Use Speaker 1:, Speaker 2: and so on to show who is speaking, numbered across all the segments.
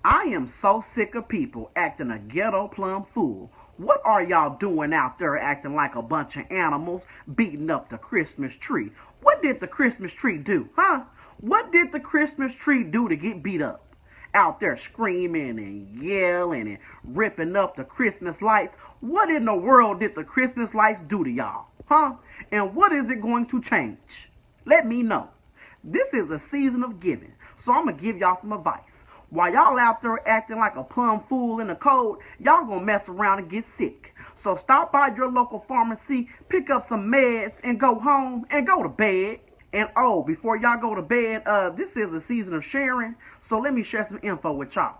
Speaker 1: I am so sick of people acting a ghetto plumb fool. What are y'all doing out there acting like a bunch of animals beating up the Christmas tree? What did the Christmas tree do, huh? What did the Christmas tree do to get beat up? Out there screaming and yelling and ripping up the Christmas lights. What in the world did the Christmas lights do to y'all, huh? And what is it going to change? Let me know. This is a season of giving, so I'm going to give y'all some advice. While y'all out there acting like a plumb fool in the cold, y'all gonna mess around and get sick. So stop by your local pharmacy, pick up some meds, and go home and go to bed. And oh, before y'all go to bed, this is a season of sharing, so let me share some info with y'all.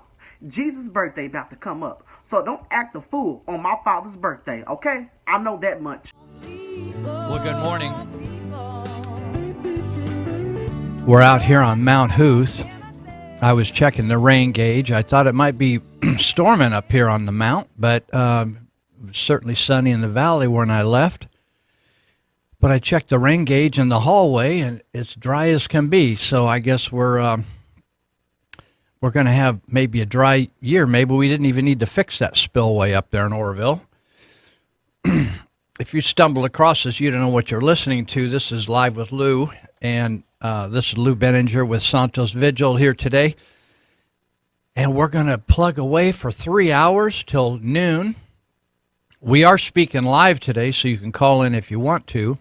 Speaker 1: Jesus' birthday about to come up, so don't act a fool on my father's birthday, okay? I know that much.
Speaker 2: Well, good morning. We're out here on Mount Huth. I was checking the rain gauge. I thought it might be storming up here on the mount, but it was certainly sunny in the valley when I left. But I checked the rain gauge in the hallway, and it's dry as can be. So I guess we're going to have maybe a dry year. Maybe we didn't even need to fix that spillway up there in Orville. If you stumble across this, you don't know what you're listening to. This is Live with Lou, and this is Lou Benninger with Santos Vigil here today. And we're going to plug away for 3 hours till noon. We are speaking live today, so you can call in if you want to.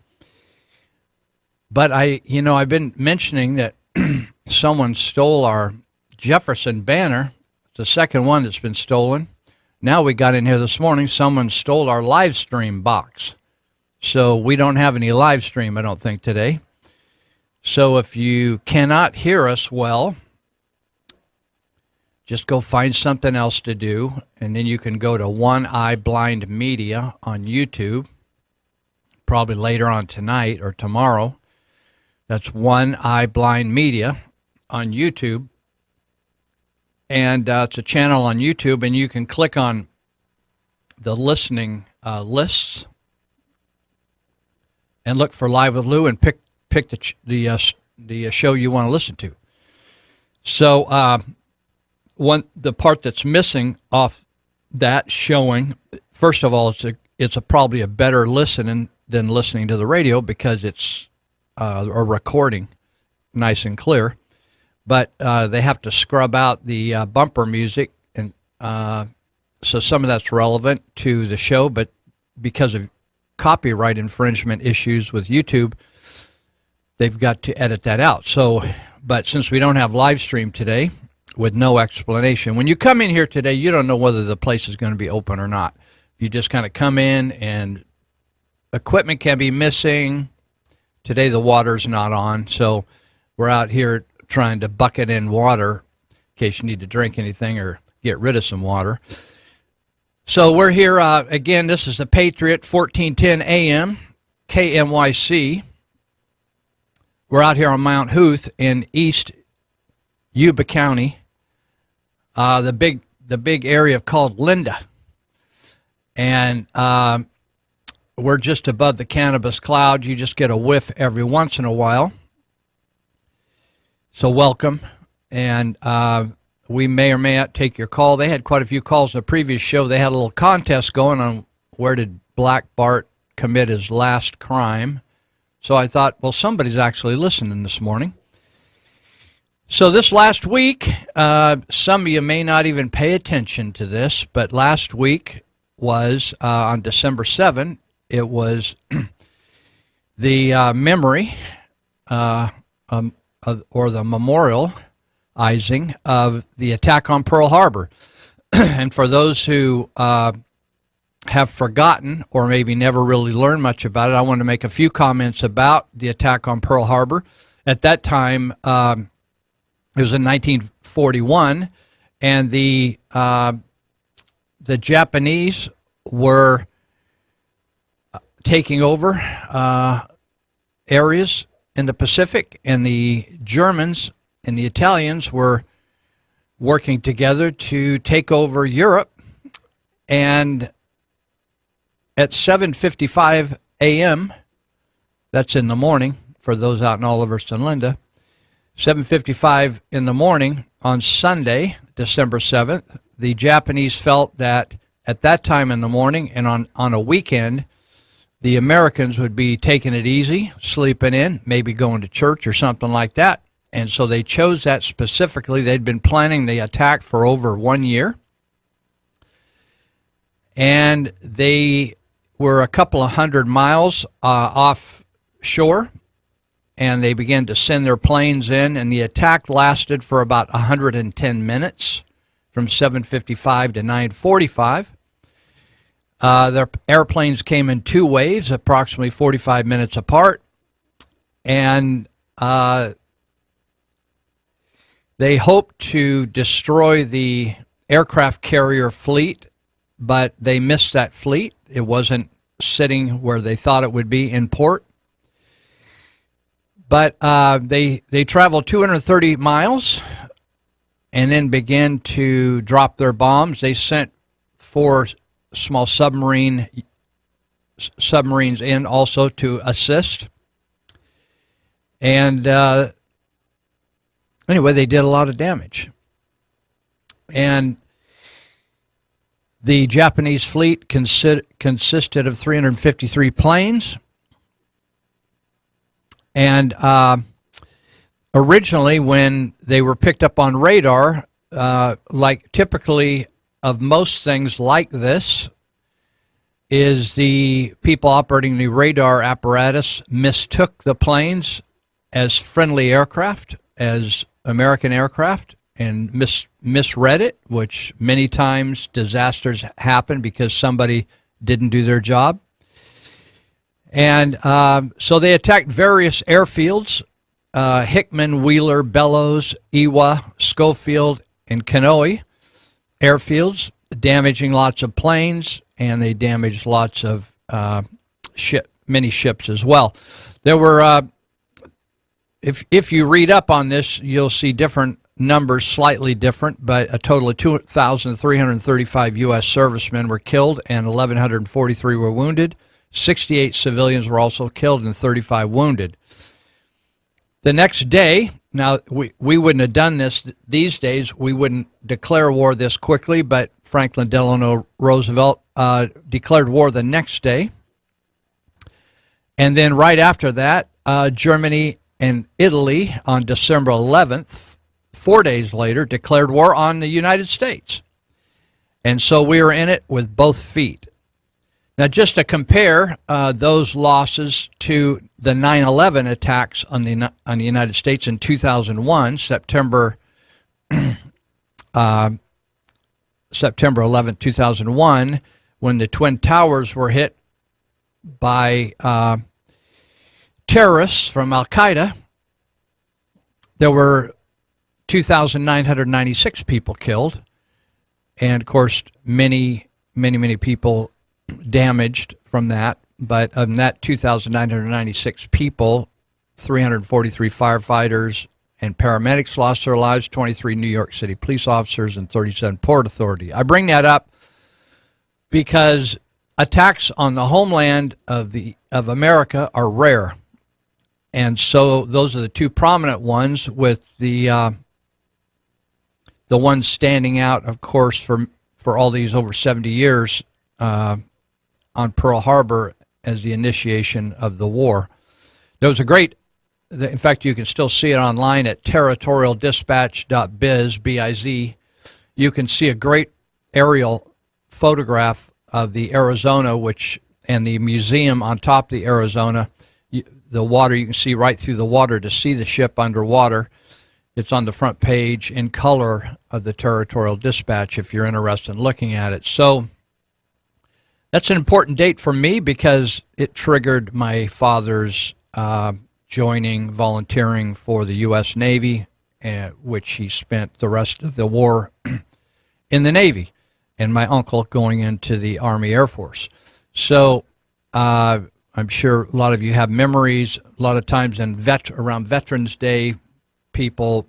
Speaker 2: But I've been mentioning that someone stole our Jefferson banner. It's the second one that's been stolen. Now we got in here this morning, someone stole our live stream box. So we don't have any live stream, I don't think, today. So if you cannot hear us well, just go find something else to do, and then you can go to One Eye Blind Media on YouTube, probably later on tonight or tomorrow. That's One Eye Blind Media on YouTube. And it's a channel on YouTube, and you can click on the listening lists and look for Live with Lou and pick the show you want to listen to. So the part that's missing off that showing, first of all, it's probably a better listening than listening to the radio because it's a recording nice and clear. But they have to scrub out the bumper music, and so some of that's relevant to the show, but because of copyright infringement issues with YouTube, they've got to edit that out. So, but since we don't have live stream today with no explanation, when you come in here today, you don't know whether the place is going to be open or not. You just kind of come in, and equipment can be missing. Today the water's not on, so we're out here trying to bucket in water in case you need to drink anything or get rid of some water. So we're here again. This is the Patriot 1410 AM KMYC. We're out here on Mount Huth in East Yuba County, the big area called Linda, and we're just above the cannabis cloud. You just get a whiff every once in a while. So welcome, and we may or may not take your call. They had quite a few calls in the previous show. They had a little contest going on where did Black Bart commit his last crime. So I thought, well, somebody's actually listening this morning. So this last week, some of you may not even pay attention to this, but last week was on December 7th. It was the memory or the memorializing of the attack on Pearl Harbor. And for those who have forgotten or maybe never really learned much about it, I want to make a few comments about the attack on Pearl Harbor. At that time, it was in 1941, and the Japanese were taking over areas in the Pacific, and the Germans and the Italians were working together to take over Europe. And at 7:55 a.m., that's in the morning for those out in Olivehurst and Linda, 7:55 in the morning on Sunday, December 7th, the Japanese felt that at that time in the morning and on a weekend, the Americans would be taking it easy, sleeping in, maybe going to church or something like that. And so they chose that specifically. They'd been planning the attack for over 1 year. And they were a couple of hundred miles offshore, and they began to send their planes in, and the attack lasted for about 110 minutes, from 7:55 to 9:45. Their airplanes came in two waves, approximately 45 minutes apart, and they hoped to destroy the aircraft carrier fleet, but they missed that fleet. It wasn't sitting where they thought it would be in port. But they traveled 230 miles and then began to drop their bombs. They sent 4 small submarines in also to assist. And anyway, they did a lot of damage. And the Japanese fleet consisted of 353 planes. And originally, when they were picked up on radar, like typically of most things like this, is the people operating the radar apparatus mistook the planes as friendly aircraft, as American aircraft, and misread it, which many times disasters happen because somebody didn't do their job. And so they attacked various airfields, Hickman, Wheeler, Bellows, Ewa, Schofield, and Kanoi airfields, damaging lots of planes, and they damaged lots of many ships as well. There were, if you read up on this, you'll see different numbers, slightly different, but a total of 2,335 U.S. servicemen were killed and 1,143 were wounded. 68 civilians were also killed and 35 wounded. The next day, now we wouldn't have done this these days, we wouldn't declare war this quickly, but Franklin Delano Roosevelt declared war the next day. And then right after that, Germany and Italy on December 11th, 4 days later, declared war on the United States. And so we were in it with both feet. Now, just to compare those losses to the 9/11 attacks on the United States in 2001, September 11, 2001, when the Twin Towers were hit by terrorists from Al-Qaeda, there were 2,996 people killed, and of course, many people damaged from that. But of that 2,996 people, 343 firefighters and paramedics lost their lives, 23 New York City police officers, and 37 Port Authority. I bring that up because attacks on the homeland of America are rare. And so those are the two prominent ones, with the ones standing out, of course, for all these over 70 years on Pearl Harbor as the initiation of the war. There was a great, in fact, you can still see it online at territorialdispatch.biz, B-I-Z. You can see a great aerial photograph of the Arizona, and the museum on top of the Arizona. The water, you can see right through the water to see the ship underwater. It's on the front page in color of the Territorial Dispatch if you're interested in looking at it. So that's an important date for me because it triggered my father's volunteering for the U.S. Navy, which he spent the rest of the war in the Navy, and my uncle going into the Army Air Force. So I'm sure a lot of you have memories. A lot of times around Veterans Day, people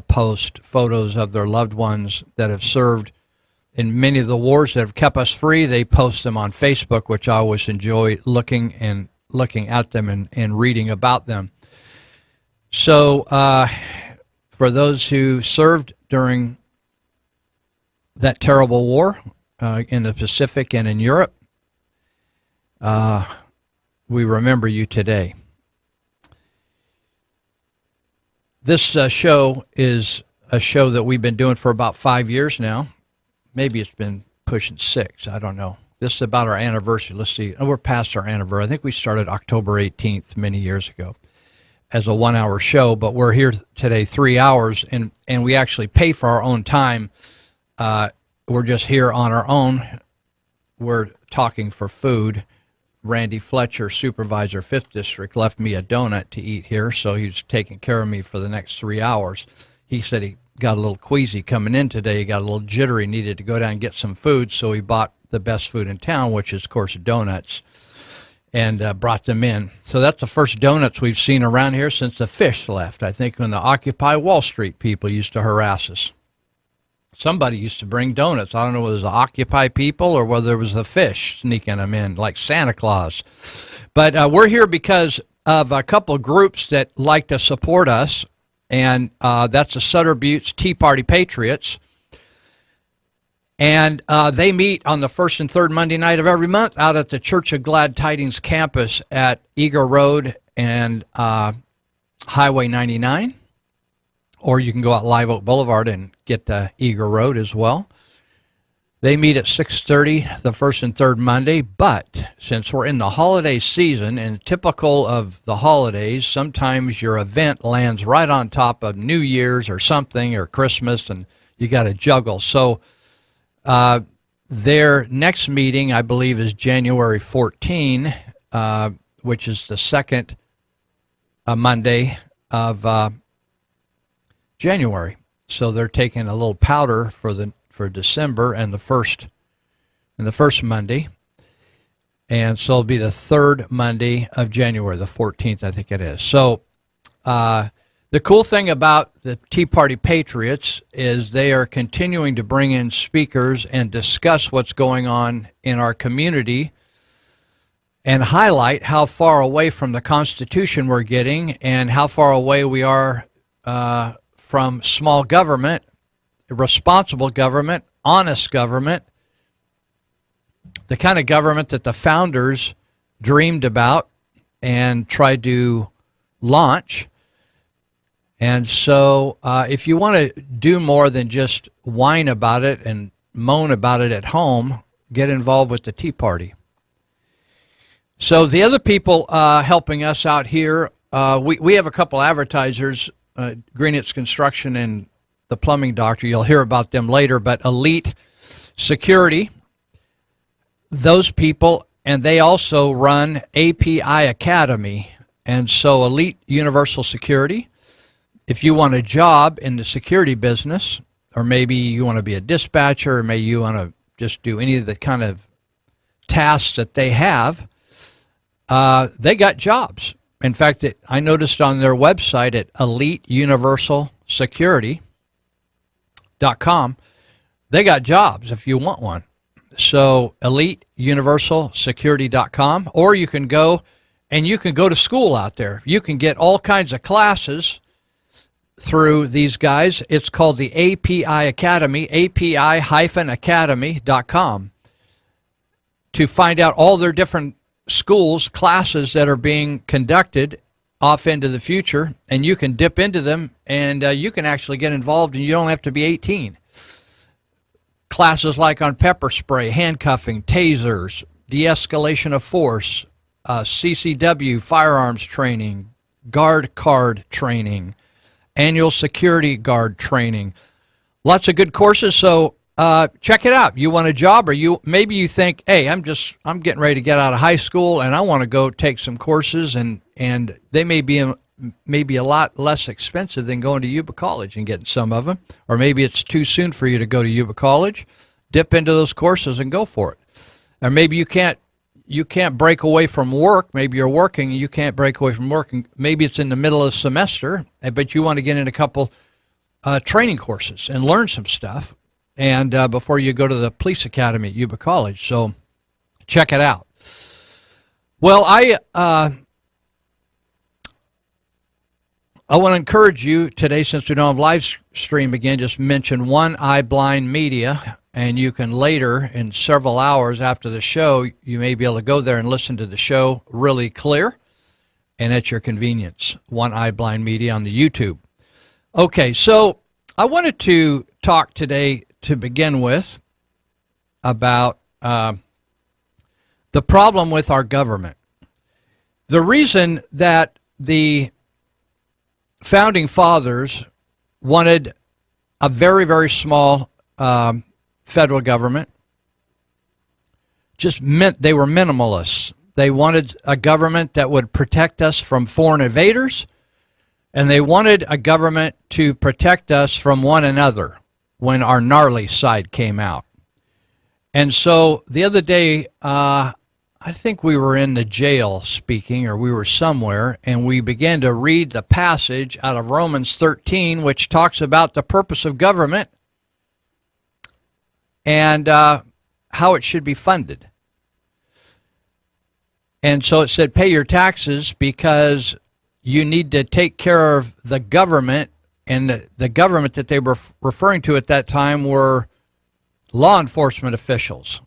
Speaker 2: post photos of their loved ones that have served in many of the wars that have kept us free. They post them on Facebook, which I always enjoy looking at them and reading about them. So for those who served during that terrible war in the Pacific and in Europe, we remember you today. This show is a show that we've been doing for about 5 years now. Maybe it's been pushing 6. I don't know. This is about our anniversary. Let's see. We're past our anniversary. I think we started October 18th many years ago as a 1-hour show, but we're here today 3 hours, and we actually pay for our own time. We're just here on our own. We're talking for food. Randy Fletcher, supervisor, 5th District, left me a donut to eat here, so he's taking care of me for the next 3 hours. He said he got a little queasy coming in today. He got a little jittery, needed to go down and get some food, so he bought the best food in town, which is, of course, donuts, and brought them in. So that's the first donuts we've seen around here since the fish left. I think when the Occupy Wall Street people used to harass us. Somebody used to bring donuts. I don't know whether it was the Occupy people or whether it was the fish sneaking them in like Santa Claus. But we're here because of a couple of groups that like to support us, and that's the Sutter Butte's Tea Party Patriots. And they meet on the first and third Monday night of every month out at the Church of Glad Tidings campus at Eagle Road and Highway 99. Or you can go out Live Oak Boulevard and get to Eagle Road as well. They meet at 6:30 the first and third Monday, but since we're in the holiday season and typical of the holidays, sometimes your event lands right on top of New Year's or something or Christmas, and you got to juggle. So their next meeting, I believe, is January 14, which is the second Monday of January. So they're taking a little powder for December and the first Monday. And so it'll be the third Monday of January, the 14th, I think it is. So the cool thing about the Tea Party Patriots is they are continuing to bring in speakers and discuss what's going on in our community and highlight how far away from the Constitution we're getting and how far away we are from small government, responsible government, honest government, the kind of government that the founders dreamed about and tried to launch. And so if you want to do more than just whine about it and moan about it at home, get involved with the Tea Party. So the other people helping us out here, we have a couple advertisers, Greenitz Construction and the Plumbing Doctor. You'll hear about them later, but Elite Security, those people, and they also run API Academy. And so Elite Universal Security, if you want a job in the security business, or maybe you want to be a dispatcher, or maybe you want to just do any of the kind of tasks that they have, they got jobs. In fact, I noticed on their website at EliteUniversalSecurity.com, they got jobs if you want one. So EliteUniversalSecurity.com, or you can go and you can go to school out there. You can get all kinds of classes through these guys. It's called the API Academy, api-academy.com, to find out all their different schools, classes that are being conducted off into the future, and you can dip into them, and you can actually get involved, and you don't have to be 18. Classes like on pepper spray, handcuffing, tasers, de-escalation of force, CCW, firearms training, guard card training, annual security guard training. Lots of good courses, so check it out. You want a job, or maybe you think, hey, I'm getting ready to get out of high school, and I want to go take some courses, and they may be a lot less expensive than going to Yuba College and getting some of them. Or maybe it's too soon for you to go to Yuba College. Dip into those courses and go for it. Or maybe you can't break away from work. Maybe you're working and you can't break away from work. And maybe it's in the middle of the semester, but you want to get in a couple training courses and learn some stuff, and before you go to the police academy at Yuba College. So check it out. Well, I want to encourage you today, since we don't have live stream again, just mention One Eye Blind Media, and you can later, in several hours after the show, you may be able to go there and listen to the show really clear and at your convenience. One Eye Blind Media on the YouTube. Okay, so I wanted to talk today to begin with about the problem with our government. The reason that the Founding Fathers wanted a very, very small federal government just meant they were minimalists. They wanted a government that would protect us from foreign invaders, and they wanted a government to protect us from one another when our gnarly side came out. And so the other day, I think we were in the jail speaking, or we were somewhere, and we began to read the passage out of Romans 13, which talks about the purpose of government and how it should be funded. And so it said, pay your taxes because you need to take care of the government, and the government that they were referring to at that time were law enforcement officials.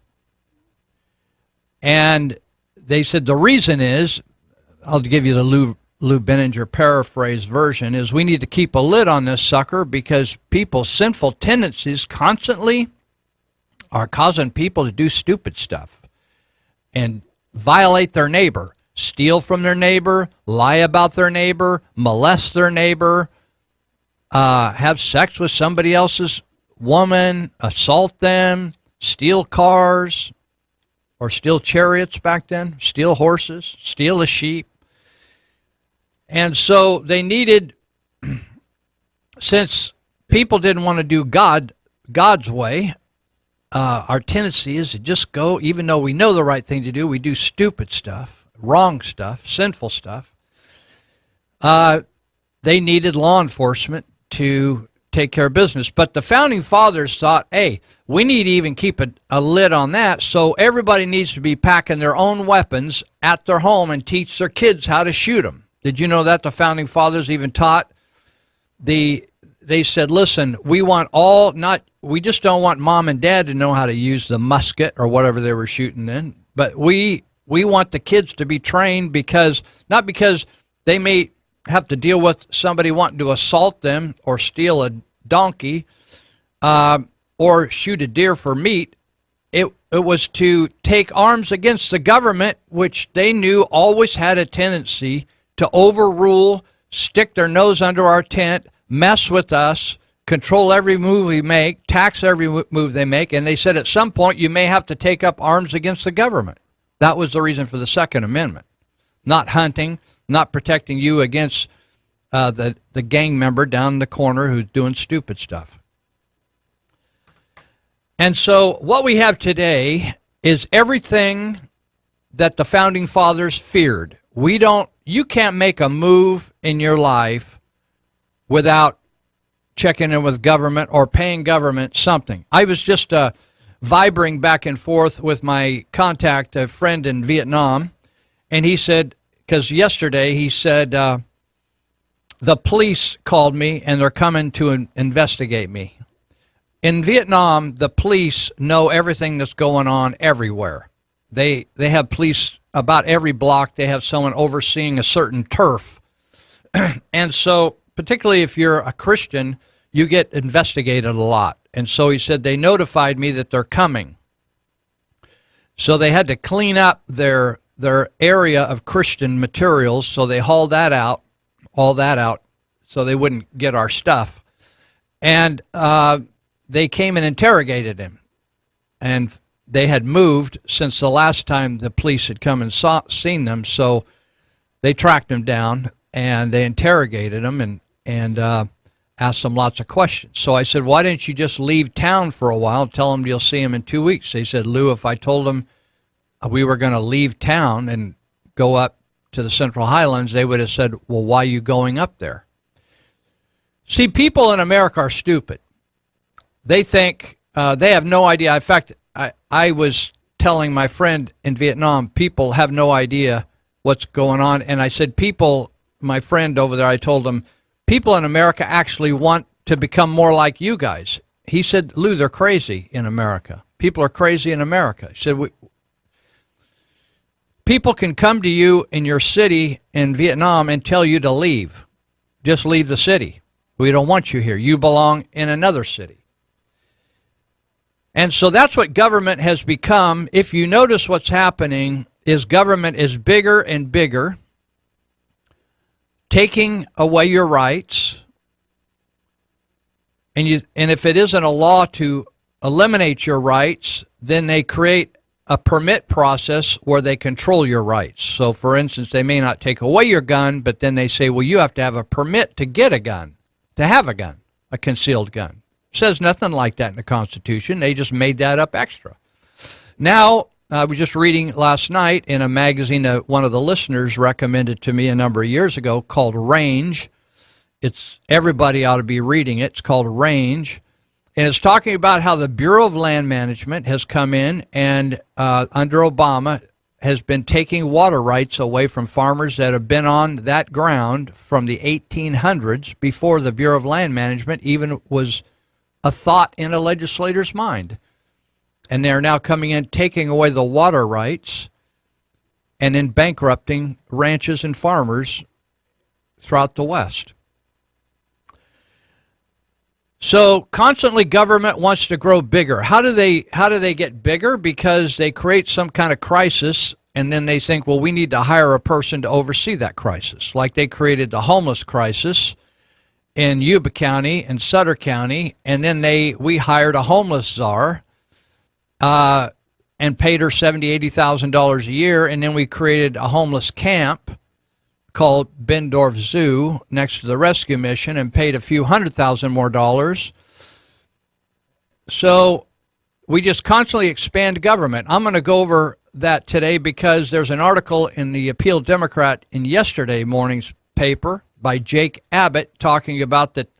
Speaker 2: And they said the reason is, I'll give you the Lou Benninger paraphrase version, is we need to keep a lid on this sucker because people's sinful tendencies constantly are causing people to do stupid stuff and violate their neighbor, steal from their neighbor, lie about their neighbor, molest their neighbor, have sex with somebody else's woman, assault them, steal cars, or steal chariots back then, steal horses, steal a sheep. And so they needed, since people didn't want to do God's way, our tendency is to just go, even though we know the right thing to do, we do stupid stuff, wrong stuff, sinful stuff. They needed law enforcement to take care of business. But the Founding Fathers thought, hey, we need to even keep a lid on that, so everybody needs to be packing their own weapons at their home and teach their kids how to shoot them. Did you know that the Founding Fathers even taught they said, listen, we just don't want mom and dad to know how to use the musket or whatever they were shooting in, but we want the kids to be trained, not because they may have to deal with somebody wanting to assault them or steal a donkey or shoot a deer for meat. It was to take arms against the government, which they knew always had a tendency to overrule, stick their nose under our tent, mess with us, control every move we make, tax every move they make. And they said at some point you may have to take up arms against the government. That was the reason for the Second Amendment. Not hunting, not protecting you against the gang member down the corner who's doing stupid stuff. And so what we have today is everything that the Founding Fathers feared. You can't make a move in your life without checking in with government or paying government something. I was just vibing back and forth with my contact, a friend in Vietnam, and he said, because yesterday he said the police called me and they're coming to investigate me. In Vietnam, the police know everything that's going on everywhere. They have police about every block. They have someone overseeing a certain turf. And so, particularly if you're a Christian, you get investigated a lot. And so he said they notified me that they're coming. So they had to clean up their area of Christian materials. So they hauled all that out, so they wouldn't get our stuff. And they came and interrogated him. And they had moved since the last time the police had come and seen them. So they tracked him down and they interrogated him and asked them lots of questions. So I said, why didn't you just leave town for a while, tell them you'll see him in 2 weeks? They said, Lou, if I told them we were going to leave town and go up to the Central Highlands, they would have said, well, why are you going up there? See, people in America are stupid. They think, they have no idea. In fact, I was telling my friend in Vietnam, people have no idea what's going on. And I said, my friend over there, I told him, people in America actually want to become more like you guys. He said, Lou, they're crazy in America. People are crazy in America. He said, people can come to you in your city in Vietnam and tell you to leave. Just leave the city. We don't want you here. You belong in another city. And so that's what government has become. If you notice what's happening is government is bigger and bigger, taking away your rights. And if it isn't a law to eliminate your rights, then they create a permit process where they control your rights. So, for instance, they may not take away your gun, but then they say, well, you have to have a permit to get a gun, to have a gun, a concealed gun. It says nothing like that in the Constitution. They just made that up extra. Now, I was just reading last night in a magazine that one of the listeners recommended to me a number of years ago called Range. Everybody ought to be reading it. It's called Range. And it's talking about how the Bureau of Land Management has come in and under Obama has been taking water rights away from farmers that have been on that ground from the 1800s before the Bureau of Land Management even was a thought in a legislator's mind. And they're now coming in, taking away the water rights and then bankrupting ranches and farmers throughout the West. So constantly government wants to grow bigger. How do they get bigger? Because they create some kind of crisis and then they think, well, we need to hire a person to oversee that crisis. Like they created the homeless crisis in Yuba County and Sutter County, and then we hired a homeless czar and paid her $70,000, $80,000 a year, and then we created a homeless camp called Bendorf Zoo next to the rescue mission and paid a few $100,000 more dollars. So we just constantly expand government. I'm going to go over that today because there's an article in the Repeal Democrat in yesterday morning's paper by Jake Abbott talking about that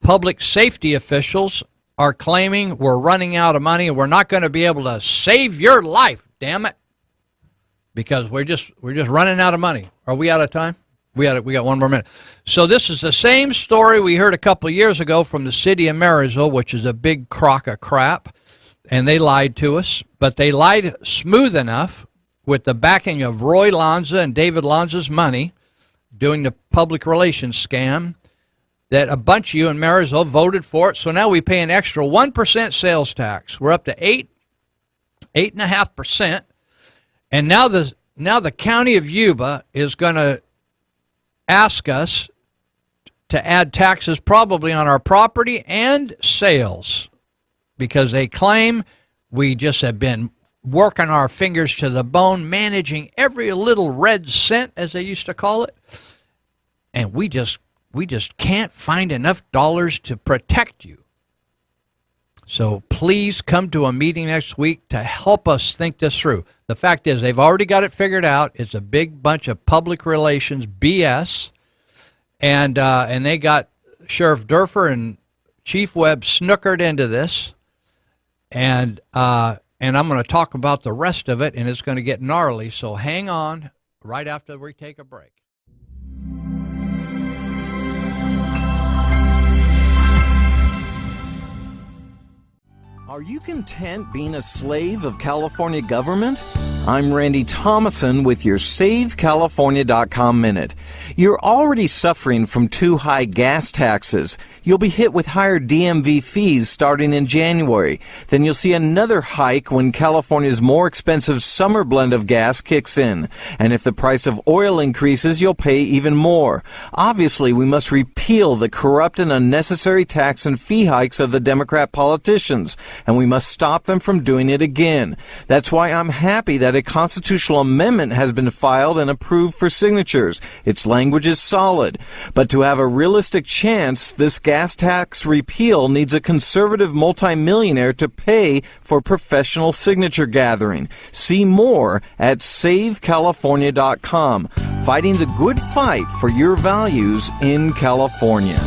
Speaker 2: public safety officials are claiming we're running out of money and we're not going to be able to save your life, damn it, because we're just running out of money. Are we out of time? We got one more minute. So this is the same story we heard a couple of years ago from the city of Marysville, which is a big crock of crap, and they lied to us, but they lied smooth enough with the backing of Roy Lanza and David Lanza's money doing the public relations scam that a bunch of you in Marysville voted for it. So now we pay an extra 1% sales tax. We're up to 8.5%. And now the county of Yuba is going to ask us to add taxes probably on our property and sales because they claim we just have been working our fingers to the bone, managing every little red cent, as they used to call it. And we just can't find enough dollars to protect you. So please come to a meeting next week to help us think this through. The fact is, they've already got it figured out. It's a big bunch of public relations BS, and they got Sheriff Durfer and Chief Webb snookered into this, and I'm going to talk about the rest of it, and it's going to get gnarly. So hang on. right after we take a break.
Speaker 3: Are you content being a slave of California government? I'm Randy Thomason with your SaveCalifornia.com Minute. You're already suffering from too high gas taxes. You'll be hit with higher DMV fees starting in January. Then you'll see another hike when California's more expensive summer blend of gas kicks in. And if the price of oil increases, you'll pay even more. Obviously, we must repeal the corrupt and unnecessary tax and fee hikes of the Democrat politicians, and we must stop them from doing it again. That's why I'm happy that a constitutional amendment has been filed and approved for signatures. Its language is solid. But to have a realistic chance, this gas tax repeal needs a conservative multi-millionaire to pay for professional signature gathering. See more at SaveCalifornia.com. Fighting the good fight for your values in California.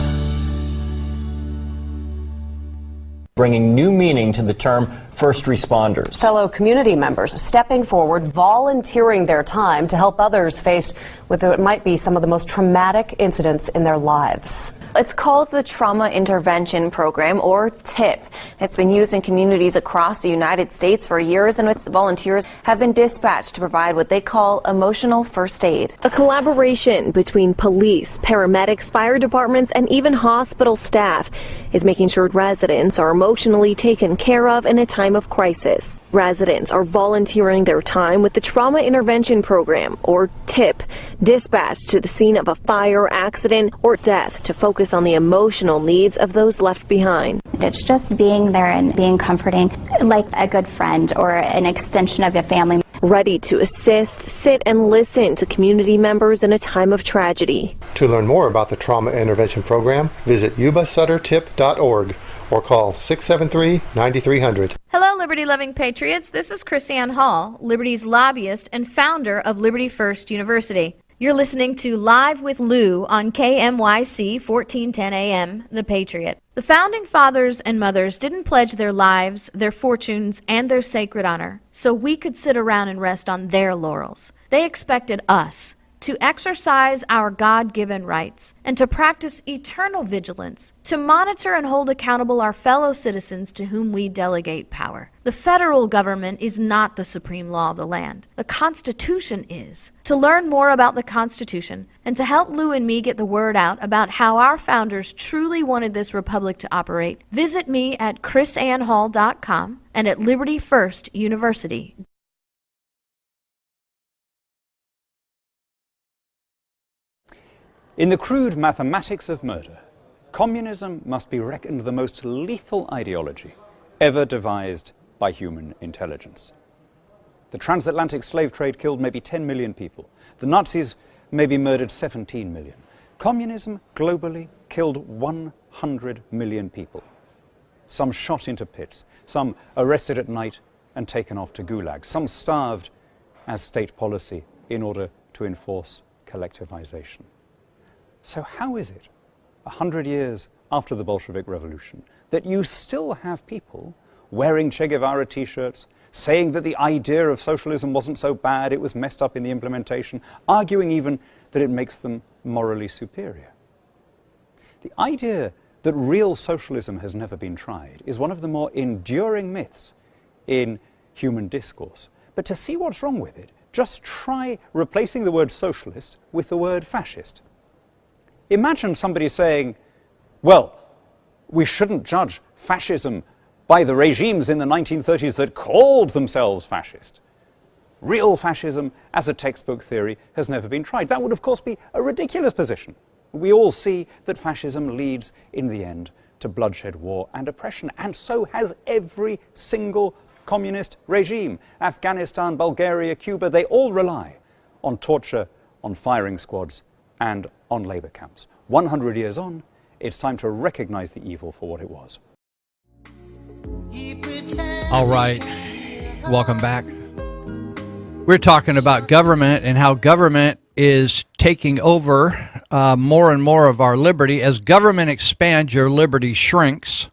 Speaker 4: Bringing new meaning to the term first responders.
Speaker 5: Fellow community members stepping forward, volunteering their time to help others faced with what might be some of the most traumatic incidents in their lives.
Speaker 6: It's called the Trauma Intervention Program, or TIP. It's been used in communities across the United States for years, and its volunteers have been dispatched to provide what they call emotional first aid. A collaboration between police, paramedics, fire departments, and even hospital staff is making sure residents are emotionally taken care of in a time of crisis. Residents are volunteering their time with the Trauma Intervention Program, or TIP, dispatched to the scene of a fire, accident, or death to focus on the emotional needs of those left behind.
Speaker 7: It's just being there and being comforting, like a good friend or an extension of your family.
Speaker 6: Ready to assist, sit, and listen to community members in a time of tragedy.
Speaker 8: To learn more about the Trauma Intervention Program, visit yubasuttertip.org or call 673-9300.
Speaker 9: Hello, liberty-loving patriots. This is Chrisanne Hall, Liberty's lobbyist and founder of Liberty First University. You're listening to Live with Lou on KMYC 1410 AM, The Patriot. The founding fathers and mothers didn't pledge their lives, their fortunes, and their sacred honor so we could sit around and rest on their laurels. They expected us to exercise our God-given rights and to practice eternal vigilance, to monitor and hold accountable our fellow citizens to whom we delegate power. The federal government is not the supreme law of the land. The Constitution is. To learn more about the Constitution and to help Lou and me get the word out about how our founders truly wanted this republic to operate, visit me at chrisannhall.com and at Liberty First University.
Speaker 10: In the crude mathematics of murder, communism must be reckoned the most lethal ideology ever devised by human intelligence. The transatlantic slave trade killed maybe 10 million people. The Nazis maybe murdered 17 million. Communism globally killed 100 million people. Some shot into pits, some arrested at night and taken off to gulags, some starved as state policy in order to enforce collectivization. So how is it, 100 years after the Bolshevik Revolution, that you still have people wearing Che Guevara t-shirts, saying that the idea of socialism wasn't so bad, it was messed up in the implementation, arguing even that it makes them morally superior? The idea that real socialism has never been tried is one of the more enduring myths in human discourse. But to see what's wrong with it, just try replacing the word socialist with the word fascist. Imagine somebody saying, well, we shouldn't judge fascism by the regimes in the 1930s that called themselves fascist. Real fascism, as a textbook theory, has never been tried. That would, of course, be a ridiculous position. We all see that fascism leads, in the end, to bloodshed, war, and oppression. And so has every single communist regime. Afghanistan, Bulgaria, Cuba, they all rely on torture, on firing squads, and on labor camps. 100 years on, it's time to recognize the evil for what it was.
Speaker 2: All right, welcome back. We're talking about government and how government is taking over more and more of our liberty. As government expands, your liberty shrinks.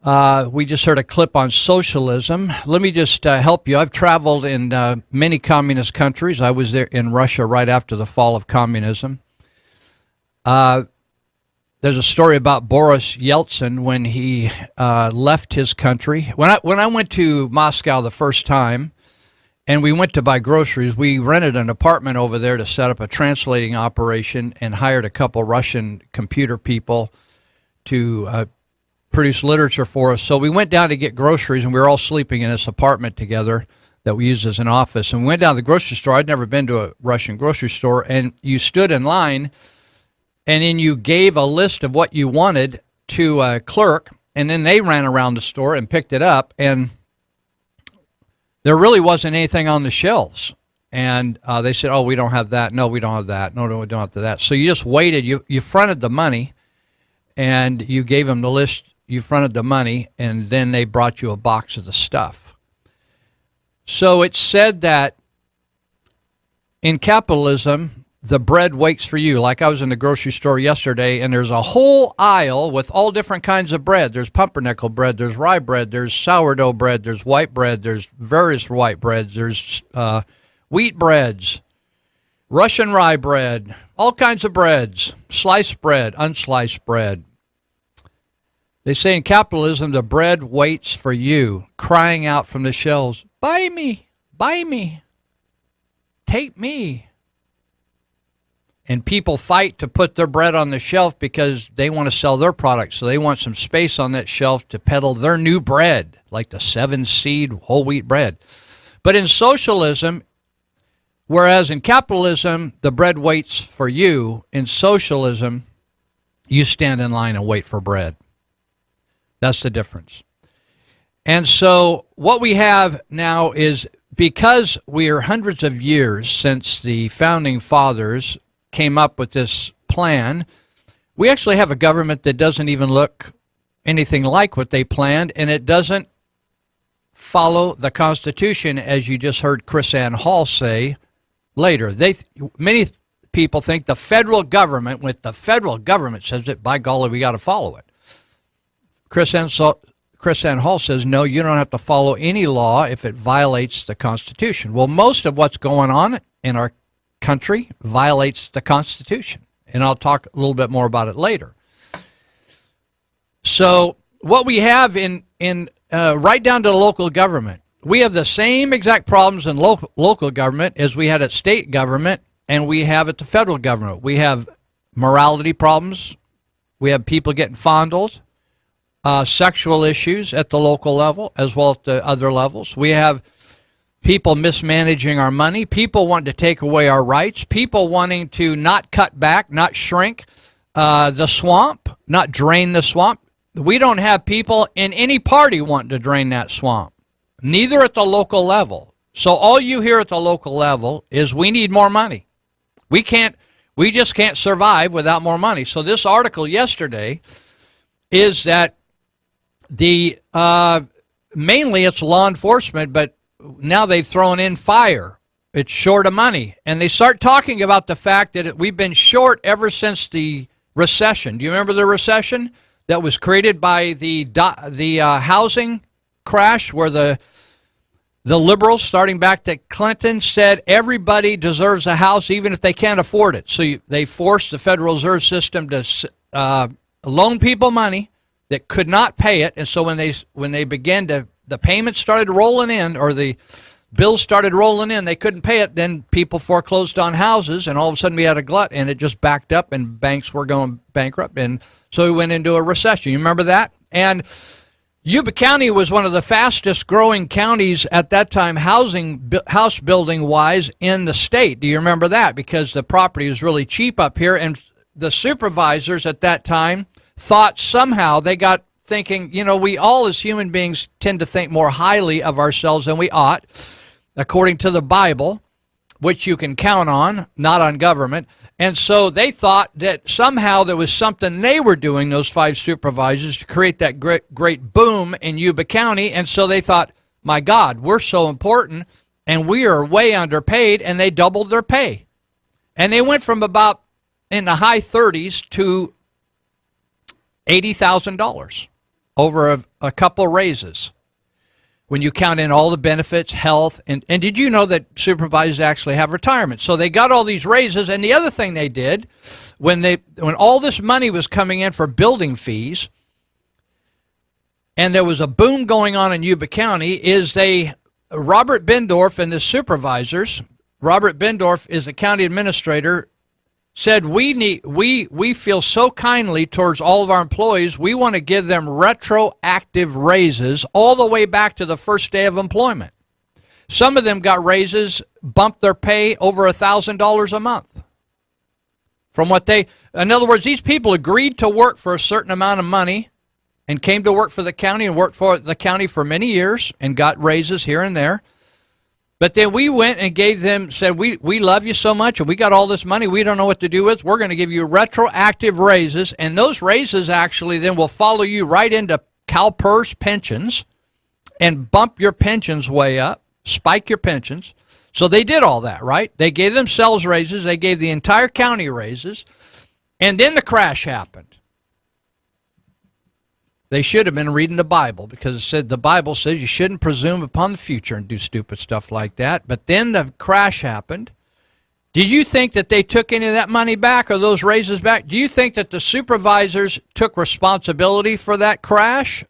Speaker 2: We just heard a clip on socialism. Let me just help you. I've traveled in many communist countries. I was there in Russia right after the fall of communism. There's a story about Boris Yeltsin when he left his country. When I went to Moscow the first time, and we went to buy groceries, we rented an apartment over there to set up a translating operation and hired a couple Russian computer people to produce literature for us. So we went down to get groceries, and we were all sleeping in this apartment together that we used as an office. And we went down to the grocery store. I'd never been to a Russian grocery store. And you stood in line, and then you gave a list of what you wanted to a clerk, and then they ran around the store and picked it up. And there really wasn't anything on the shelves. And they said, oh, we don't have that. No, we don't have that. No, we don't have that. So you just waited. You fronted the money, and you gave them the list. You fronted the money, and then they brought you a box of the stuff. So it said that in capitalism, the bread waits for you. Like I was in the grocery store yesterday, and there's a whole aisle with all different kinds of bread. There's pumpernickel bread, there's rye bread, there's sourdough bread, there's white bread, there's various white breads, there's wheat breads, Russian rye bread, all kinds of breads, sliced bread, unsliced bread. They say in capitalism, the bread waits for you, crying out from the shelves, buy me, take me. And people fight to put their bread on the shelf because they want to sell their product. So they want some space on that shelf to peddle their new bread, like the 7-seed whole wheat bread. But in socialism, whereas in capitalism, the bread waits for you, in socialism, you stand in line and wait for bread. That's the difference. And so what we have now is, because we are hundreds of years since the founding fathers came up with this plan, we actually have a government that doesn't even look anything like what they planned, and it doesn't follow the Constitution, as you just heard Chris Ann Hall say later. Many people think the federal government, when the federal government says it, by golly, we got to follow it. Chris Ann Hall says, no, you don't have to follow any law if it violates the Constitution. Well, most of what's going on in our country violates the Constitution, and I'll talk a little bit more about it later. So what we have in right down to the local government, we have the same exact problems in local government as we had at state government, and we have at the federal government. We have morality problems. We have people getting fondled. Sexual issues at the local level as well as the other levels. We have people mismanaging our money, people wanting to take away our rights, people wanting to not cut back, not shrink the swamp, not drain the swamp. We don't have people in any party wanting to drain that swamp, neither at the local level. So all you hear at the local level is we need more money. We just can't survive without more money. So this article yesterday is that mainly it's law enforcement, but now they've thrown in fire. It's short of money. And they start talking about the fact that we've been short ever since the recession. Do you remember the recession that was created by the housing crash, where the liberals, starting back to Clinton, said everybody deserves a house even if they can't afford it. So they forced the Federal Reserve System to loan people money that could not pay it, and so when they began to, the payments started rolling in, or the bills started rolling in, they couldn't pay it, then people foreclosed on houses, and all of a sudden we had a glut, and it just backed up, and banks were going bankrupt, and so we went into a recession. You remember that? And Yuba County was one of the fastest growing counties at that time, house building wise, in the state. Do you remember that? Because the property was really cheap up here, and the supervisors at that time thought somehow, they got thinking, we all as human beings tend to think more highly of ourselves than we ought, according to the Bible, which you can count on, not on government. And so they thought that somehow there was something they were doing, those 5 supervisors, to create that great boom in Yuba County. And so they thought, my God, we're so important, and we are way underpaid, and they doubled their pay. And they went from about in the high 30s to $80,000 over a couple raises. When you count in all the benefits, health, and did you know that supervisors actually have retirement? So they got all these raises, and the other thing they did, when all this money was coming in for building fees, and there was a boom going on in Yuba County, is Robert Bendorf and the supervisors, Robert Bendorf is the county administrator, said we feel so kindly towards all of our employees, we want to give them retroactive raises all the way back to the first day of employment. Some of them got raises, bumped their pay over $1,000 a month. In other words, these people agreed to work for a certain amount of money and came to work for the county and worked for the county for many years and got raises here and there. But then we went and said, we love you so much and we got all this money we don't know what to do with. We're going to give you retroactive raises, and those raises actually then will follow you right into CalPERS pensions and bump your pensions way up, spike your pensions. So they did all that, right? They gave themselves raises. They gave the entire county raises. And then the crash happened. They should have been reading the Bible, because the Bible says you shouldn't presume upon the future and do stupid stuff like that. But then the crash happened. Do you think that they took any of that money back or those raises back? Do you think that the supervisors took responsibility for that crash,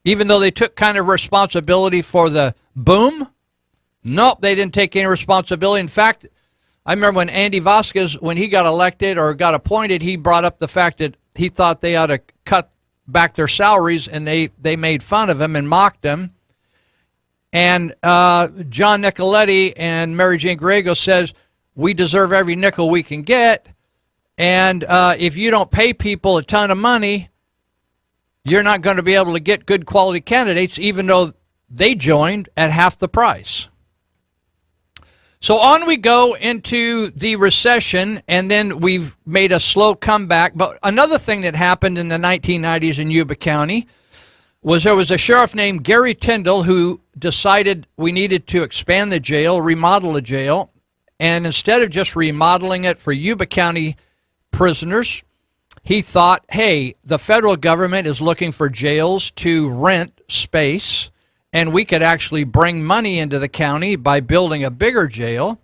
Speaker 2: even though they took kind of responsibility for the boom? Nope, they didn't take any responsibility. In fact, I remember when Andy Vasquez, when he got elected or got appointed, he brought up the fact that he thought they ought to cut back their salaries, and they made fun of him and mocked him. And John Nicoletti and Mary Jane Griego says, we deserve every nickel we can get, and if you don't pay people a ton of money, you're not going to be able to get good quality candidates, even though they joined at half the price. So on we go into the recession, and then we've made a slow comeback. But another thing that happened in the 1990s in Yuba County was there was a sheriff named Gary Tyndall who decided we needed to expand the jail, remodel the jail, and instead of just remodeling it for Yuba County prisoners, he thought, hey, the federal government is looking for jails to rent space, and we could actually bring money into the county by building a bigger jail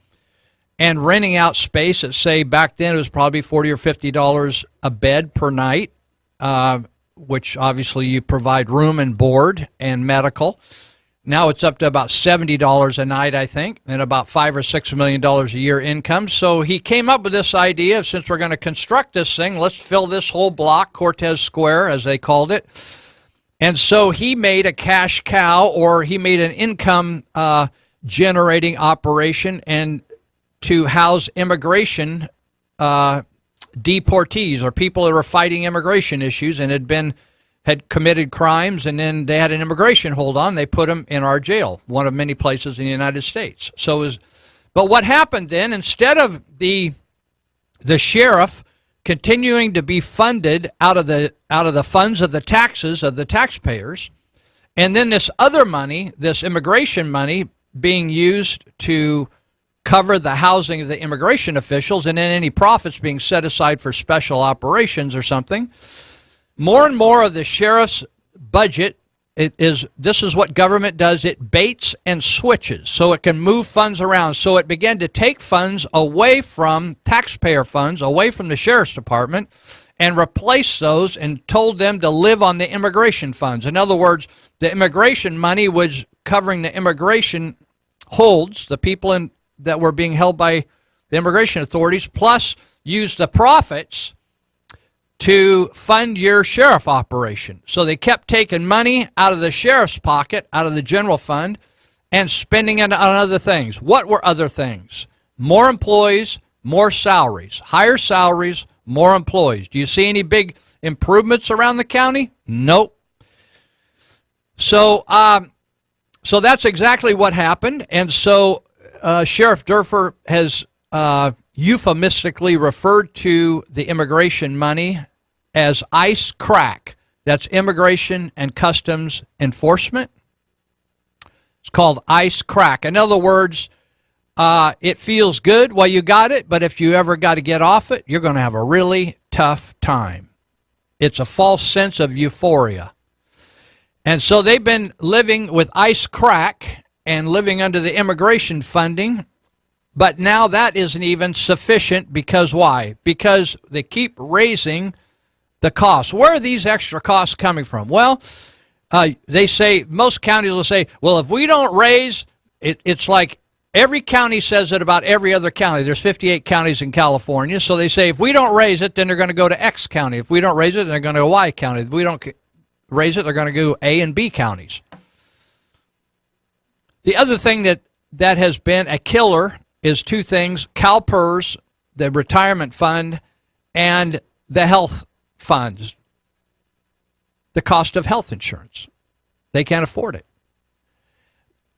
Speaker 2: and renting out space at, say, back then it was probably $40 or $50 a bed per night, which obviously you provide room and board and medical. Now it's up to about $70 a night, I think, and about $5 or $6 million a year income. So he came up with this idea of, since we're going to construct this thing, let's fill this whole block, Cortez Square, as they called it. And so he made a cash cow, or he made an income generating operation, and to house immigration deportees, or people that were fighting immigration issues and had committed crimes, and then they had an immigration hold on. They put them in our jail, one of many places in the United States. But what happened then, instead of the sheriff continuing to be funded out of the funds of the taxes of the taxpayers, and then this other money, this immigration money, being used to cover the housing of the immigration officials, and then any profits being set aside for special operations or something, more and more of the sheriff's budget, this is what government does, it baits and switches so it can move funds around. So it began to take funds away from taxpayer funds, away from the sheriff's department, and replace those, and told them to live on the immigration funds. In other words, the immigration money was covering the immigration holds, the people that were being held by the immigration authorities, plus use the profits to fund your sheriff operation. So they kept taking money out of the sheriff's pocket, out of the general fund, and spending it on other things. What were other things? More employees, more salaries. Higher salaries, more employees. Do you see any big improvements around the county? Nope. So that's exactly what happened. And so Sheriff Durfer has euphemistically referred to the immigration money as ICE crack. That's Immigration and Customs Enforcement. It's called ICE crack. In other words, it feels good while you got it, but if you ever got to get off it, you're going to have a really tough time. It's a false sense of euphoria. And so they've been living with ice crack and living under the immigration funding. But now that isn't even sufficient because why? Because they keep raising the costs. Where are these extra costs coming from? Well, they say, most counties will say, well, if we don't raise, it's like every county says it about every other county. There's 58 counties in California. So they say, if we don't raise it, then they're going to go to X county. If we don't raise it, they're going to go to Y county. If we don't raise it, they're going to go A and B counties. The other thing that has been a killer is two things: CalPERS, the retirement fund, and the health funds. The cost of health insurance. They can't afford it.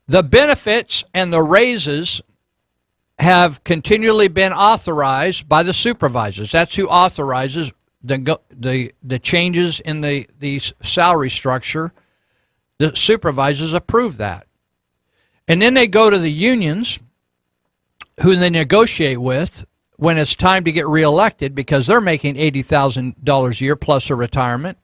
Speaker 2: The benefits and the raises have continually been authorized by the supervisors. That's who authorizes the changes in the salary structure. The supervisors approve that. And then they go to the unions, who they negotiate with when it's time to get reelected, because they're making $80,000 a year plus a retirement.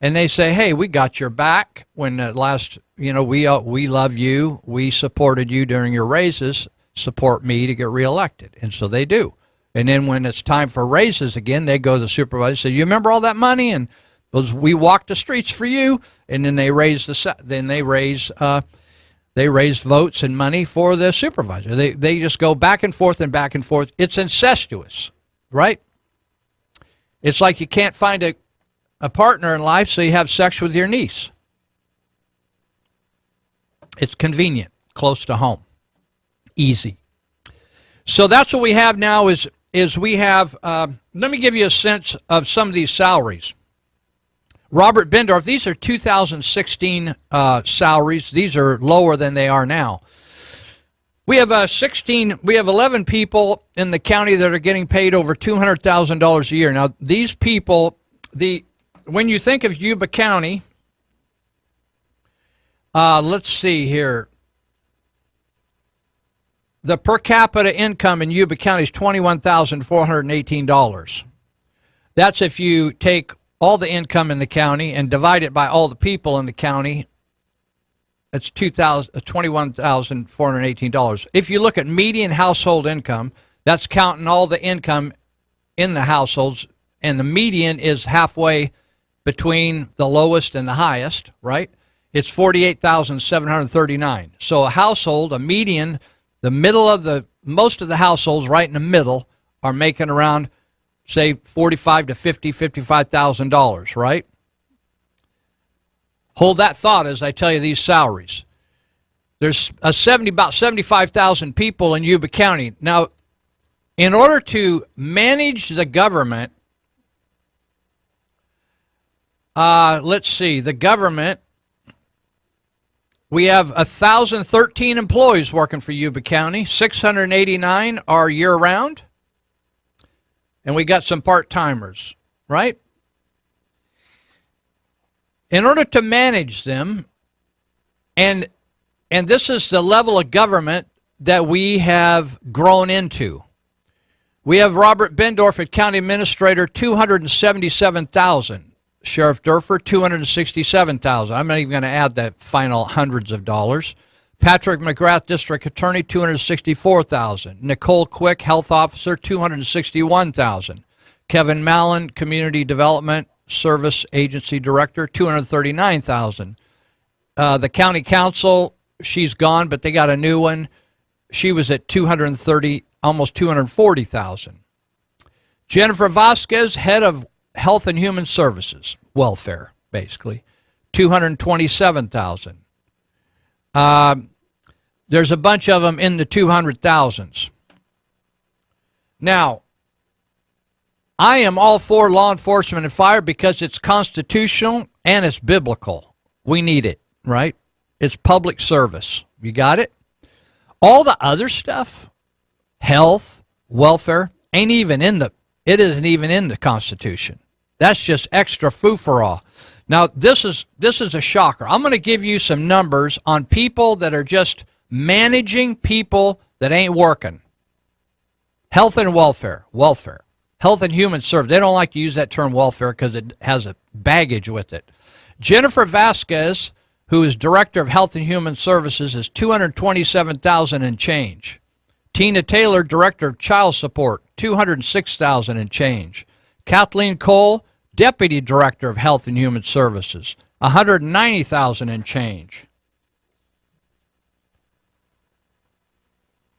Speaker 2: And they say, hey, we got your back when the last, we love you. We supported you during your raises. Support me to get reelected. And so they do. And then when it's time for raises again, they go to the supervisor and say, you remember all that money? And we walked the streets for you. And then they raise they raise votes and money for the supervisor. They just go back and forth and back and forth. It's incestuous, right? It's like you can't find a partner in life, so you have sex with your niece. It's convenient, close to home, easy. So that's what we have now is we have, let me give you a sense of some of these salaries. Robert Bendorf, these are 2016 salaries. These are lower than they are now. We have 11 people in the county that are getting paid over $200,000 a year. Now, these people, when you think of Yuba County, let's see here. The per capita income in Yuba County is $21,418. That's if you take all the income in the county and divide it by all the people in the county. That's $21,418. If you look at median household income, that's counting all the income in the households, and the median is halfway between the lowest and the highest, right? It's $48,739. So a household, a median, most of the households right in the middle are making around, say, $45,000 to $55,000, right? Hold that thought as I tell you these salaries. There's about 75,000 people in Yuba County. Now, in order to manage the government, let's see, the government, we have 1,013 employees working for Yuba County. 689 are year-round. And we got some part-timers, right? In order to manage them, and this is the level of government that we have grown into. We have Robert Bendorf at County Administrator, $277,000. Sheriff Durfer, $267,000. I'm not even going to add that final hundreds of dollars. Patrick McGrath, District Attorney, $264,000. Nicole Quick, Health Officer, $261,000. Kevin Mallon, Community Development Service Agency Director, $239,000. The County Council, she's gone, but they got a new one. She was at almost $240,000. Jennifer Vasquez, Head of Health and Human Services, welfare, basically, $227,000. There's a bunch of them in the 200,000s. Now, I am all for law enforcement and fire because it's constitutional and it's biblical. We need it, right? It's public service. You got it? All the other stuff, health, welfare, it isn't even in the Constitution. That's just extra foo-for-all. Now, this is a shocker. I'm going to give you some numbers on people that are just managing people that ain't working. Health and welfare. Health and human service. They don't like to use that term welfare because it has a baggage with it. Jennifer Vasquez, who is Director of Health and Human Services, is $227,000 and change. Tina Taylor, Director of Child Support, $206,000 and change. Kathleen Cole, Deputy Director of Health and Human Services, $190,000 and change.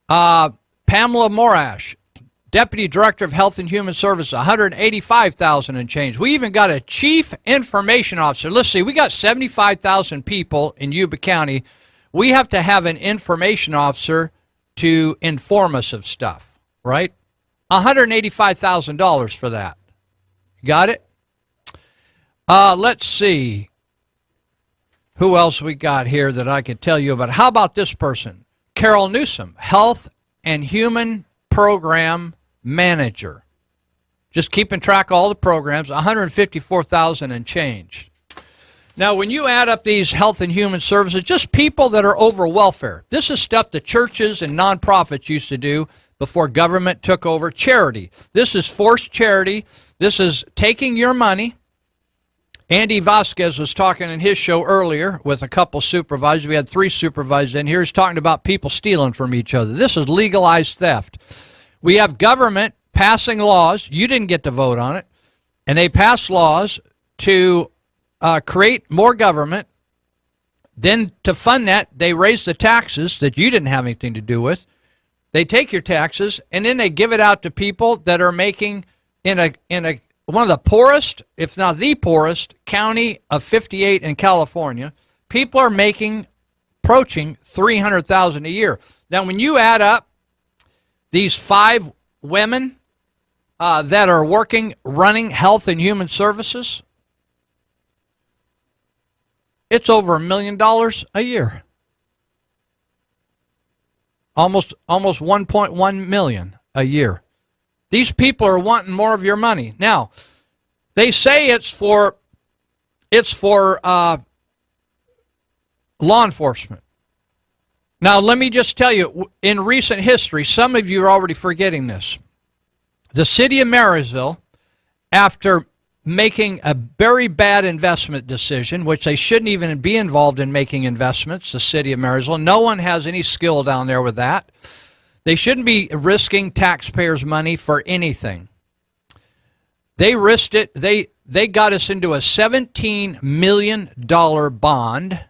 Speaker 2: Pamela Morash, Deputy Director of Health and Human Services, $185,000 and change. We even got a Chief Information Officer. Let's see, we got 75,000 people in Yuba County. We have to have an information officer to inform us of stuff, right? $185,000 for that. Got it? Let's see. Who else we got here that I could tell you about? How about this person? Carol Newsom, Health and Human Program Manager. Just keeping track of all the programs, $154,000 and change. Now, when you add up these health and human services, just people that are over welfare. This is stuff the churches and nonprofits used to do before government took over. Charity. This is forced charity. This is taking your money. Andy Vasquez was talking in his show earlier with a couple supervisors. We had 3 supervisors in here. He's talking about people stealing from each other. This is legalized theft. We have government passing laws. You didn't get to vote on it. And they pass laws to create more government. Then to fund that, they raise the taxes that you didn't have anything to do with. They take your taxes, and then they give it out to people that are making in one of the poorest, if not the poorest, county of 58 in California. People are approaching $300,000 a year. Now, when you add up these 5 women that are running health and human services, it's over $1 million a year. Almost 1.1 million a year. These people are wanting more of your money. Now, they say it's for law enforcement. Now, let me just tell you, in recent history, some of you are already forgetting this. The city of Marysville, after making a very bad investment decision, which they shouldn't even be involved in making investments, the city of Marysville. No one has any skill down there with that. They shouldn't be risking taxpayers' money for anything. They risked it. They got us into a $17 million bond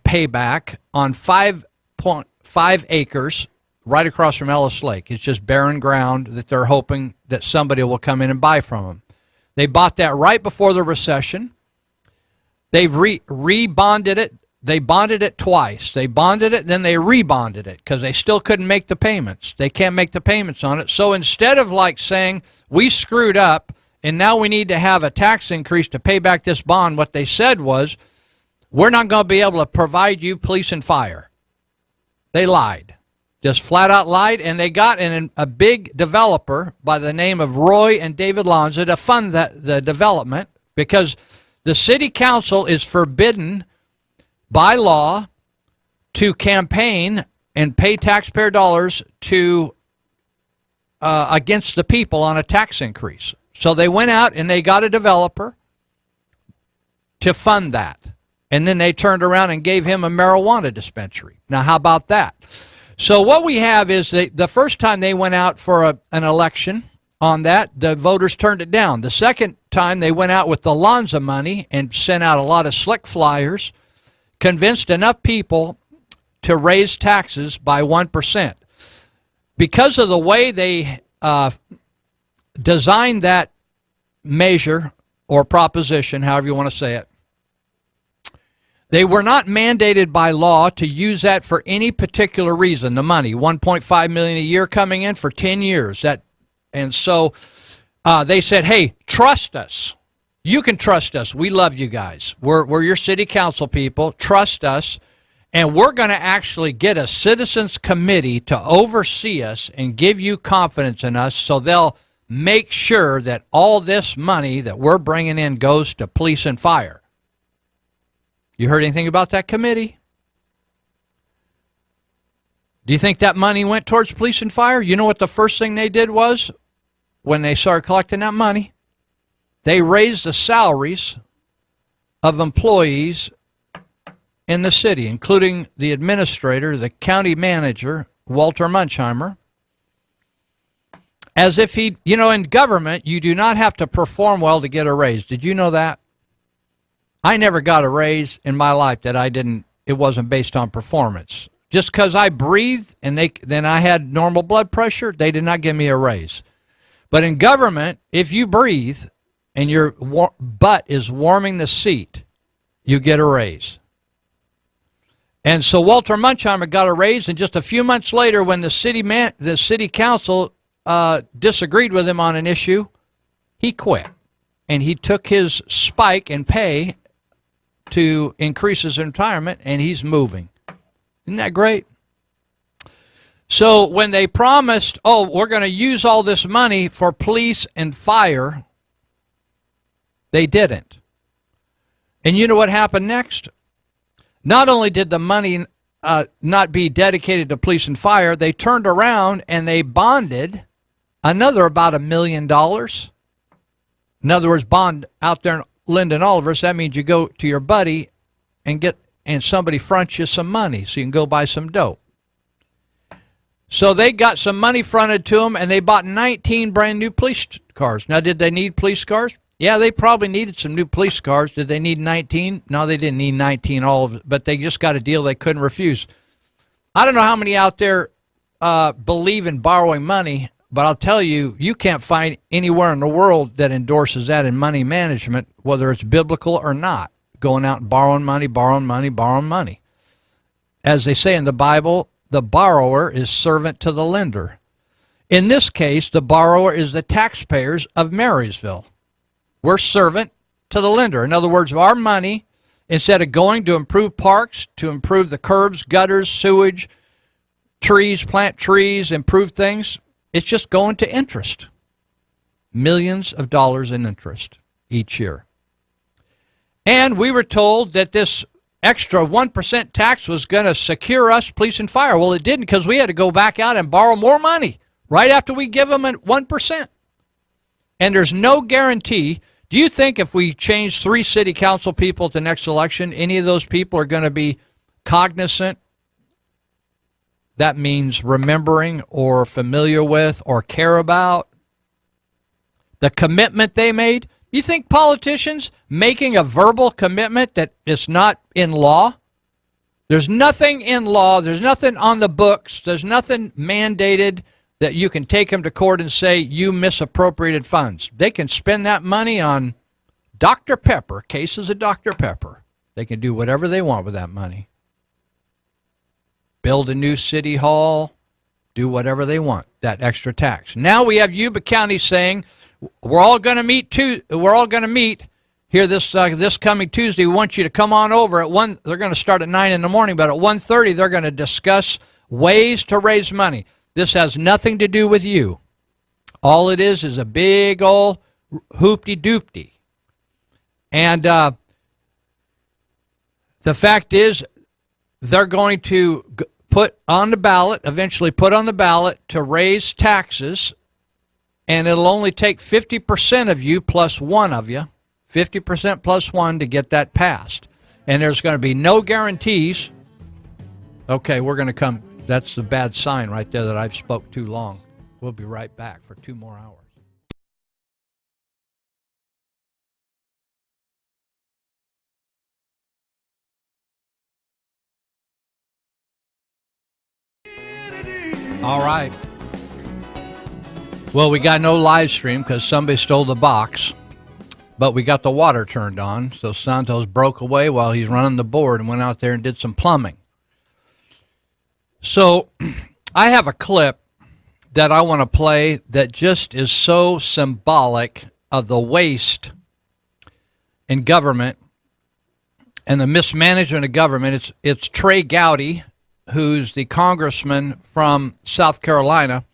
Speaker 2: payback on 5.5 acres right across from Ellis Lake. It's just barren ground that they're hoping that somebody will come in and buy from them. They bought that right before the recession. They've rebonded it. They bonded it twice. They bonded it, then they rebonded it because they still couldn't make the payments. They can't make the payments on it. So instead of like saying, we screwed up and now we need to have a tax increase to pay back this bond, what they said was, we're not going to be able to provide you police and fire. They lied. Just flat out lied, and they got in a big developer by the name of Roy and David Lanza to fund the development because the city council is forbidden by law to campaign and pay taxpayer dollars to against the people on a tax increase. So they went out and they got a developer to fund that. And then they turned around and gave him a marijuana dispensary. Now, how about that? So what we have is the first time they went out for an election on that, the voters turned it down. The second time they went out with the Lanza money and sent out a lot of slick flyers, convinced enough people to raise taxes by 1%. Because of the way they designed that measure or proposition, however you want to say it, they were not mandated by law to use that for any particular reason, the money, $1.5 million a year coming in for 10 years. And so they said, hey, trust us. You can trust us. We love you guys. We're your city council people. Trust us. And we're going to actually get a citizens committee to oversee us and give you confidence in us so they'll make sure that all this money that we're bringing in goes to police and fire. You heard anything about that committee? Do you think that money went towards police and fire? You know what the first thing they did was when they started collecting that money? They raised the salaries of employees in the city, including the administrator, the county manager, Walter Munchheimer, as if he, you know, in government, you do not have to perform well to get a raise. Did you know that? I never got a raise in my life that it wasn't based on performance. Just because I breathed and then I had normal blood pressure, they did not give me a raise. But in government, if you breathe and your butt is warming the seat, you get a raise. And so Walter Munchheimer got a raise, and just a few months later, when the city council disagreed with him on an issue, he quit. And he took his spike in pay to increase his retirement, and he's moving. Isn't that great? So when they promised, oh, we're going to use all this money for police and fire, they didn't. And you know what happened next? Not only did the money not be dedicated to police and fire, they turned around and they bonded another about $1 million. In other words, bond out there in Linden Oliver, so that means you go to your buddy and somebody fronts you some money so you can go buy some dope. So they got some money fronted to them, and they bought 19 brand new police cars. Now, did they need police cars? Yeah, they probably needed some new police cars. Did they need 19? No, they didn't need 19, all of it, but they just got a deal they couldn't refuse. I don't know how many out there believe in borrowing money, but I'll tell you, you can't find anywhere in the world that endorses that in money management, whether it's biblical or not, going out and borrowing money, borrowing money, borrowing money. As they say in the Bible, the borrower is servant to the lender. In this case, the borrower is the taxpayers of Marysville. We're servant to the lender. In other words, our money, instead of going to improve parks, to improve the curbs, gutters, sewage, trees, plant trees, improve things, it's just going to interest. Millions of dollars in interest each year. And we were told that this extra 1% tax was going to secure us, police and fire. Well, it didn't, because we had to go back out and borrow more money right after we give them 1%. And there's no guarantee. Do you think if we change 3 city council people at the next election, any of those people are going to be cognizant? That means remembering or familiar with or care about the commitment they made. You think politicians making a verbal commitment that is not in law? There's nothing in law. There's nothing on the books. There's nothing mandated that you can take them to court and say you misappropriated funds. They can spend that money on Dr. Pepper, cases of Dr. Pepper. They can do whatever they want with that money. Build a new city hall, do whatever they want, that extra tax. Now we have Yuba County saying, we're all going to meet here this coming Tuesday. We want you to come on over at 1. They're going to start at 9 in the morning, but at 1:30 they're going to discuss ways to raise money. This has nothing to do with you. All it is a big old hoopty-doopty. And the fact is, they're going to eventually put on the ballot to raise taxes, and it'll only take 50% of you plus one of you, 50% plus one, to get that passed. And there's going to be no guarantees. Okay, we're going to come. That's the bad sign right there that I've spoke too long. We'll be right back for 2 more hours. All right. Well, we got no live stream because somebody stole the box, but we got the water turned on. So Santos broke away while he's running the board and went out there and did some plumbing. So I have a clip that I want to play that just is so symbolic of the waste in government and the mismanagement of government. It's Trey Gowdy, who's the congressman from South Carolina,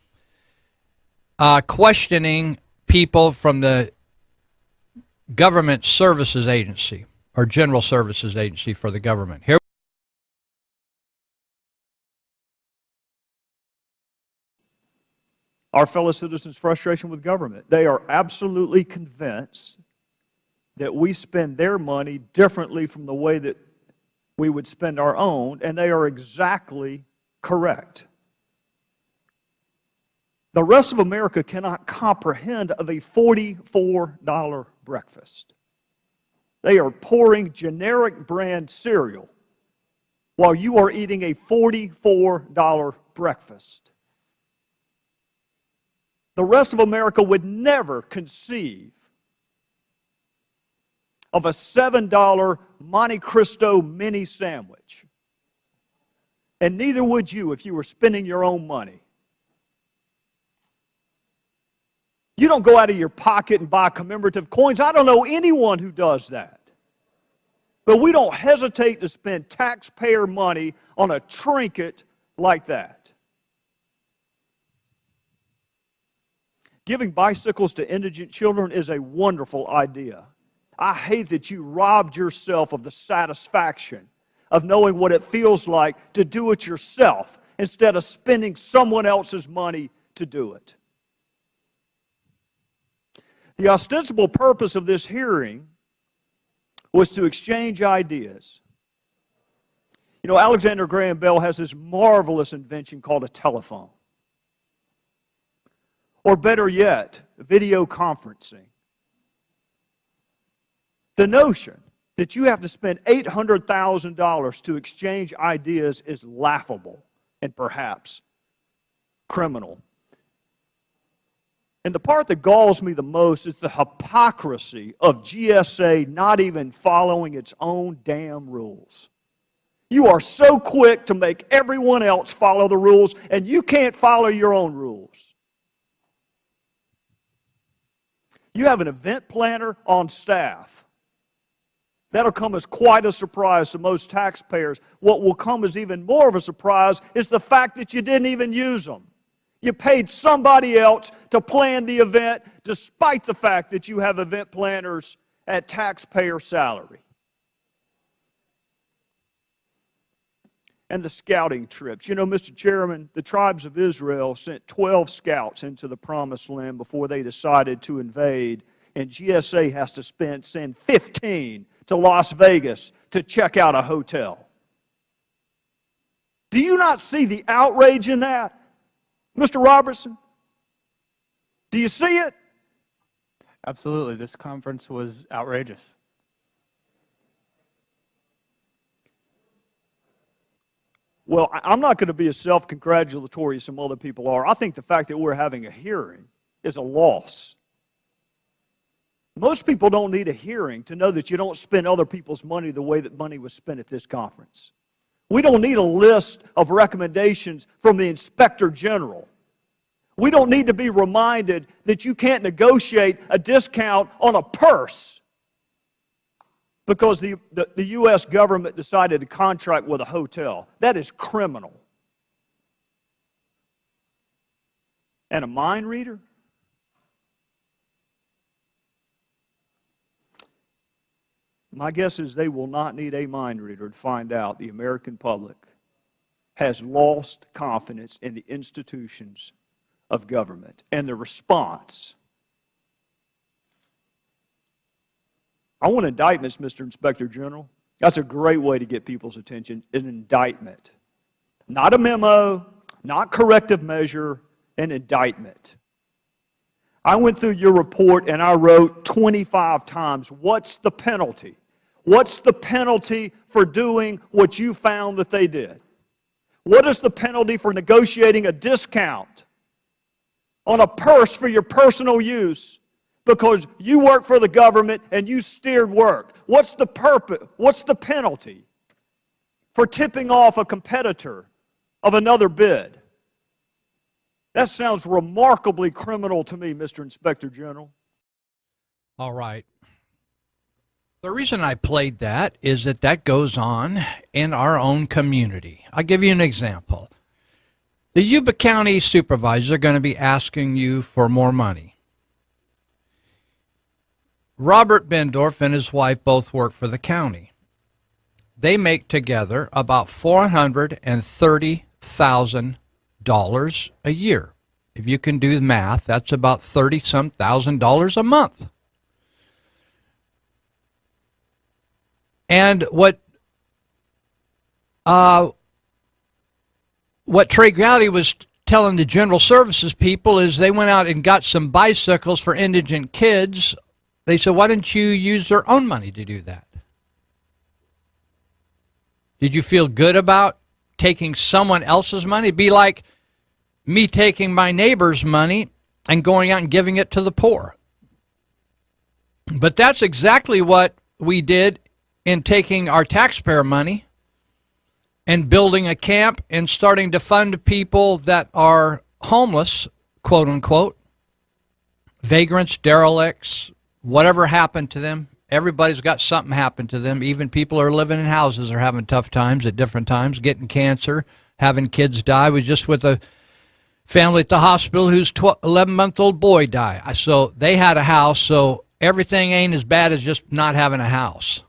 Speaker 2: questioning people from the Government Services Agency, or General Services Agency for the government. Here.
Speaker 11: Our fellow citizens' frustration with government. They are absolutely convinced that we spend their money differently from the way that we would spend our own, and they are exactly correct. The rest of America cannot comprehend of a $44 breakfast. They are pouring generic brand cereal while you are eating a $44 breakfast. The rest of America would never conceive of a $7 Monte Cristo mini sandwich. And neither would you if you were spending your own money. You don't go out of your pocket and buy commemorative coins. I don't know anyone who does that. But we don't hesitate to spend taxpayer money on a trinket like that. Giving bicycles to indigent children is a wonderful idea. I hate that you robbed yourself of the satisfaction of knowing what it feels like to do it yourself instead of spending someone else's money to do it. The ostensible purpose of this hearing was to exchange ideas. You know, Alexander Graham Bell has this marvelous invention called a telephone. Or better yet, video conferencing. The notion that you have to spend $800,000 to exchange ideas is laughable and perhaps criminal. And the part that galls me the most is the hypocrisy of GSA not even following its own damn rules. You are so quick to make everyone else follow the rules, and you can't follow your own rules. You have an event planner on staff. That'll come as quite a surprise to most taxpayers. What will come as even more of a surprise is the fact that you didn't even use them. You paid somebody else to plan the event despite the fact that you have event planners at taxpayer salary. And the scouting trips. You know, Mr. Chairman, the tribes of Israel sent 12 scouts into the Promised Land before they decided to invade, and GSA has to send 15 to Las Vegas to check out a hotel. Do you not see the outrage in that? Mr. Robertson, do you see it?
Speaker 12: Absolutely. This conference was outrageous.
Speaker 11: Well, I'm not going to be as self-congratulatory as some other people are. I think the fact that we're having a hearing is a loss. Most people don't need a hearing to know that you don't spend other people's money the way that money was spent at this conference. We don't need a list of recommendations from the Inspector General. We don't need to be reminded that you can't negotiate a discount on a purse because the U.S. government decided to contract with a hotel. That is criminal. And a mind reader? My guess is they will not need a mind reader to find out the American public has lost confidence in the institutions of government. And the response, I want indictments, Mr. Inspector General. That's a great way to get people's attention, an indictment. Not a memo, not corrective measure, an indictment. I went through your report and I wrote 25 times, what's the penalty? What's the penalty for doing what you found that they did? What is the penalty for negotiating a discount on a purse for your personal use because you work for the government and you steered work? What's the purpose? What's the penalty for tipping off a competitor of another bid? That sounds remarkably criminal to me, Mr. Inspector General.
Speaker 2: All right. The reason I played that is that goes on in our own community. I'll give you an example. The Yuba County supervisor is going to be asking you for more money. Robert Bendorf and his wife both work for the county. They make together about $430,000 a year. If you can do the math, that's about $30-some thousand a month. And what Trey Gowdy was telling the general services people is they went out and got some bicycles for indigent kids. They said, why didn't you use their own money to do that? Did you feel good about taking someone else's money? It'd be like me taking my neighbor's money and going out and giving it to the poor. But that's exactly what we did in taking our taxpayer money and building a camp and starting to fund people that are homeless, quote unquote, vagrants, derelicts, whatever happened to them. Everybody's got something happen to them. Even people who are living in houses are having tough times at different times, getting cancer, having kids die. I was just with a family at the hospital whose 11-month-old boy died. So they had a house, so everything ain't as bad as just not having a house.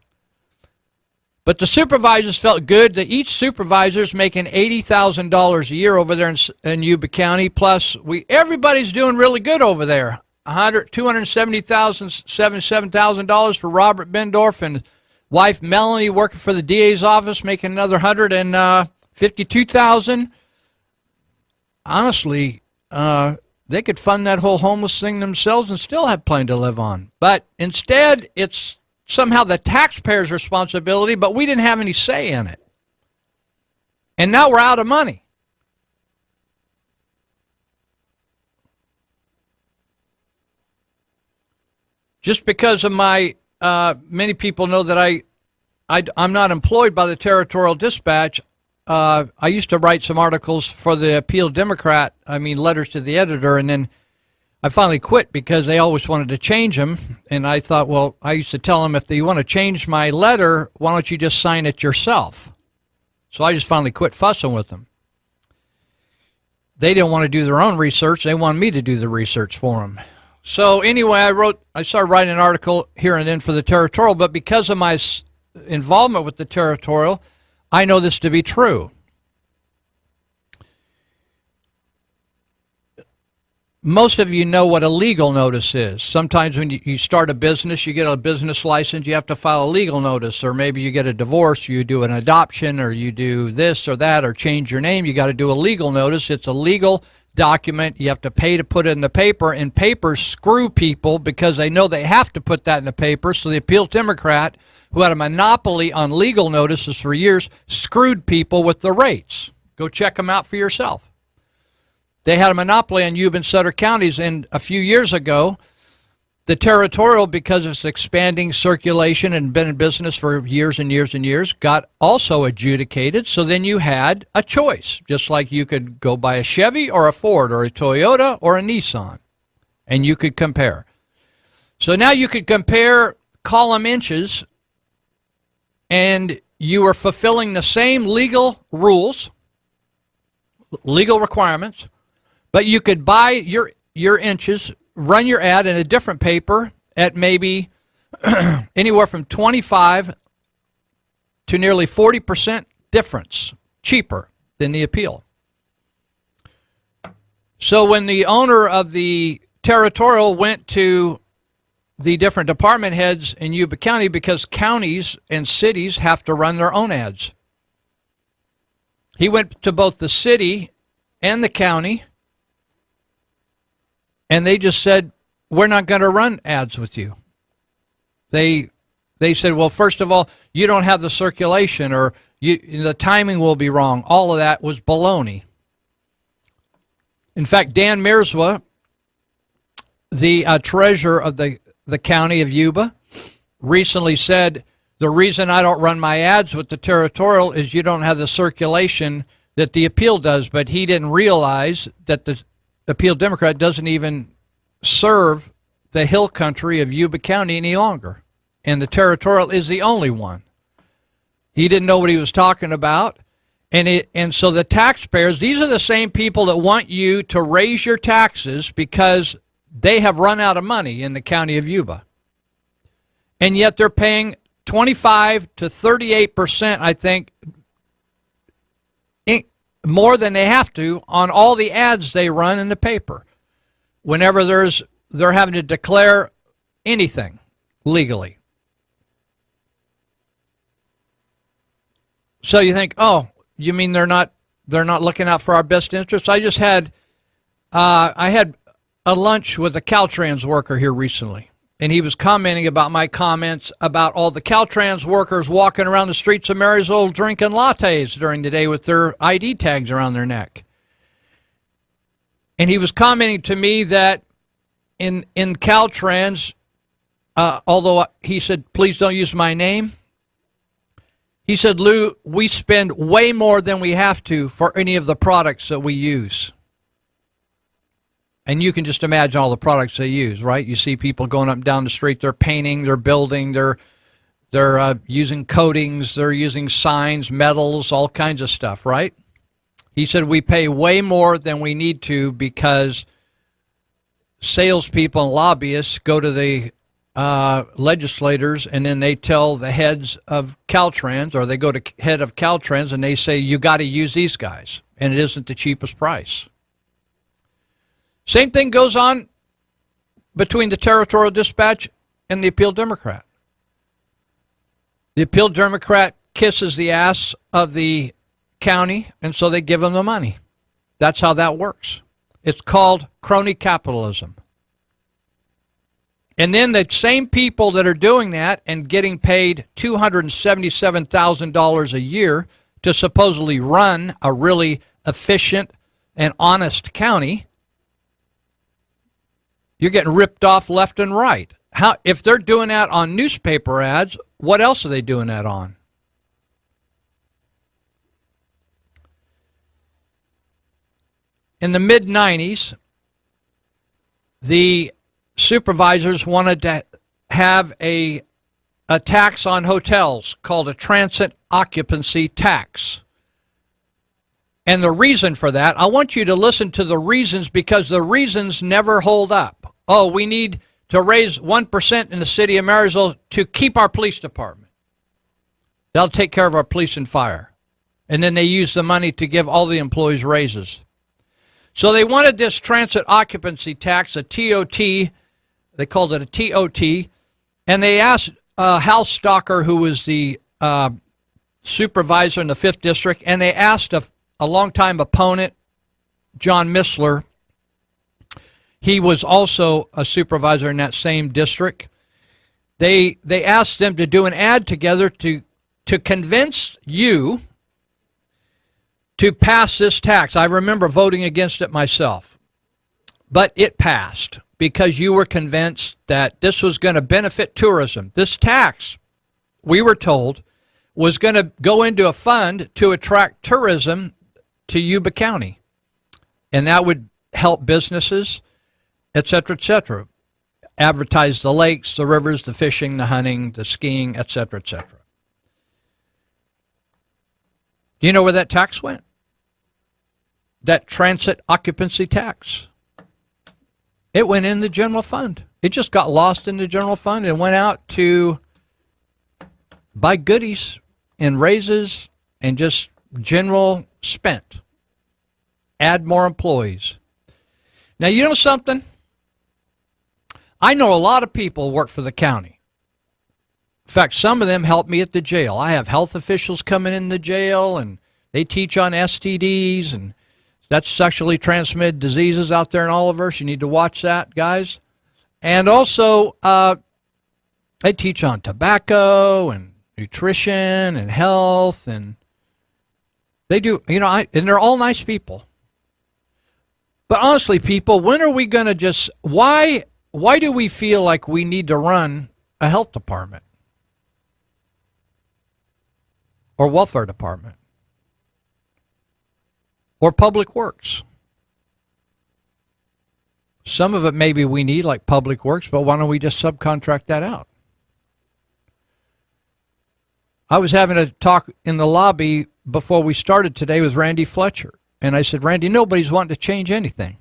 Speaker 2: But the supervisors felt good that each supervisor's making $80,000 a year over there in Yuba County. Plus, everybody's doing really good over there. $270,000, $77,000 for Robert Bendorf and wife Melanie working for the DA's office, making another $152,000. Honestly, they could fund that whole homeless thing themselves and still have plenty to live on. But instead, it's somehow the taxpayers' responsibility, but we didn't have any say in it. And now we're out of money. Just because of my, many people know that I'm not employed by the Territorial Dispatch. I used to write some articles for the Repeal Democrat, letters to the editor, and then I finally quit because they always wanted to change them. And I thought, well, I used to tell them, if you want to change my letter, why don't you just sign it yourself? So I just finally quit fussing with them. They didn't want to do their own research. They wanted me to do the research for them. So anyway, I started writing an article here and then for the Territorial, but because of my involvement with the Territorial, I know this to be true. Most of you know what a legal notice is. Sometimes when you start a business, you get a business license, you have to file a legal notice, or maybe you get a divorce, you do an adoption, or you do this or that, or change your name, you got to do a legal notice. It's a legal document. You have to pay to put it in the paper, and papers screw people because they know they have to put that in the paper. So the Repeal Democrat, who had a monopoly on legal notices for years, screwed people with the rates. Go check them out for yourself. They had a monopoly on Yuba and Sutter counties, and a few years ago, the Territorial, because of its expanding circulation and been in business for years and years and years, got also adjudicated. So then you had a choice, just like you could go buy a Chevy or a Ford or a Toyota or a Nissan, and you could compare. So now you could compare column inches, and you are fulfilling the same legal rules, legal requirements, but you could buy your inches, run your ad in a different paper at maybe anywhere from 25 to nearly 40% difference, cheaper than the Repeal. So when the owner of the Territorial went to the different department heads in Yuba County, because counties and cities have to run their own ads, he went to both the city and the county, and they just said, we're not going to run ads with you. They said, well, first of all, you don't have the circulation, or the timing will be wrong. All of that was baloney. In fact, Dan Mirzwa, the treasurer of the county of Yuba, recently said, the reason I don't run my ads with the Territorial is you don't have the circulation that the Repeal does. But he didn't realize that the Repeal Democrat doesn't even serve the hill country of Yuba County any longer, and the Territorial is the only one. He didn't know what he was talking about, and so the taxpayers, these are the same people that want you to raise your taxes because they have run out of money in the county of Yuba, and yet they're paying 25 to 38%, I think, more than they have to on all the ads they run in the paper whenever they're having to declare anything legally. So you think, oh, you mean they're not looking out for our best interests? I just had I had a lunch with a Caltrans worker here recently, and he was commenting about my comments about all the Caltrans workers walking around the streets of Marysville drinking lattes during the day with their ID tags around their neck. And he was commenting to me that in Caltrans, although he said, please don't use my name, he said, Lou, we spend way more than we have to for any of the products that we use. And you can just imagine all the products they use, right? You see people going up and down the street, they're painting, they're building, they're using coatings, they're using signs, metals, all kinds of stuff, right? He said we pay way more than we need to because salespeople and lobbyists go to the legislators, and then they tell the heads of Caltrans, or they go to head of Caltrans, and they say, you got to use these guys, and it isn't the cheapest price. Same thing goes on between the Territorial Dispatch and the Appeal Democrat. The Appeal Democrat kisses the ass of the county, and so they give them the money. That's how that works. It's called crony capitalism. And then the same people that are doing that and getting paid $277,000 a year to supposedly run a really efficient and honest county, you're getting ripped off left and right. How, if they're doing that on newspaper ads, what else are they doing that on? In the mid-90s, the supervisors wanted to have a tax on hotels called a transit occupancy tax. And the reason for that, I want you to listen to the reasons, because the reasons never hold up. Oh, we need to raise 1% in the city of Marysville to keep our police department. They'll take care of our police and fire. And then they use the money to give all the employees raises. So they wanted this transit occupancy tax, a TOT. They called it a TOT. And they asked Hal Stalker, who was the supervisor in the 5th District, and they asked a longtime opponent, John Missler. He was also a supervisor in that same district. They asked them to do an ad together to convince you to pass this tax. I remember voting against it myself. But it passed because you were convinced that this was going to benefit tourism. This tax, we were told, was going to go into a fund to attract tourism to Yuba County. And that would help businesses, et cetera, advertise the lakes, the rivers, the fishing, the hunting, the skiing, et cetera, et cetera. Do you know where that tax went? That transit occupancy tax. It went in the general fund. It just got lost in the general fund and went out to buy goodies and raises and just general spent. Add more employees. Now, you know something? I know a lot of people work for the county. In fact, some of them help me at the jail. I have health officials coming in the jail, and they teach on STDs, and that's sexually transmitted diseases out there in Oliver. You need to watch that, guys. And also, they teach on tobacco and nutrition and health, and they do, and they're all nice people. But honestly, people, when are we going to just, why do we feel like we need to run a health department or welfare department or public works? Some of it maybe we need, like public works, but why don't we just subcontract that out? I was having a talk in the lobby before we started today with Randy Fletcher. And I said, Randy, nobody's wanting to change anything.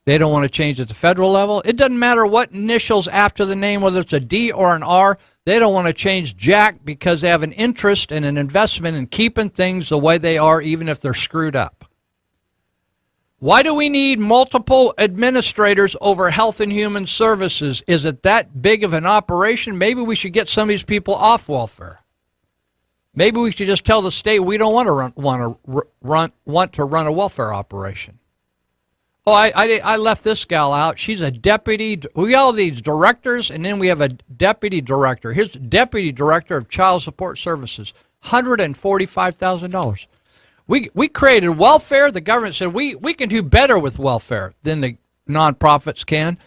Speaker 2: They don't want to change at the federal level. It doesn't matter what initials after the name, whether it's a D or an R. They don't want to change jack because they have an interest and an investment in keeping things the way they are, even if they're screwed up. Why do we need multiple administrators over health and human services? Is it that big of an operation? Maybe we should get some of these people off welfare. Maybe we should just tell the state we don't want to run a welfare operation. Oh, I left this gal out. She's a deputy. We all these directors, and then we have a deputy director. Here's deputy director of child support services, $145,000. We created welfare. The government said we can do better with welfare than the nonprofits can.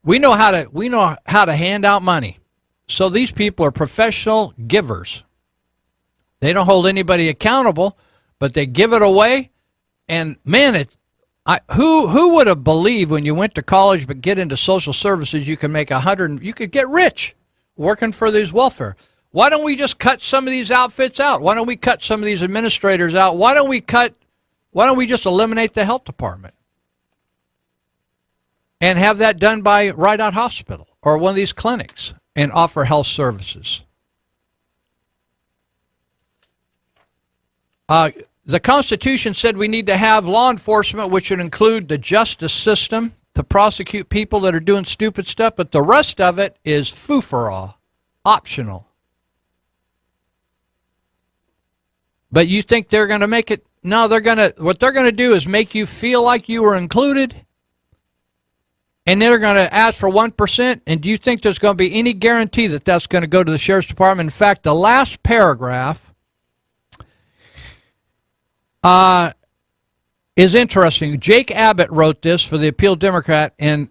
Speaker 2: We know how to hand out money. So these people are professional givers. They don't hold anybody accountable, but they give it away. And man, who would have believed when you went to college but get into social services you can make you could get rich working for these welfare? Why don't we just cut some of these outfits out? Why don't we cut some of these administrators out? Why don't we just eliminate the health department and have that done by Right Out Hospital or one of these clinics and offer health services? The Constitution said we need to have law enforcement, which would include the justice system to prosecute people that are doing stupid stuff, but the rest of it is foo-for-all, optional. But you think they're going to make it? No, what they're going to do is make you feel like you were included, and then they're going to ask for 1%, and do you think there's going to be any guarantee that that's going to go to the Sheriff's Department? In fact, the last paragraph is interesting. Jake Abbott wrote this for the Appeal Democrat, and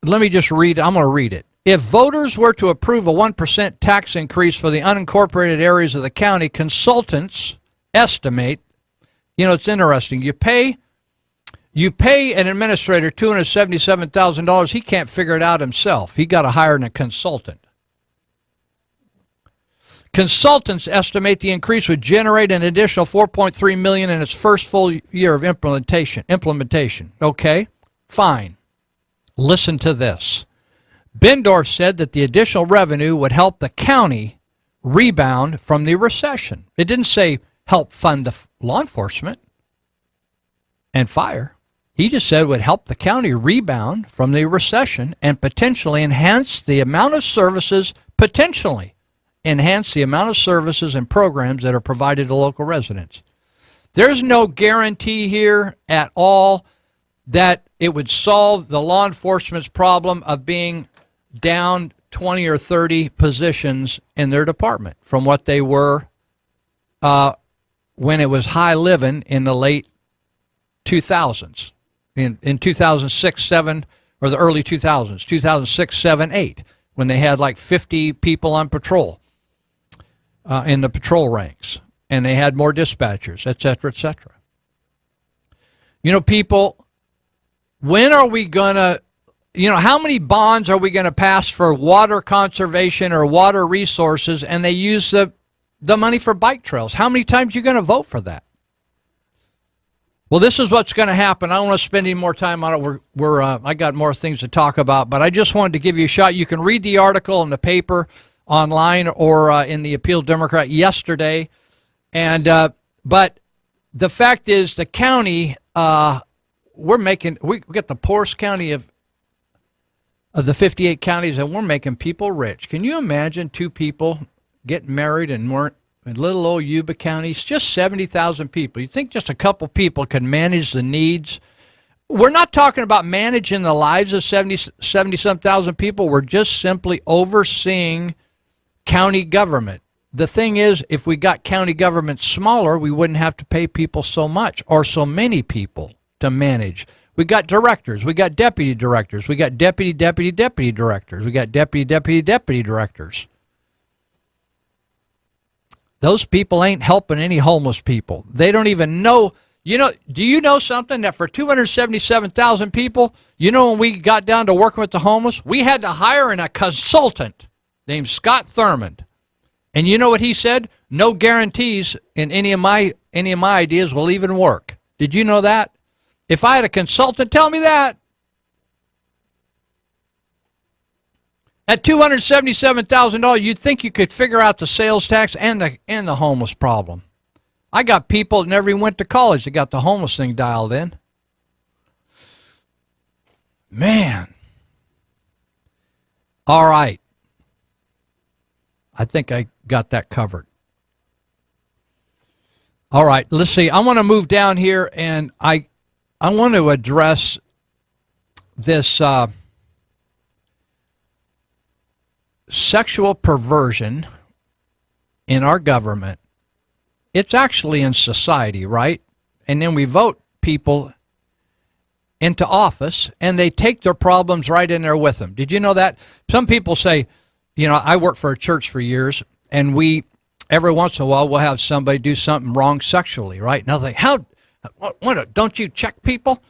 Speaker 2: let me just read it. I'm going to read it. If voters were to approve a 1% tax increase for the unincorporated areas of the county, consultants estimate, it's interesting. You pay an administrator $277,000. He can't figure it out himself. He got to hire a consultant. Consultants estimate the increase would generate an additional $4.3 million in its first full year of implementation. Okay, fine. Listen to this. Bendorf said that the additional revenue would help the county rebound from the recession. It didn't say help fund the law enforcement and fire. He just said it would help the county rebound from the recession and potentially enhance the amount of services and programs that are provided to local residents. There's no guarantee here at all that it would solve the law enforcement's problem of being down 20 or 30 positions in their department from what they were when it was high living in the late 2000s, in 2006, 7, or the early 2000s, 2006, 7, 8, when they had like 50 people on patrol in the patrol ranks, and they had more dispatchers, et cetera, et cetera. People, when are we going to, how many bonds are we going to pass for water conservation or water resources, and they use the money for bike trails? How many times are you going to vote for that? Well, this is what's going to happen. I don't want to spend any more time on it. I got more things to talk about, but I just wanted to give you a shot. You can read the article in the paper online or in the Appeal Democrat yesterday. And but the fact is, the county, we got the poorest county of the 58 counties, and we're making people rich. Can you imagine two people getting married in little old Yuba County? It's just 70,000 people. You think just a couple people can manage the needs? We're not talking about managing the lives of 70-some thousand people. We're just simply overseeing county government. The thing is, if we got county government smaller, we wouldn't have to pay people so much or so many people to manage. We got directors. We got deputy directors. We got deputy directors. We got deputy directors. Those people ain't helping any homeless people. They don't even know. Do you know something? That for 277,000 people, when we got down to working with the homeless, we had to hire a consultant named Scott Thurmond. And you know what he said? No guarantees in any of my ideas will even work. Did you know that? If I had a consultant tell me that, at $277,000, you'd think you could figure out the sales tax and the homeless problem. I got people that never even went to college that got the homeless thing dialed in. Man. All right. I think I got that covered. All right, let's see. I want to move down here, and I want to address this sexual perversion in our government. It's actually in society, right? And then we vote people into office, and they take their problems right in there with them. Did you know that? Some people say, you know, I worked for a church for years, and we, every once in a while, we'll have somebody do something wrong sexually, right? Now they, don't you check people?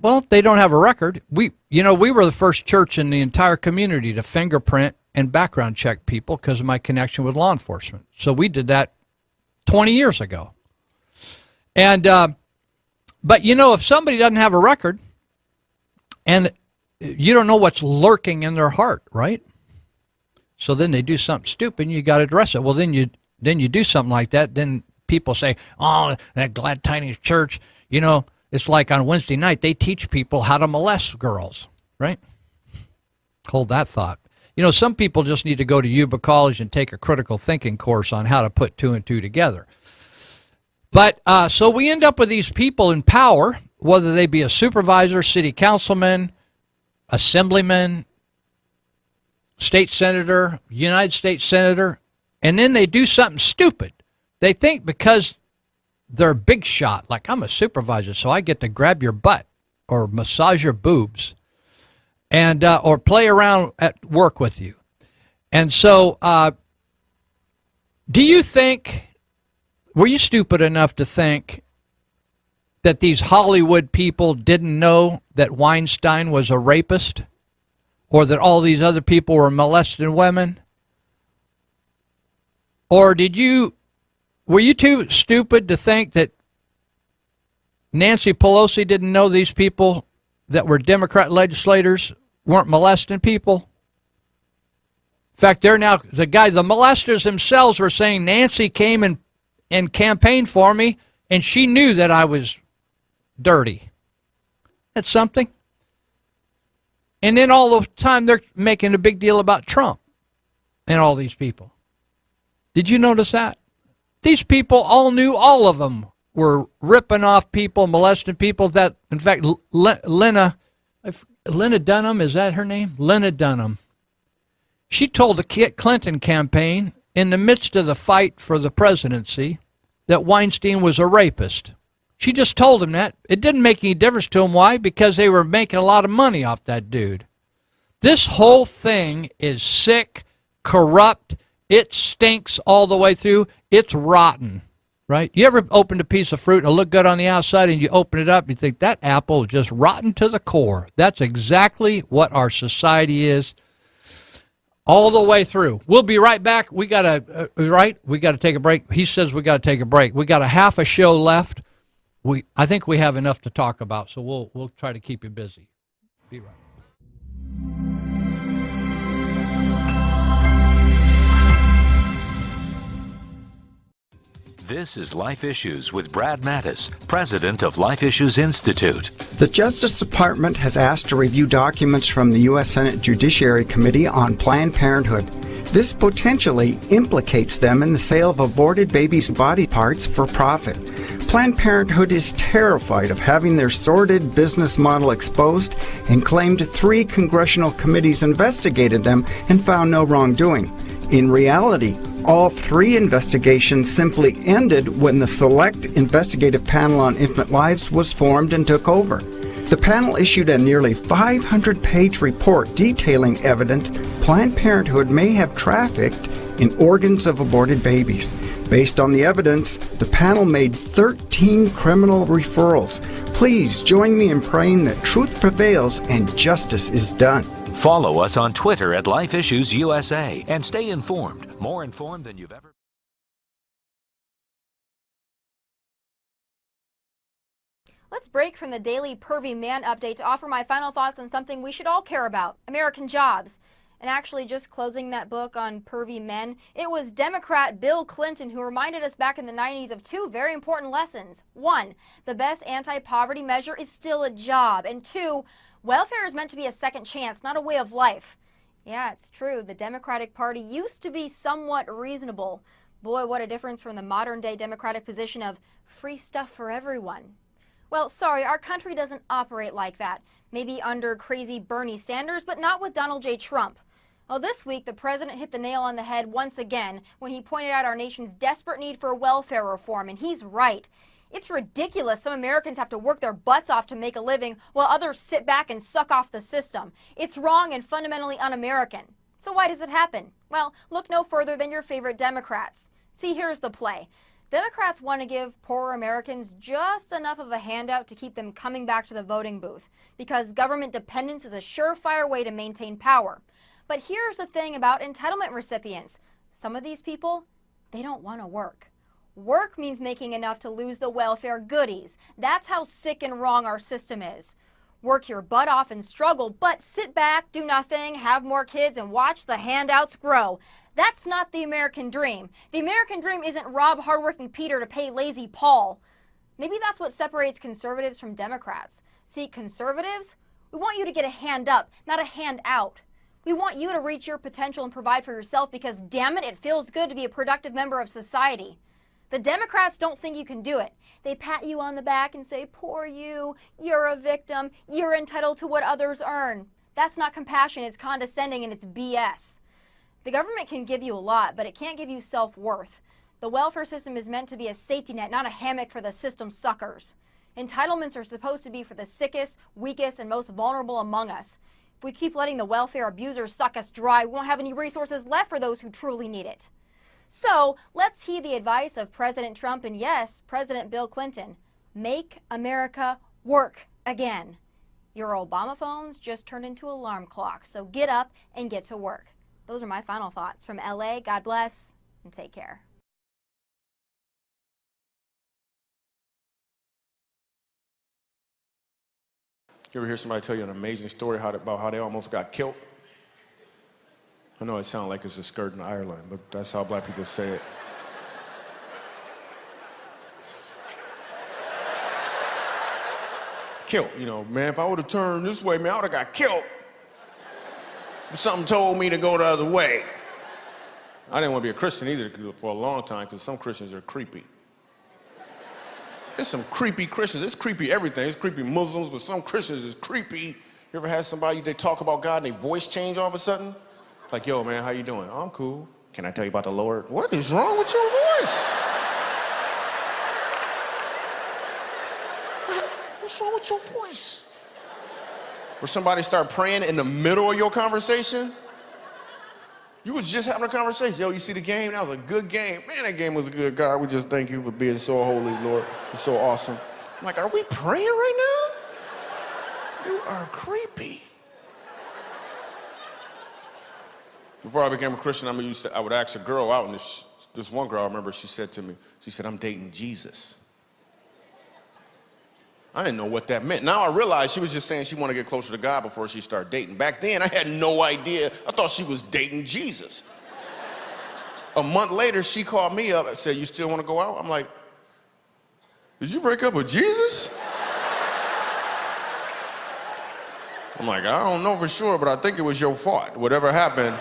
Speaker 2: Well, they don't have a record. We were the first church in the entire community to fingerprint and background check people because of my connection with law enforcement. So we did that 20 years ago. And, but you know, if somebody doesn't have a record, and you don't know what's lurking in their heart, right? So then they do something stupid, and you got to address it. Well, then you do something like that. Then people say, "Oh, that Glad Tidings Church, you know, it's like on Wednesday night they teach people how to molest girls, right?" Hold that thought. You know, some people just need to go to Yuba College and take a critical thinking course on how to put two and two together. But so we end up with these people in power, whether they be a supervisor, city councilman, assemblyman, state senator, United States senator, and then they do something stupid. They think because they're a big shot, like I'm a supervisor, so I get to grab your butt or massage your boobs and or play around at work with you. And so do you think, were you stupid enough to think that these Hollywood people didn't know that Weinstein was a rapist, or that all these other people were molesting women? Or were you too stupid to think that Nancy Pelosi didn't know these people that were Democrat legislators weren't molesting people? In fact, the molesters themselves were saying Nancy came and campaigned for me, and she knew that I was dirty. That's something. And then all the time they're making a big deal about Trump and all these people. Did you notice that? These people all knew, all of them were ripping off people, molesting people. That, in fact, Lena Dunham, is that her name? Lena Dunham. She told the Clinton campaign in the midst of the fight for the presidency that Weinstein was a rapist. She just told him that. It didn't make any difference to him. Why? Because they were making a lot of money off that dude. This whole thing is sick, corrupt. It stinks all the way through. It's rotten, right? You ever opened a piece of fruit and it looked good on the outside, and you open it up and you think that apple is just rotten to the core? That's exactly what our society is all the way through. We'll be right back. We got to take a break. He says we got to take a break. We got a half a show left. I think we have enough to talk about, so we'll try to keep you busy. Be right back.
Speaker 13: This is Life Issues with Brad Mattis, president of Life Issues Institute.
Speaker 14: The Justice Department has asked to review documents from the U.S. Senate Judiciary Committee on Planned Parenthood. This potentially implicates them in the sale of aborted babies' body parts for profit. Planned Parenthood is terrified of having their sordid business model exposed and claimed 3 congressional committees investigated them and found no wrongdoing. In reality, all 3 investigations simply ended when the Select Investigative Panel on Infant Lives was formed and took over. The panel issued a nearly 500-page report detailing evidence Planned Parenthood may have trafficked in organs of aborted babies. Based on the evidence, the panel made 13 criminal referrals. Please join me in praying that truth prevails and justice is done.
Speaker 13: Follow us on Twitter at Life Issues USA and stay informed, more informed than you've ever.
Speaker 15: Let's break from the daily Pervy Man update to offer my final thoughts on something we should all care about: American jobs. And actually, just closing that book on pervy men, it was Democrat Bill Clinton who reminded us back in the 90s of 2 very important lessons. 1, the best anti-poverty measure is still a job. And 2, welfare is meant to be a second chance, not a way of life. Yeah, it's true. The Democratic Party used to be somewhat reasonable. Boy, what a difference from the modern-day Democratic position of free stuff for everyone. Well, sorry, our country doesn't operate like that. Maybe under crazy Bernie Sanders, but not with Donald J. Trump. Well, this week, the president hit the nail on the head once again when he pointed out our nation's desperate need for welfare reform, and he's right. It's ridiculous some Americans have to work their butts off to make a living while others sit back and suck off the system. It's wrong and fundamentally un-American. So why does it happen? Well, look no further than your favorite Democrats. See, here's the play. Democrats want to give poorer Americans just enough of a handout to keep them coming back to the voting booth, because government dependence is a surefire way to maintain power. But here's the thing about entitlement recipients. Some of these people, they don't want to work. Work means making enough to lose the welfare goodies. That's how sick and wrong our system is. Work your butt off and struggle, but sit back, do nothing, have more kids, and watch the handouts grow. That's not the American dream. The American dream isn't rob hardworking Peter to pay lazy Paul. Maybe that's what separates conservatives from Democrats. See, conservatives, we want you to get a hand up, not a hand out. We want you to reach your potential and provide for yourself because, damn it, it feels good to be a productive member of society. The Democrats don't think you can do it. They pat you on the back and say, poor you, you're a victim, you're entitled to what others earn. That's not compassion, it's condescending and it's BS. The government can give you a lot, but it can't give you self-worth. The welfare system is meant to be a safety net, not a hammock for the system suckers. Entitlements are supposed to be for the sickest, weakest, and most vulnerable among us. If we keep letting the welfare abusers suck us dry, we won't have any resources left for those who truly need it. So let's heed the advice of President Trump and, yes, President Bill Clinton. Make America work again. Your Obama phones just turned into alarm clocks, so get up and get to work. Those are my final thoughts from LA. God bless and take care.
Speaker 16: You ever hear somebody tell you an amazing story about how they almost got killed? I know it sounds like it's a skirt in Ireland, but that's how black people say it. Killed, you know, man, if I would have turned this way, man, I would have got killed. But something told me to go the other way. I didn't want to be a Christian either for a long time because some Christians are creepy. There's some creepy Christians. It's creepy everything. It's creepy Muslims, but some Christians is creepy. You ever had somebody, they talk about God and their voice change all of a sudden? Like, yo, man, how you doing? Oh, I'm cool. Can I tell you about the Lord? What is wrong with your voice? What's wrong with your voice? Or somebody start praying in the middle of your conversation? You was just having a conversation. Yo, you see the game? That was a good game. Man, that game was good. God, we just thank you for being so holy, Lord. You're so awesome. I'm like, are we praying right now? You are creepy. Before I became a Christian, I would ask a girl out, and this one girl, I remember, she said to me, she said, I'm dating Jesus. I didn't know what that meant. Now I realize she was just saying she wanted to get closer to God before she started dating. Back then, I had no idea. I thought she was dating Jesus. A month later, she called me up and said, you still want to go out? I'm like, did you break up with Jesus? I'm like, I don't know for sure, but I think it was your fault. Whatever happened,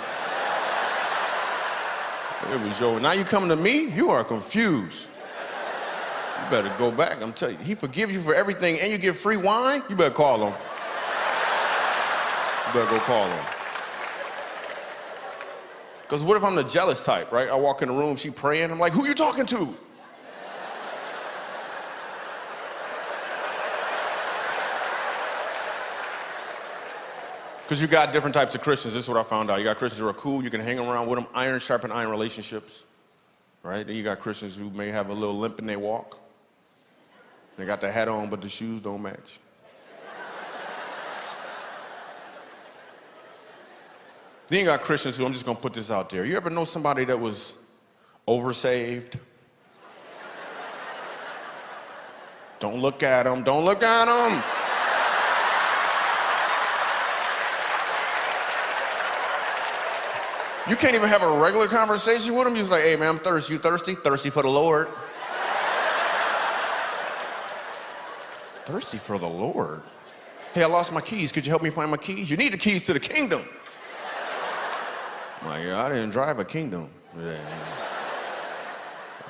Speaker 16: it was your. Now you coming to me? You are confused. You better go back. I'm telling you, he forgives you for everything and you get free wine? You better call him. You better go call him. Because what if I'm the jealous type, right? I walk in the room, she praying, I'm like, who you talking to? Because you got different types of Christians. This is what I found out. You got Christians who are cool, you can hang around with them, iron sharpen iron relationships, right? Then you got Christians who may have a little limp in their walk. They got the hat on, but the shoes don't match. Then you got Christians who, I'm just gonna put this out there. You ever know somebody that was oversaved? Don't look at them, don't look at them. You can't even have a regular conversation with them. You're just like, hey man, I'm thirsty. You thirsty? Thirsty for the Lord. Thirsty for the Lord? Hey, I lost my keys. Could you help me find my keys? You need the keys to the kingdom. Like, I didn't drive a Kingdom today.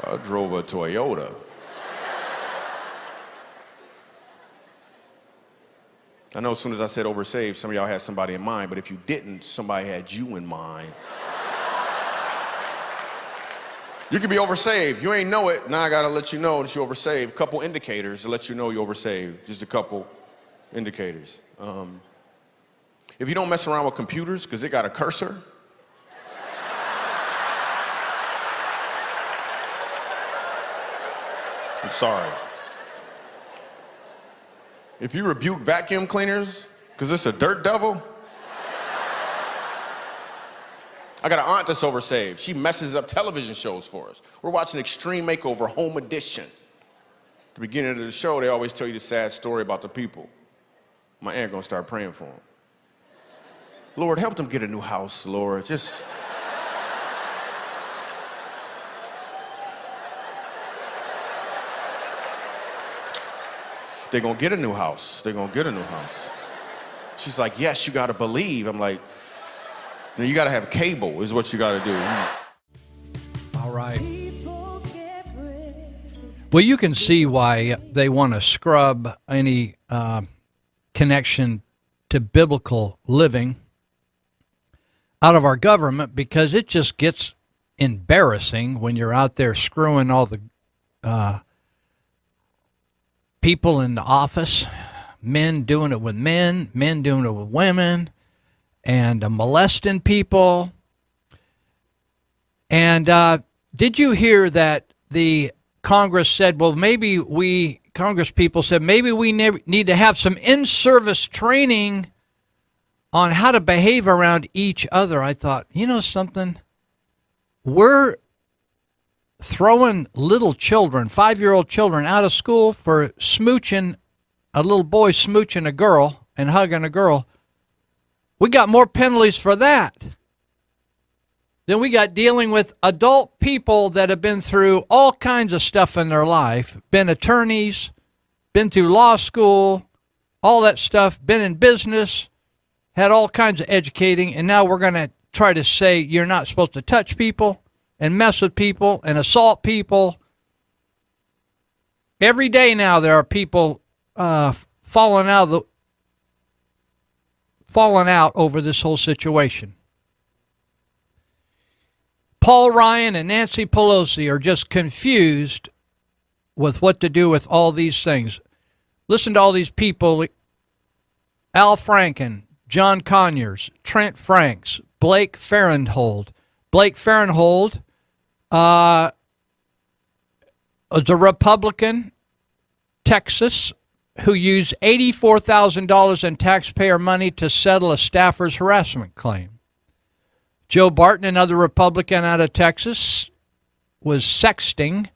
Speaker 16: I drove a Toyota. I know as soon as I said oversaved, some of y'all had somebody in mind, but if you didn't, somebody had you in mind. You could be oversaved. You ain't know it. Now I gotta let you know that you oversaved. Couple indicators to let you know you oversaved. Just a couple indicators. If you don't mess around with computers, because it got a cursor. I'm sorry. If you rebuke vacuum cleaners because it's a dirt devil. I got an aunt that's oversaved. She messes up television shows for us. We're watching Extreme Makeover Home Edition. At the beginning of the show, they always tell you the sad story about the people. My aunt gonna start praying for them. Lord, help them get a new house, Lord. Just... They're gonna get a new house. They're gonna get a new house. She's like, yes, you gotta believe. I'm like, no, you gotta have cable is what you gotta do.
Speaker 2: All right. Well, you can see why they want to scrub any connection to biblical living out of our government, because it just gets embarrassing when you're out there screwing all the people in the office, men doing it with men, men doing it with women, and molesting people. And did you hear that the Congress said, well, Congress people said, maybe we need to have some in-service training on how to behave around each other. I thought, you know something? We're throwing little children, 5-year-old children, out of school for smooching, a little boy smooching a girl and hugging a girl. We got more penalties for that than we got dealing with adult people that have been through all kinds of stuff in their life, been attorneys, been through law school, all that stuff, been in business, had all kinds of educating, and now we're going to try to say you're not supposed to touch people and mess with people and assault people. Every day now there are people falling out over this whole situation. Paul Ryan and Nancy Pelosi are just confused with what to do with all these things. Listen to all these people: Al Franken, John Conyers, Trent Franks, Blake Farenthold. Blake Farenthold is a Republican, Texas, who used $84,000 in taxpayer money to settle a staffer's harassment claim. Joe Barton, another Republican out of Texas, was sexting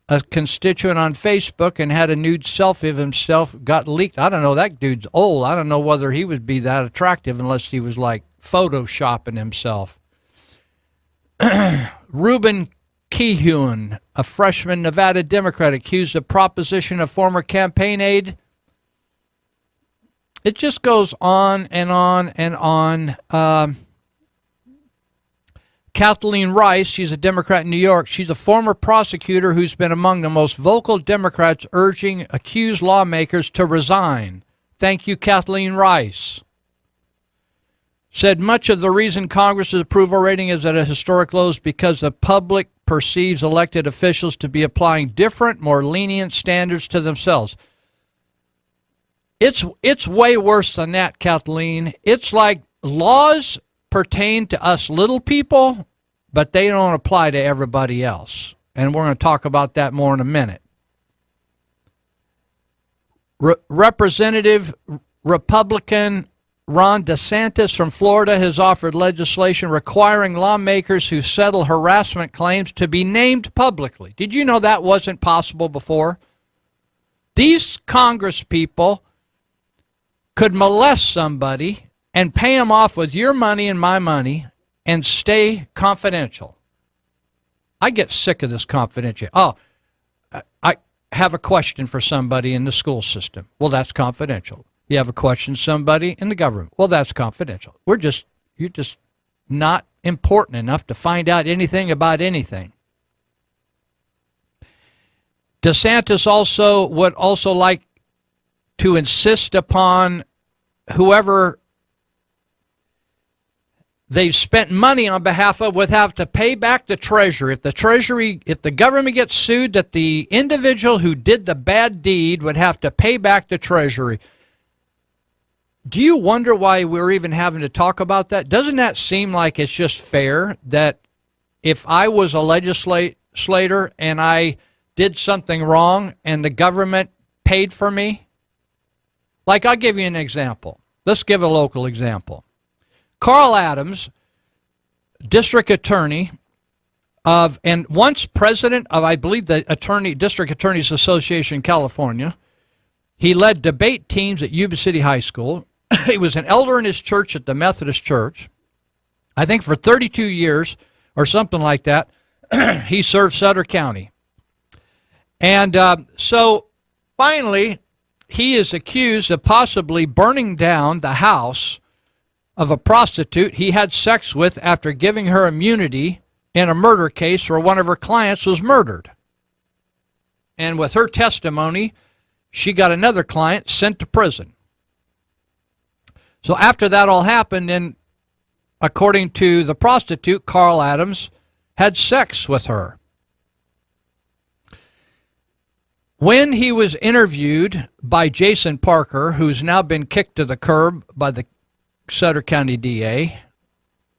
Speaker 2: a constituent on Facebook and had a nude selfie of himself, got leaked. I don't know, that dude's old. I don't know whether he would be that attractive unless he was like photoshopping himself. Reuben Kehuen, a freshman Nevada Democrat, accused of proposition of former campaign aide. It just goes on and on and on. Kathleen Rice, she's a Democrat in New York. She's a former prosecutor who's been among the most vocal Democrats urging accused lawmakers to resign. Thank you, Kathleen Rice. Said much of the reason Congress's approval rating is at a historic low is because the public perceives elected officials to be applying different, more lenient standards to themselves. It's way worse than that, Kathleen. It's like laws pertain to us little people, but they don't apply to everybody else. And we're going to talk about that more in a minute. Representative Republican Ron DeSantis from Florida has offered legislation requiring lawmakers who settle harassment claims to be named publicly. Did you know that wasn't possible before? These Congress people could molest somebody and pay them off with your money and my money and stay confidential. I get sick of this confidential. Oh, I have a question for somebody in the school system. Well, that's confidential. You have a question somebody in the government. Well, that's confidential. You're just not important enough to find out anything about anything. DeSantis would also like to insist upon whoever they've spent money on behalf of would have to pay back the Treasury. If the government gets sued, that the individual who did the bad deed would have to pay back the Treasury. Do you wonder why we're even having to talk about that? Doesn't that seem like it's just fair that if I was a legislator and I did something wrong and the government paid for me? Like, I'll give you an example. Let's give a local example. Carl Adams, district attorney and once president of, I believe, the District Attorneys Association in California. He led debate teams at Yuba City High School. He was an elder in his church at the Methodist Church. I think for 32 years or something like that, he served Sutter County. And so finally, he is accused of possibly burning down the house of a prostitute he had sex with after giving her immunity in a murder case where one of her clients was murdered. And with her testimony, she got another client sent to prison. So after that all happened, then, according to the prostitute, Carl Adams had sex with her. When he was interviewed by Jason Parker, who's now been kicked to the curb by the Sutter County DA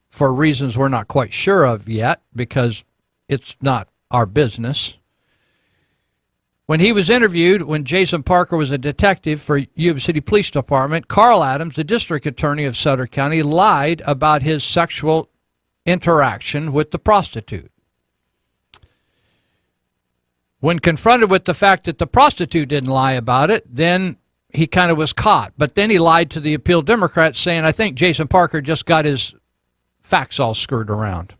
Speaker 2: for reasons we're not quite sure of yet, because it's not our business. When he was interviewed, when Jason Parker was a detective for Yuba City Police Department, Carl Adams, the district attorney of Sutter County, lied about his sexual interaction with the prostitute. When confronted with the fact that the prostitute didn't lie about it, then he kind of was caught. But then he lied to the Appeal Democrats, saying, I think Jason Parker just got his facts all screwed around.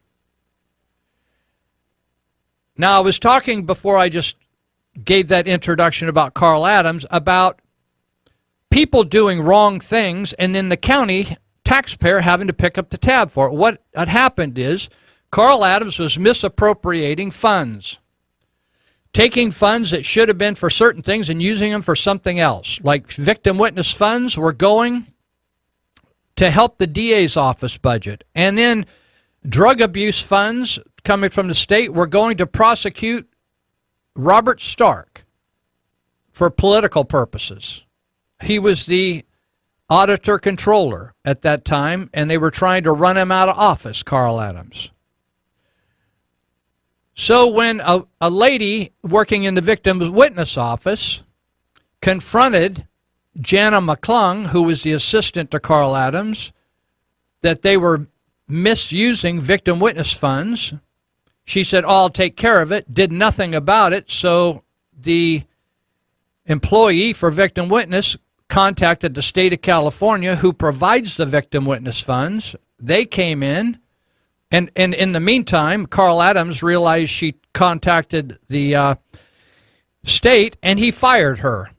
Speaker 2: Now, I was talking before I just gave that introduction about Carl Adams, about people doing wrong things and then the county taxpayer having to pick up the tab for it. What had happened is Carl Adams was misappropriating funds, taking funds that should have been for certain things and using them for something else. Like victim witness funds were going to help the DA's office budget. And then drug abuse funds coming from the state were going to prosecute Robert Stark for political purposes. He was the auditor controller at that time, and they were trying to run him out of office, Carl Adams. So when a lady working in the victim's witness office confronted Jana McClung, who was the assistant to Carl Adams, that they were misusing victim witness funds, she said, oh, I'll take care of it, did nothing about it. So the employee for victim witness contacted the state of California, who provides the victim witness funds. They came in. And in the meantime, Carl Adams realized she contacted the state, and he fired her.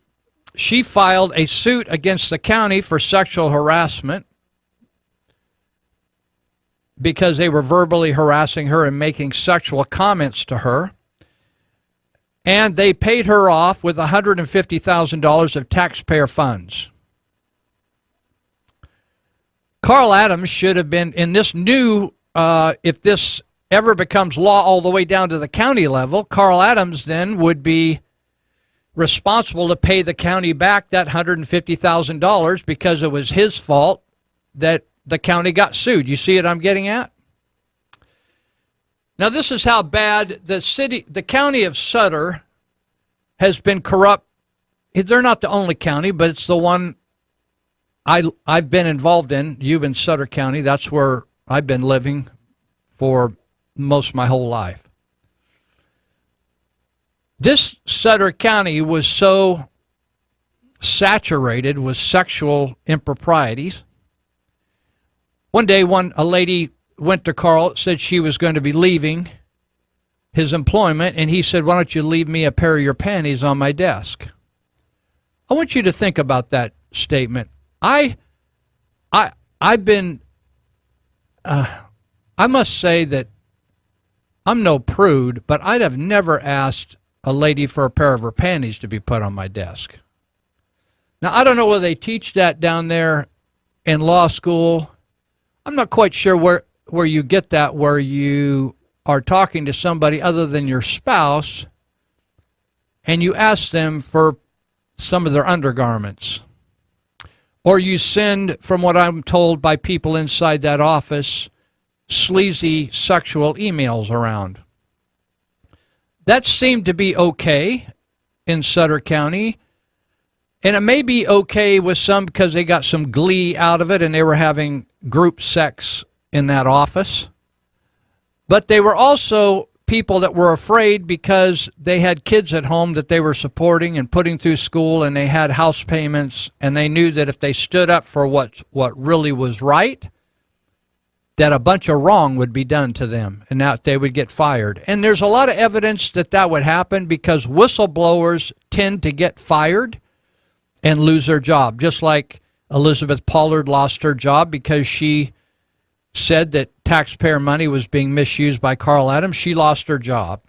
Speaker 2: She filed a suit against the county for sexual harassment because they were verbally harassing her and making sexual comments to her. And they paid her off with $150,000 of taxpayer funds. Carl Adams should have been in this new if this ever becomes law all the way down to the county level, Carl Adams then would be responsible to pay the county back that $150,000 because it was his fault that the county got sued. You see what I'm getting at? Now, this is how bad the county of Sutter has been corrupt. They're not the only county, but it's the one I've been involved in, Yuba and Sutter County. That's where I've been living for most of my whole life. This Sutter County was so saturated with sexual improprieties. One day, a lady went to Carl, said she was going to be leaving his employment, and he said, why don't you leave me a pair of your panties on my desk? I want you to think about that statement. I've been I must say that I'm no prude, but I'd have never asked a lady for a pair of her panties to be put on my desk. Now, I don't know whether they teach that down there in law school. I'm not quite sure where you get that, where you are talking to somebody other than your spouse and you ask them for some of their undergarments. Or you send, from what I'm told by people inside that office, sleazy sexual emails around. That seemed to be okay in Sutter County. And it may be okay with some because they got some glee out of it and they were having group sex in that office. But they were also people that were afraid because they had kids at home that they were supporting and putting through school, and they had house payments, and they knew that if they stood up for what really was right, that a bunch of wrong would be done to them and that they would get fired. And there's a lot of evidence that that would happen because whistleblowers tend to get fired and lose their job, just like Elizabeth Pollard lost her job because she said that taxpayer money was being misused by Carl Adams. She lost her job.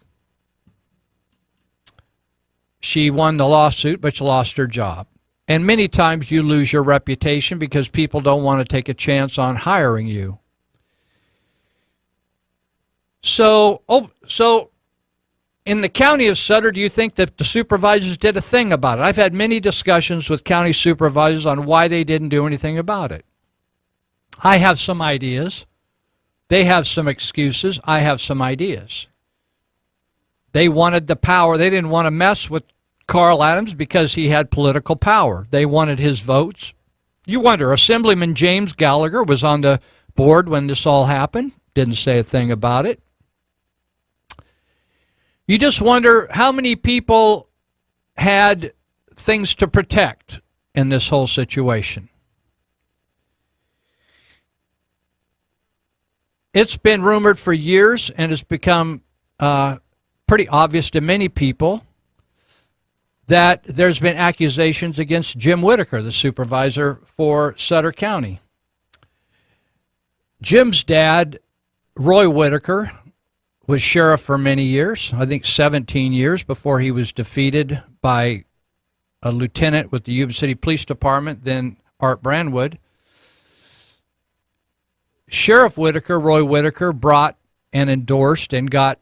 Speaker 2: She won the lawsuit, but she lost her job. And many times you lose your reputation because people don't want to take a chance on hiring you. So in the county of Sutter, do you think that the supervisors did a thing about it? I've had many discussions with county supervisors on why they didn't do anything about it. I have some ideas. They have some excuses. I have some ideas. They wanted the power. They didn't want to mess with Carl Adams because he had political power. They wanted his votes. You wonder, Assemblyman James Gallagher was on the board when this all happened. Didn't say a thing about it. You just wonder how many people had things to protect in this whole situation. It's been rumored for years, and it's become pretty obvious to many people that there's been accusations against Jim Whitaker, the supervisor for Sutter County. Jim's dad, Roy Whitaker, was sheriff for many years, I think 17 years, before he was defeated by a lieutenant with the Yuba City Police Department, then Art Brandwood. Sheriff Whitaker, Roy Whitaker, brought and endorsed and got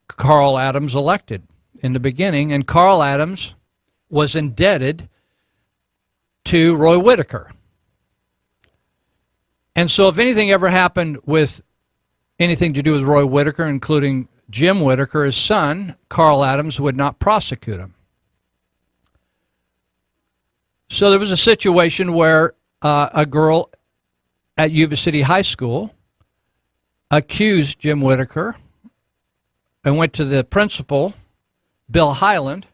Speaker 2: Carl Adams elected in the beginning, and Carl Adams was indebted to Roy Whitaker. And so if anything ever happened with anything to do with Roy Whitaker, including Jim Whitaker, his son, Carl Adams would not prosecute him. So there was a situation where a girl at Yuba City High School accused Jim Whitaker and went to the principal, Bill Highland,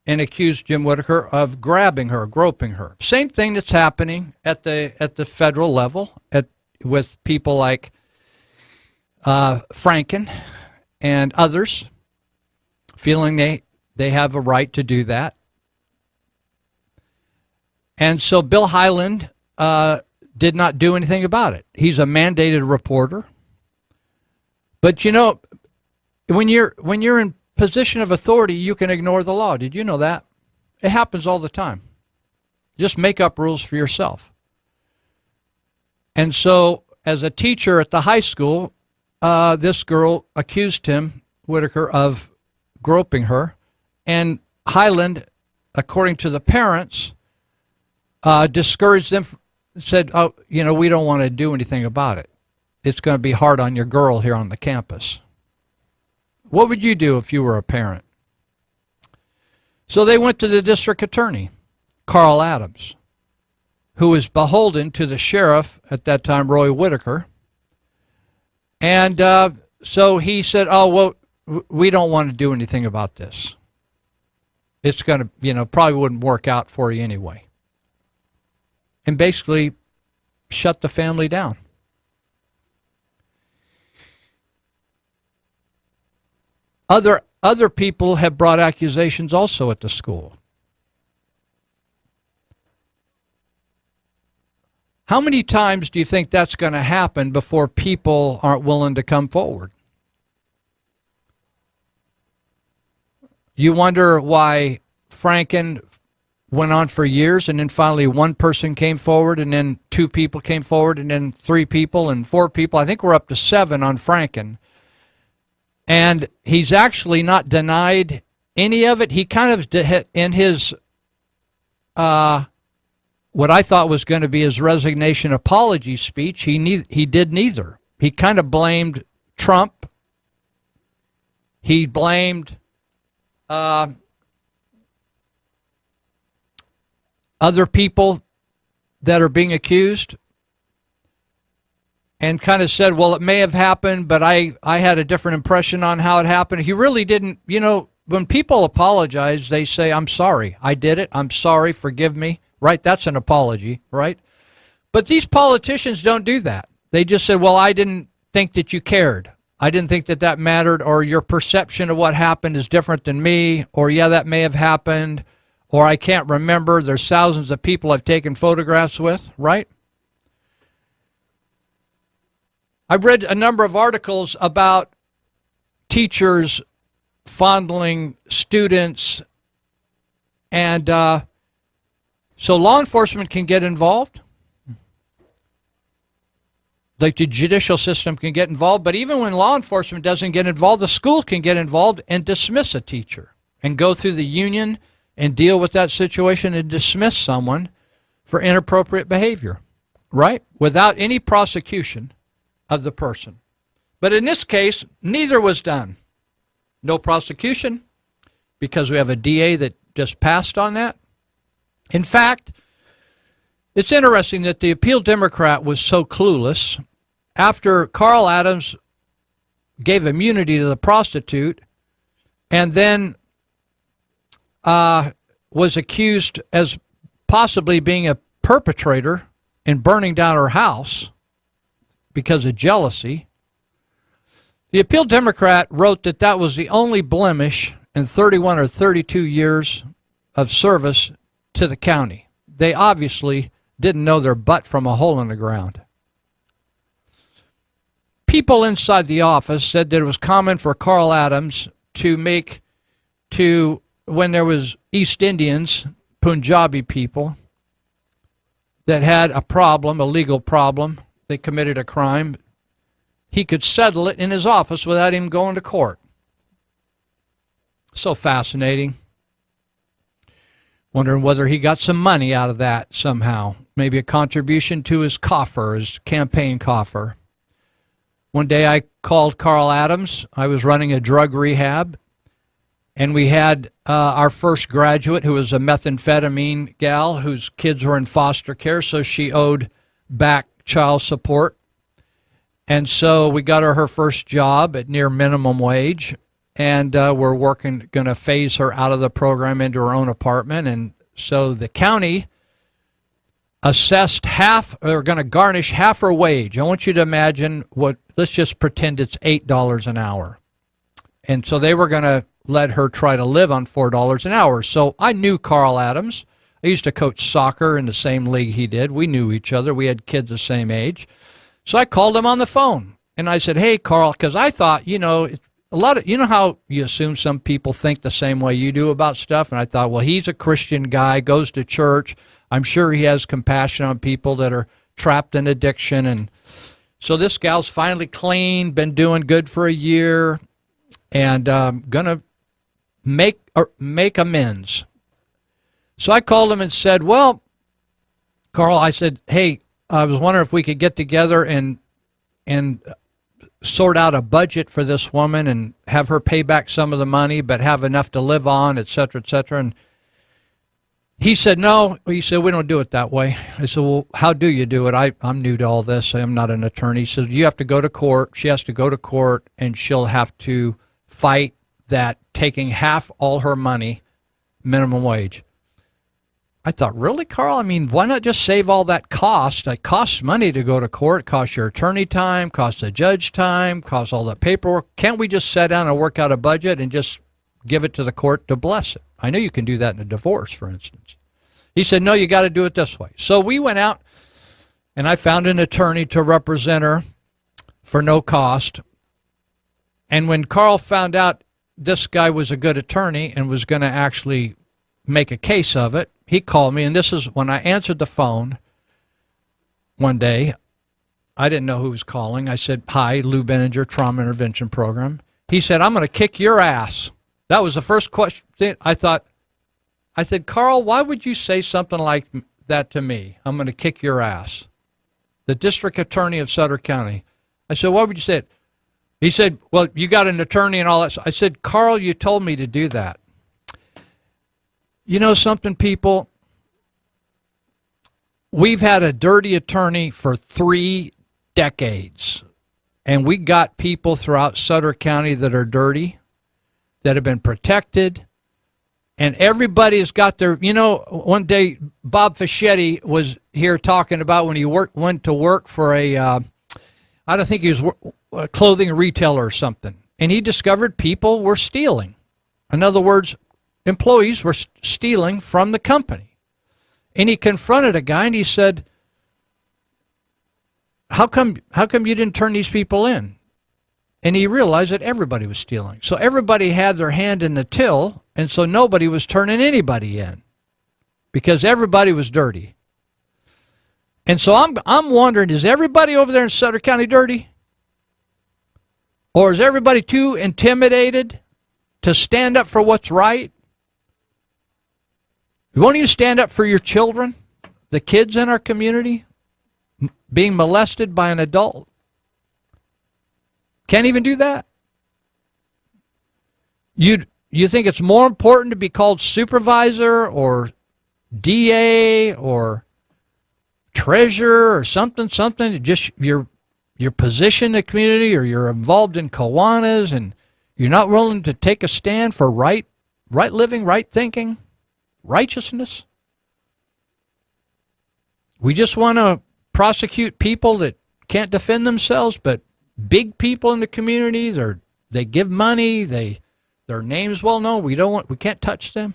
Speaker 2: and accused Jim Whitaker of grabbing her, groping her. Same thing that's happening at the federal level with people like Franken and others, feeling they have a right to do that. And so Bill Highland did not do anything about it. He's a mandated reporter. But you know, when you're in position of authority, you can ignore the law. Did you know that? It happens all the time. Just make up rules for yourself. And so, as a teacher at the high school, this girl accused him, Whitaker, of groping her, and Highland, according to the parents, discouraged them, said, "Oh, you know, we don't want to do anything about it. It's going to be hard on your girl here on the campus." What would you do if you were a parent? So they went to the district attorney, Carl Adams, who was beholden to the sheriff at that time, Roy Whitaker. And so he said, "Oh, well, we don't want to do anything about this. It's going to, probably wouldn't work out for you anyway." And basically shut the family down. Other people have brought accusations also at the school. How many times do you think that's going to happen before people aren't willing to come forward? You wonder why Franken went on for years, and then finally one person came forward, and then 2 people came forward, and then 3 people and 4 people. I think we're up to 7 on Franken. And he's actually not denied any of it. He kind of, in his, what I thought was going to be his resignation apology speech, he did neither. He kind of blamed Trump. He blamed other people that are being accused, and kind of said, well, it may have happened, but I had a different impression on how it happened. He really didn't. You know, when people apologize, they say, I'm sorry, I did it, I'm sorry, forgive me, right? That's an apology, right? But these politicians don't do that. They just said, well, I didn't think that you cared. I didn't think that that mattered, or your perception of what happened is different than me, or yeah, that may have happened, or I can't remember. There's thousands of people I've taken photographs with, right? I've read a number of articles about teachers fondling students, and so law enforcement can get involved. Like the judicial system can get involved, but even when law enforcement doesn't get involved, the school can get involved and dismiss a teacher and go through the union and deal with that situation and dismiss someone for inappropriate behavior, right? Without any prosecution of the person. But in this case, neither was done. No prosecution, because we have a DA that just passed on that. In fact, it's interesting that the Appeal Democrat was so clueless. After Carl Adams gave immunity to the prostitute and then was accused as possibly being a perpetrator in burning down her house because of jealousy, the Appeal Democrat wrote that that was the only blemish in 31 or 32 years of service to the county. They obviously didn't know their butt from a hole in the ground. People inside the office said that it was common for Carl Adams when there was East Indians, Punjabi people, that had a problem, a legal problem, they committed a crime, he could settle it in his office without him going to court. So fascinating. Wondering whether he got some money out of that somehow. Maybe a contribution to his coffer, his campaign coffer. One day I called Carl Adams. I was running a drug rehab, and we had our first graduate who was a methamphetamine gal whose kids were in foster care, so she owed back child support. And so we got her first job at near minimum wage, and we're going to phase her out of the program into her own apartment. And so the county assessed going to garnish half her wage. I want you to imagine let's just pretend it's $8 an hour. And so they were going to let her try to live on $4 an hour. So I knew Carl Adams. I used to coach soccer in the same league he did. We knew each other. We had kids the same age. So I called him on the phone, and I said, hey, Carl, because I thought, you know how you assume some people think the same way you do about stuff? And I thought, well, he's a Christian guy, goes to church. I'm sure he has compassion on people that are trapped in addiction. And so this gal's finally clean, been doing good for a year, and going to make amends. So I called him and said, well, Carl, I said, hey, I was wondering if we could get together and sort out a budget for this woman and have her pay back some of the money, but have enough to live on, et cetera, et cetera. And he said, no. He said, we don't do it that way. I said, well, how do you do it? I'm new to all this. I'm not an attorney. He said, you have to go to court. She has to go to court, and she'll have to fight that taking half all her money, minimum wage. I thought, really, Carl? I mean, why not just save all that cost? It costs money to go to court. It costs your attorney time, costs the judge time, costs all the paperwork. Can't we just sit down and work out a budget and just give it to the court to bless it? I know you can do that in a divorce, for instance. He said, no, you got to do it this way. So we went out And I found an attorney to represent her for no cost. And when Carl found out this guy was a good attorney and was going to actually make a case of it, he called me, and this is when I answered the phone one day. I didn't know who was calling. I said, "Hi, Lou Benninger, Trauma Intervention Program." He said, "I'm going to kick your ass." That was the first question. I said, "Carl, why would you say something like that to me? I'm going to kick your ass." The district attorney of Sutter County. I said, "Why would you say it?" He said, "Well, you got an attorney and all that." I said, "Carl, you told me to do that." You know something, people? We've had a dirty attorney for 3 decades, and we got people throughout Sutter County that are dirty, that have been protected, and everybody has got their, one day Bob Fischetti was here talking about when he went to work for I don't think he was a clothing retailer or something, and he discovered people were stealing. In other words, employees were stealing from the company. And he confronted a guy and he said, how come you didn't turn these people in? And he realized that everybody was stealing. So everybody had their hand in the till, and so nobody was turning anybody in because everybody was dirty. And so I'm wondering, is everybody over there in Sutter County dirty? Or is everybody too intimidated to stand up for what's right? Won't you stand up for your children, the kids in our community, being molested by an adult? Can't even do that. You think it's more important to be called supervisor or DA or treasurer or something, just your position in the community, or you're involved in Kiwanis and you're not willing to take a stand for right living, right thinking, righteousness? We just want to prosecute people that can't defend themselves, but big people in the community, they give money, their name's well known. We can't touch them.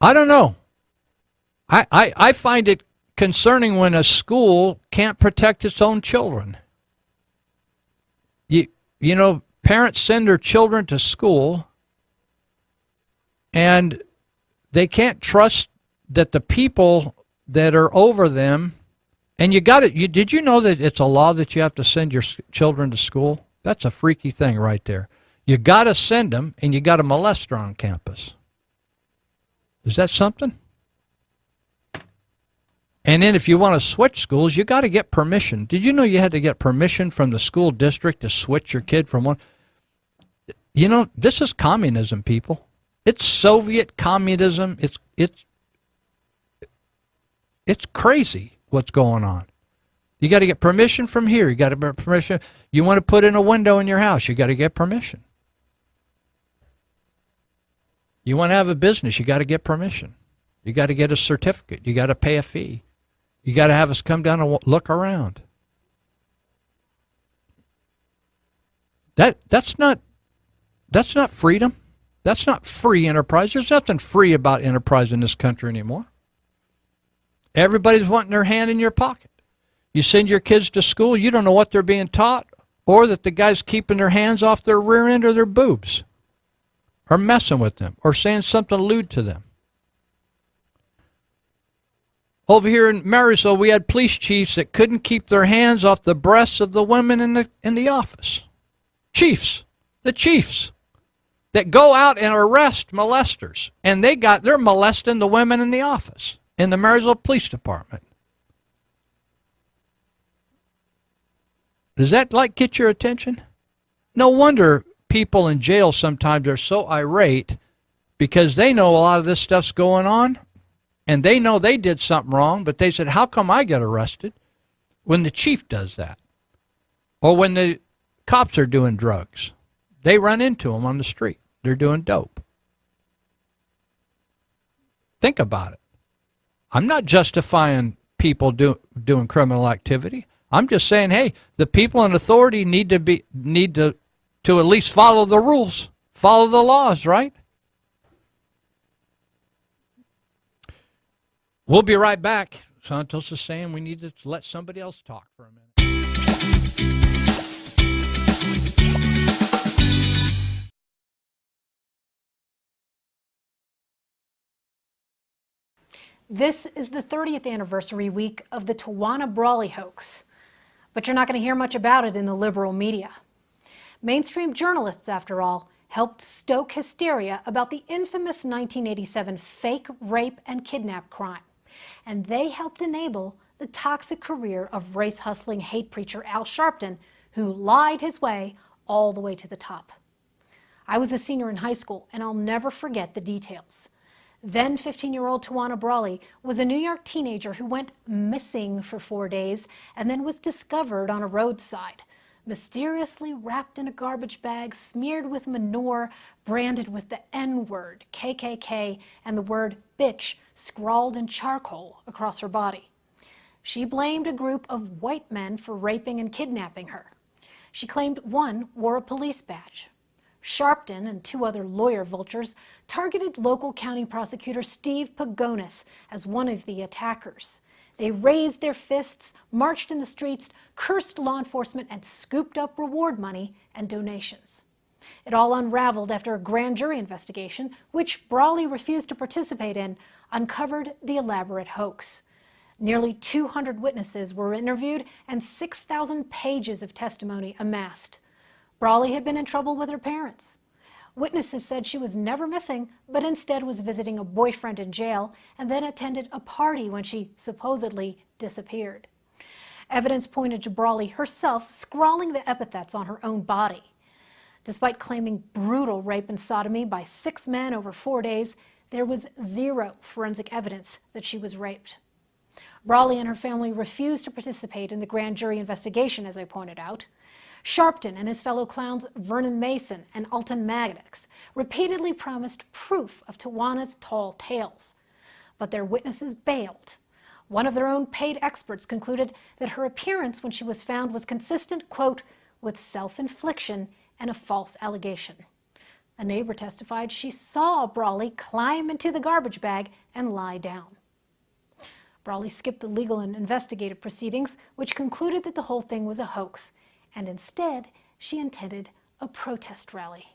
Speaker 2: I don't know. I find it concerning when a school can't protect its own children. You know, parents send their children to school and they can't trust that the people that are over them, and did you know that it's a law that you have to send your children to school? That's a freaky thing right there. You got to send them, and you got a molester on campus. Is that something? And then if you want to switch schools, you got to get permission. Did you know you had to get permission from the school district to switch your kid from one? You know, this is communism, people. It's Soviet communism. It's crazy what's going on. You got to get permission from here. You got to get permission. You want to put in a window in your house, you got to get permission. You want to have a business, you got to get permission. You got to get a certificate. You got to pay a fee. You got to have us come down and look around. That's not freedom. That's not free enterprise. There's nothing free about enterprise in this country anymore. Everybody's wanting their hand in your pocket. You send your kids to school, you don't know what they're being taught, or that the guy's keeping their hands off their rear end or their boobs, or messing with them, or saying something lewd to them. Over here in Marysville, we had police chiefs that couldn't keep their hands off the breasts of the women in the office. The chiefs that go out and arrest molesters, and they're molesting the women in the office in the Marysville Police Department. Does that get your attention? No wonder people in jail sometimes are so irate, because they know a lot of this stuff's going on, and they know they did something wrong, but they said, how come I get arrested when the chief does that? Or when the cops are doing drugs. They run into them on the street. They're doing dope. Think about it. I'm not justifying people doing criminal activity. I'm just saying, hey, the people in authority need to at least follow the rules, follow the laws, right? We'll be right back. Santos is saying we need to let somebody else talk for a minute.
Speaker 17: This is the 30th anniversary week of the Tawana Brawley hoax, but you're not going to hear much about it in the liberal media. Mainstream journalists, after all, helped stoke hysteria about the infamous 1987 fake rape and kidnap crime, and they helped enable the toxic career of race-hustling hate preacher Al Sharpton, who lied his way all the way to the top. I was a senior in high school, and I'll never forget the details. Then 15-year-old Tawana Brawley was a New York teenager who went missing for 4 days and then was discovered on a roadside, mysteriously wrapped in a garbage bag, smeared with manure, branded with the N-word, KKK, and the word bitch scrawled in charcoal across her body. She blamed a group of white men for raping and kidnapping her. She claimed one wore a police badge. Sharpton and 2 other lawyer vultures targeted local county prosecutor Steve Pagonis as one of the attackers. They raised their fists, marched in the streets, cursed law enforcement, and scooped up reward money and donations. It all unraveled after a grand jury investigation, which Brawley refused to participate in, uncovered the elaborate hoax. Nearly 200 witnesses were interviewed and 6,000 pages of testimony amassed. Brawley had been in trouble with her parents. Witnesses said she was never missing, but instead was visiting a boyfriend in jail and then attended a party when she supposedly disappeared. Evidence pointed to Brawley herself scrawling the epithets on her own body. Despite claiming brutal rape and sodomy by 6 men over 4 days, there was 0 forensic evidence that she was raped. Brawley and her family refused to participate in the grand jury investigation, as I pointed out. Sharpton and his fellow clowns Vernon Mason and Alton Maddox repeatedly promised proof of Tawana's tall tales, but their witnesses bailed. One of their own paid experts concluded that her appearance when she was found was consistent, quote, with self-infliction and a false allegation. A neighbor testified she saw Brawley climb into the garbage bag and lie down. Brawley skipped the legal and investigative proceedings, which concluded that the whole thing was a hoax, and instead she intended a protest rally.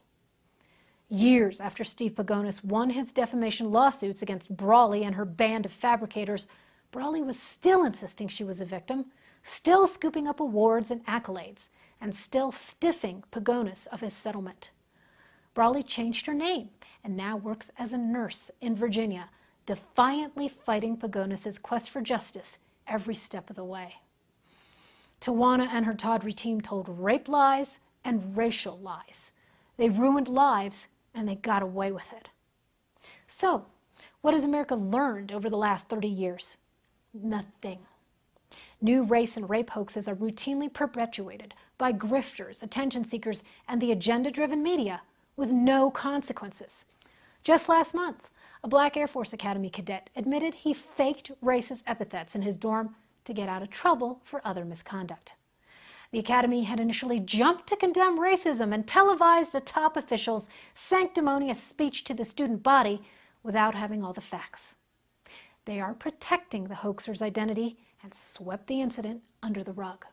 Speaker 17: Years after Steve Pagonis won his defamation lawsuits against Brawley and her band of fabricators, Brawley was still insisting she was a victim, still scooping up awards and accolades, and still stiffing Pagonis of his settlement. Brawley changed her name and now works as a nurse in Virginia, defiantly fighting Pagonis' quest for justice every step of the way. Tawana and her tawdry team told rape lies and racial lies. They ruined lives, and they got away with it. So, what has America learned over the last 30 years? Nothing. New race and rape hoaxes are routinely perpetuated by grifters, attention seekers, and the agenda-driven media with no consequences. Just last month, a black Air Force Academy cadet admitted he faked racist epithets in his dorm to get out of trouble for other misconduct. The Academy had initially jumped to condemn racism and televised a top official's sanctimonious speech to the student body without having all the facts. They are protecting the hoaxer's identity and swept the incident under the rug.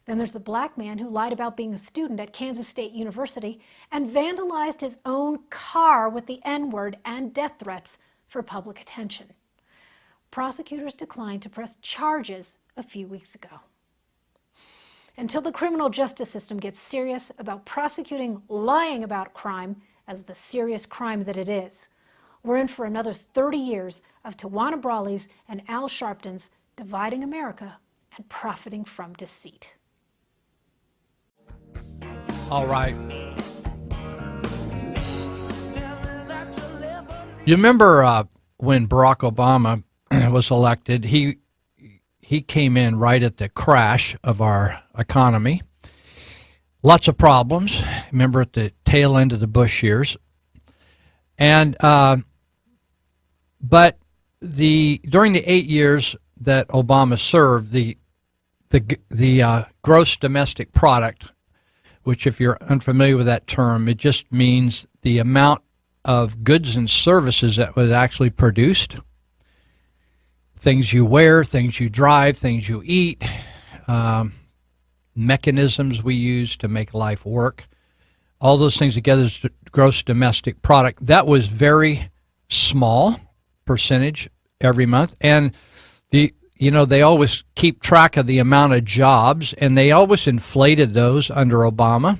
Speaker 17: Then there's the black man who lied about being a student at Kansas State University and vandalized his own car with the N-word and death threats for public attention. Prosecutors declined to press charges a few weeks ago. Until the criminal justice system gets serious about prosecuting lying about crime as the serious crime that it is, we're in for another 30 years of Tawana Brawley's and Al Sharpton's dividing America and profiting from deceit.
Speaker 2: All right. You remember when Barack Obama was elected, he came in right at the crash of our economy. Lots of problems. Remember at the tail end of the Bush years. And but during the 8 years that Obama served, the gross domestic product, which if you're unfamiliar with that term, it just means the amount of goods and services that was actually produced, things you wear, things you drive, things you eat, mechanisms we use to make life work. All those things together is gross domestic product. That was very small percentage every month. And they always keep track of the amount of jobs, and they always inflated those under Obama.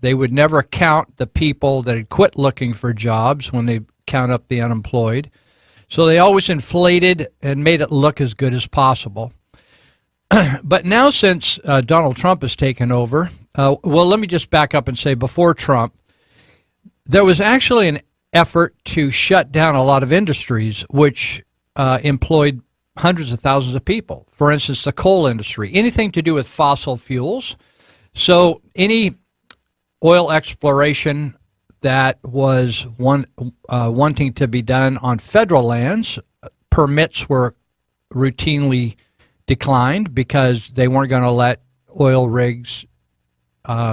Speaker 2: They would never count the people that had quit looking for jobs when they count up the unemployed. So they always inflated and made it look as good as possible. But now since Donald Trump has taken over, let me just back up and say before Trump, there was actually an effort to shut down a lot of industries which employed hundreds of thousands of people. For instance, the coal industry, anything to do with fossil fuels. So any oil exploration that was wanting to be done on federal lands, permits were routinely declined because they weren't going to let oil rigs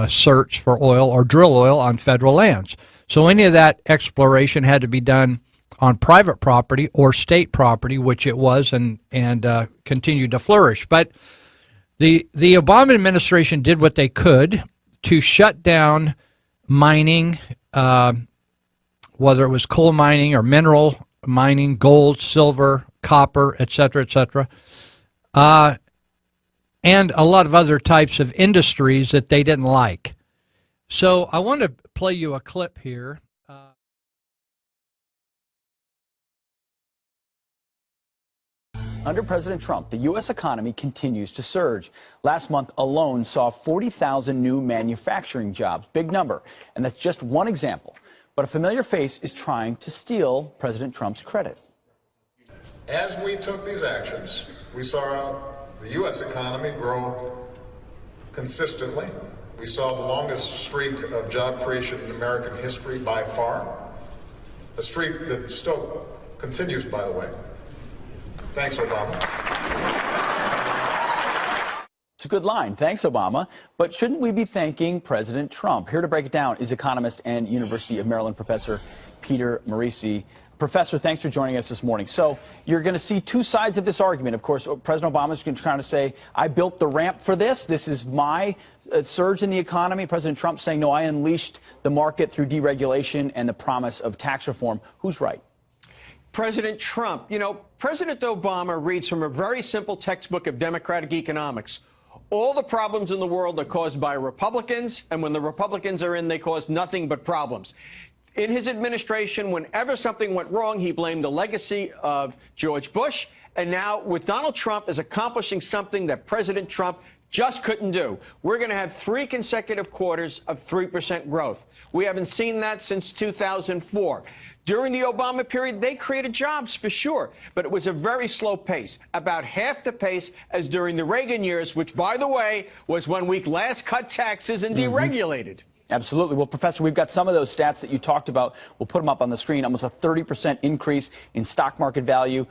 Speaker 2: search for oil or drill oil on federal lands. So any of that exploration had to be done on private property or state property, which it was and continued to flourish. But the Obama administration did what they could to shut down mining, whether it was coal mining or mineral mining, gold, silver, copper, et cetera, and a lot of other types of industries that they didn't like. So I want to play you a clip here.
Speaker 18: Under President Trump, the U.S. economy continues to surge. Last month alone saw 40,000 new manufacturing jobs. Big number. And that's just one example. But a familiar face is trying to steal President Trump's credit.
Speaker 19: As we took these actions, we saw the U.S. economy grow consistently. We saw the longest streak of job creation in American history by far. A streak that still continues, by the way. Thanks, Obama.
Speaker 18: It's a good line. Thanks, Obama. But shouldn't we be thanking President Trump? Here to break it down is economist and University of Maryland professor Peter Morisi. Professor, thanks for joining us this morning. So you're going to see two sides of this argument. Of course, President Obama is going to try to say, I built the ramp for this. This is my surge in the economy. President Trump saying, no, I unleashed the market through deregulation and the promise of tax reform. Who's right?
Speaker 20: President Trump. You know, President Obama reads from a very simple textbook of democratic economics. All the problems in the world are caused by Republicans, and when the Republicans are in, they cause nothing but problems. In his administration, whenever something went wrong, he blamed the legacy of George Bush. And now, with Donald Trump, is accomplishing something that President Trump just couldn't do. We're going to have 3 consecutive quarters of 3% growth. We haven't seen that since 2004. During the Obama period, they created jobs for sure, but it was a very slow pace, about half the pace as during the Reagan years, which, by the way, was when we last cut taxes and deregulated.
Speaker 18: Absolutely. Well, Professor, we've got some of those stats that you talked about. We'll put them up on the screen. Almost a 30% increase in stock market value.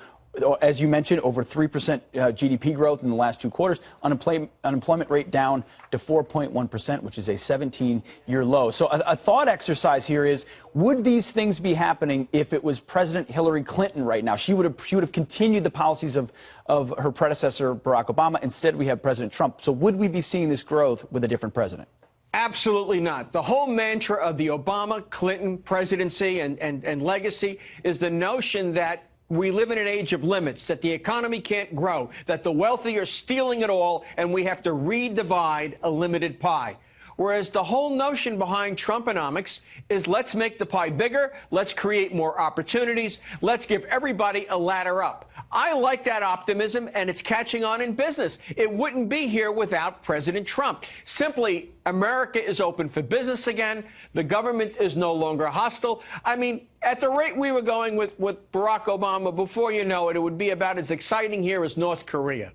Speaker 18: As you mentioned, over 3% GDP growth in the last 2 quarters. Unemployment rate down to 4.1%, which is a 17-year low. So a thought exercise here is, would these things be happening if it was President Hillary Clinton right now? She would have continued the policies of her predecessor, Barack Obama. Instead, we have President Trump. So would we be seeing this growth with a different president?
Speaker 20: Absolutely not. The whole mantra of the Obama-Clinton presidency and legacy is the notion that we live in an age of limits, that the economy can't grow, that the wealthy are stealing it all, and we have to redivide a limited pie. Whereas the whole notion behind Trumponomics is let's make the pie bigger, let's create more opportunities, let's give everybody a ladder up. I like that optimism, and it's catching on in business. It wouldn't be here without President Trump. Simply, America is open for business again. The government is no longer hostile. I mean, at the rate we were going with Barack Obama, before you know it, it would be about as exciting here as North Korea.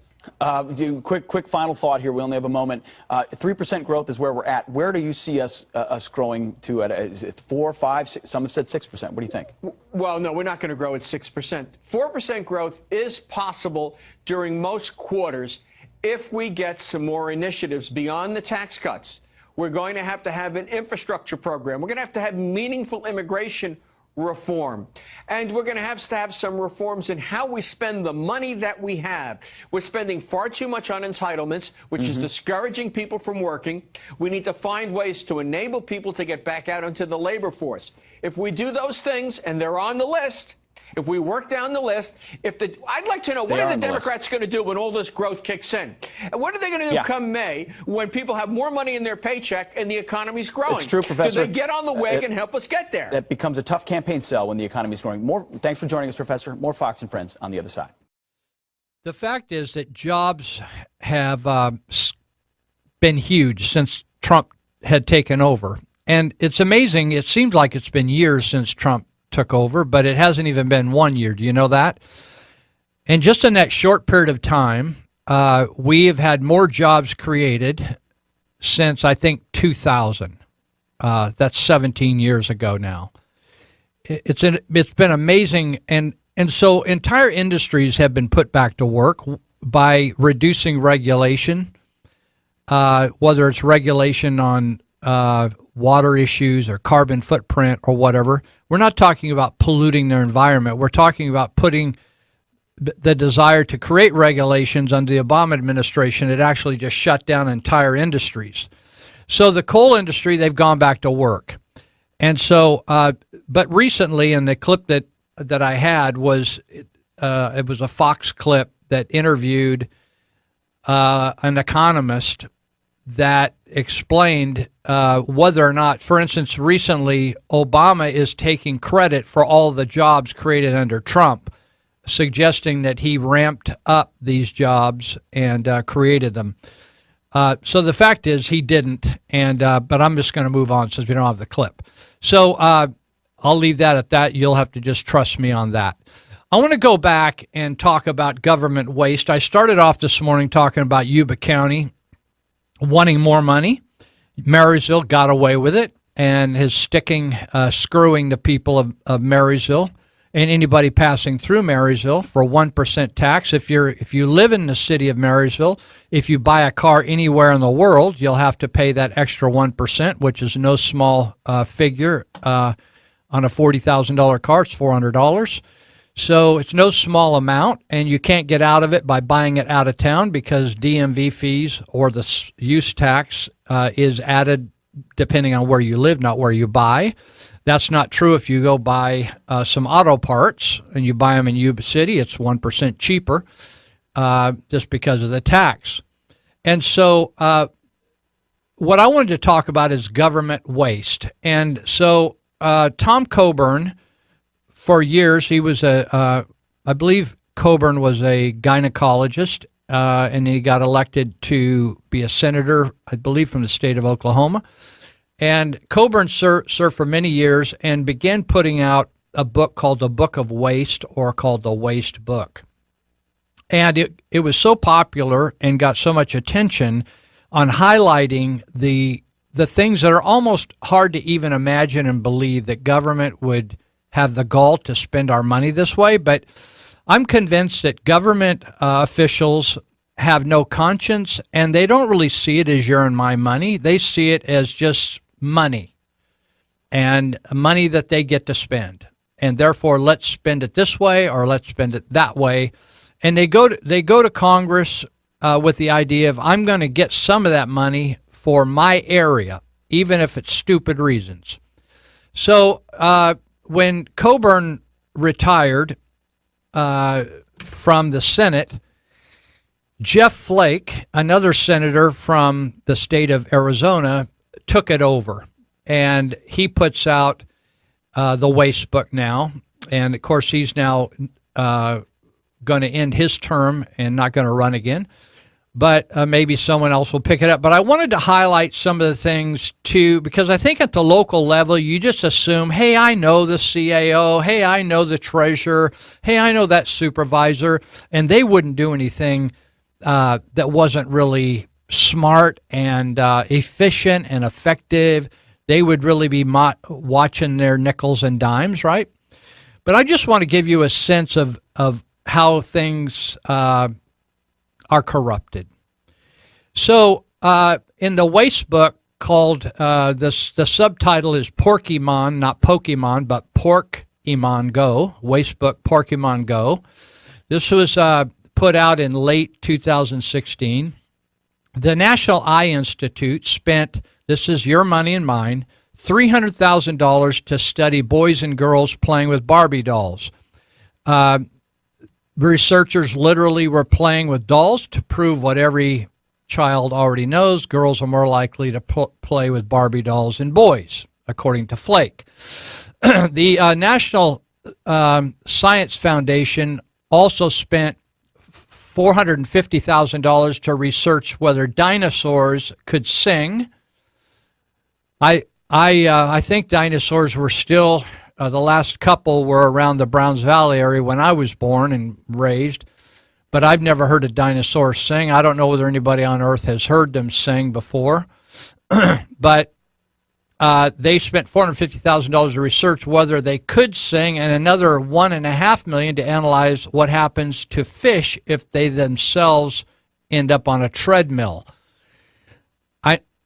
Speaker 18: Quick final thought here. We only have a moment. 3% growth is where we're at. Where do you see us growing to? Is it 4, 5, 6? Some have said 6%. What do you think?
Speaker 20: Well, no, we're not going to grow at 6%. 4% growth is possible during most quarters if we get some more initiatives beyond the tax cuts. We're going to have an infrastructure program. We're going to have meaningful immigration reform. And we're going to have some reforms in how we spend the money that we have. We're spending far too much on entitlements, which is discouraging people from working. We need to find ways to enable people to get back out into the labor force. If we do those things, and they're on the list, if we work down the list, I'd like to know, what are the Democrats going to do when all this growth kicks in? And what are they going to do come May when people have more money in their paycheck and the economy's growing?
Speaker 18: It's true, Professor.
Speaker 20: Do they get on the wagon and help us get there?
Speaker 18: That becomes a tough campaign sell when the economy's growing. Thanks for joining us, Professor. More Fox and Friends on the other side.
Speaker 2: The fact is that jobs have been huge since Trump had taken over. And it's amazing. It seems like it's been years since Trump took over, but it hasn't even been 1 year. Do you know that? And just in that short period of time, we have had more jobs created since, I think, 2000. That's 17 years ago now. It's been amazing. And so entire industries have been put back to work by reducing regulation, whether it's regulation on water issues or carbon footprint or whatever. We're not talking about polluting their environment. We're talking about putting the desire to create regulations under the Obama administration. It actually just shut down entire industries. So the coal industry, they've gone back to work. And so, but recently in the clip that I had was, it was a Fox clip that interviewed an economist that explained whether or not, for instance, recently Obama is taking credit for all the jobs created under Trump, suggesting that he ramped up these jobs and created them. So the fact is he didn't, and but I'm just going to move on since we don't have the clip. So I'll leave that at that. You'll have to just trust me on that. I want to go back and talk about government waste. I started off this morning talking about Yuba County wanting more money. Marysville got away with it and is screwing the people of Marysville and anybody passing through Marysville for 1% tax. If you live in the city of Marysville, if you buy a car anywhere in the world, you'll have to pay that extra 1%, which is no small figure. On a $40,000 car, it's $400. So it's no small amount, and you can't get out of it by buying it out of town because DMV fees or the use tax is added depending on where you live, not where you buy. That's not true if you go buy some auto parts and you buy them in Yuba City. It's 1% cheaper just because of the tax. And so what I wanted to talk about is government waste. And so Tom Coburn, for years, he was I believe Coburn was a gynecologist, and he got elected to be a senator, I believe, from the state of Oklahoma. And Coburn served for many years and began putting out a book called The Book of Waste, or called The Waste Book. And it was so popular and got so much attention on highlighting the things that are almost hard to even imagine and believe that government would have the gall to spend our money this way. But I'm convinced that government officials have no conscience, and they don't really see it as your and my money. They see it as just money, and money that they get to spend. And therefore, let's spend it this way or let's spend it that way. And they go to Congress with the idea of, I'm going to get some of that money for my area, even if it's stupid reasons. So when Coburn retired from the Senate, Jeff Flake, another senator from the state of Arizona, took it over. And he puts out the Waste Book now. And, of course, he's now going to end his term and not going to run again. But maybe someone else will pick it up. But I wanted to highlight some of the things, too, because I think at the local level, you just assume, hey, I know the CAO. Hey, I know the treasurer. Hey, I know that supervisor. And they wouldn't do anything that wasn't really smart and efficient and effective. They would really be watching their nickels and dimes, right? But I just want to give you a sense of how things are corrupted. So in the Waste Book, called the subtitle is Porkymon, not Pokemon, but Pork Pokemon Go, Wastebook Pokemon Go. This was put out in late 2016. The National Eye Institute spent, this is your money and mine, $300,000 to study boys and girls playing with Barbie dolls. Researchers literally were playing with dolls to prove what every child already knows. Girls are more likely to play with Barbie dolls than boys, according to Flake. The National Science Foundation also spent $450,000 to research whether dinosaurs could sing. I think dinosaurs were still, the last couple were around the Browns Valley area when I was born and raised, but I've never heard a dinosaur sing. I don't know whether anybody on Earth has heard them sing before, but they spent $450,000 to research whether they could sing, and another $1.5 million to analyze what happens to fish if they themselves end up on a treadmill.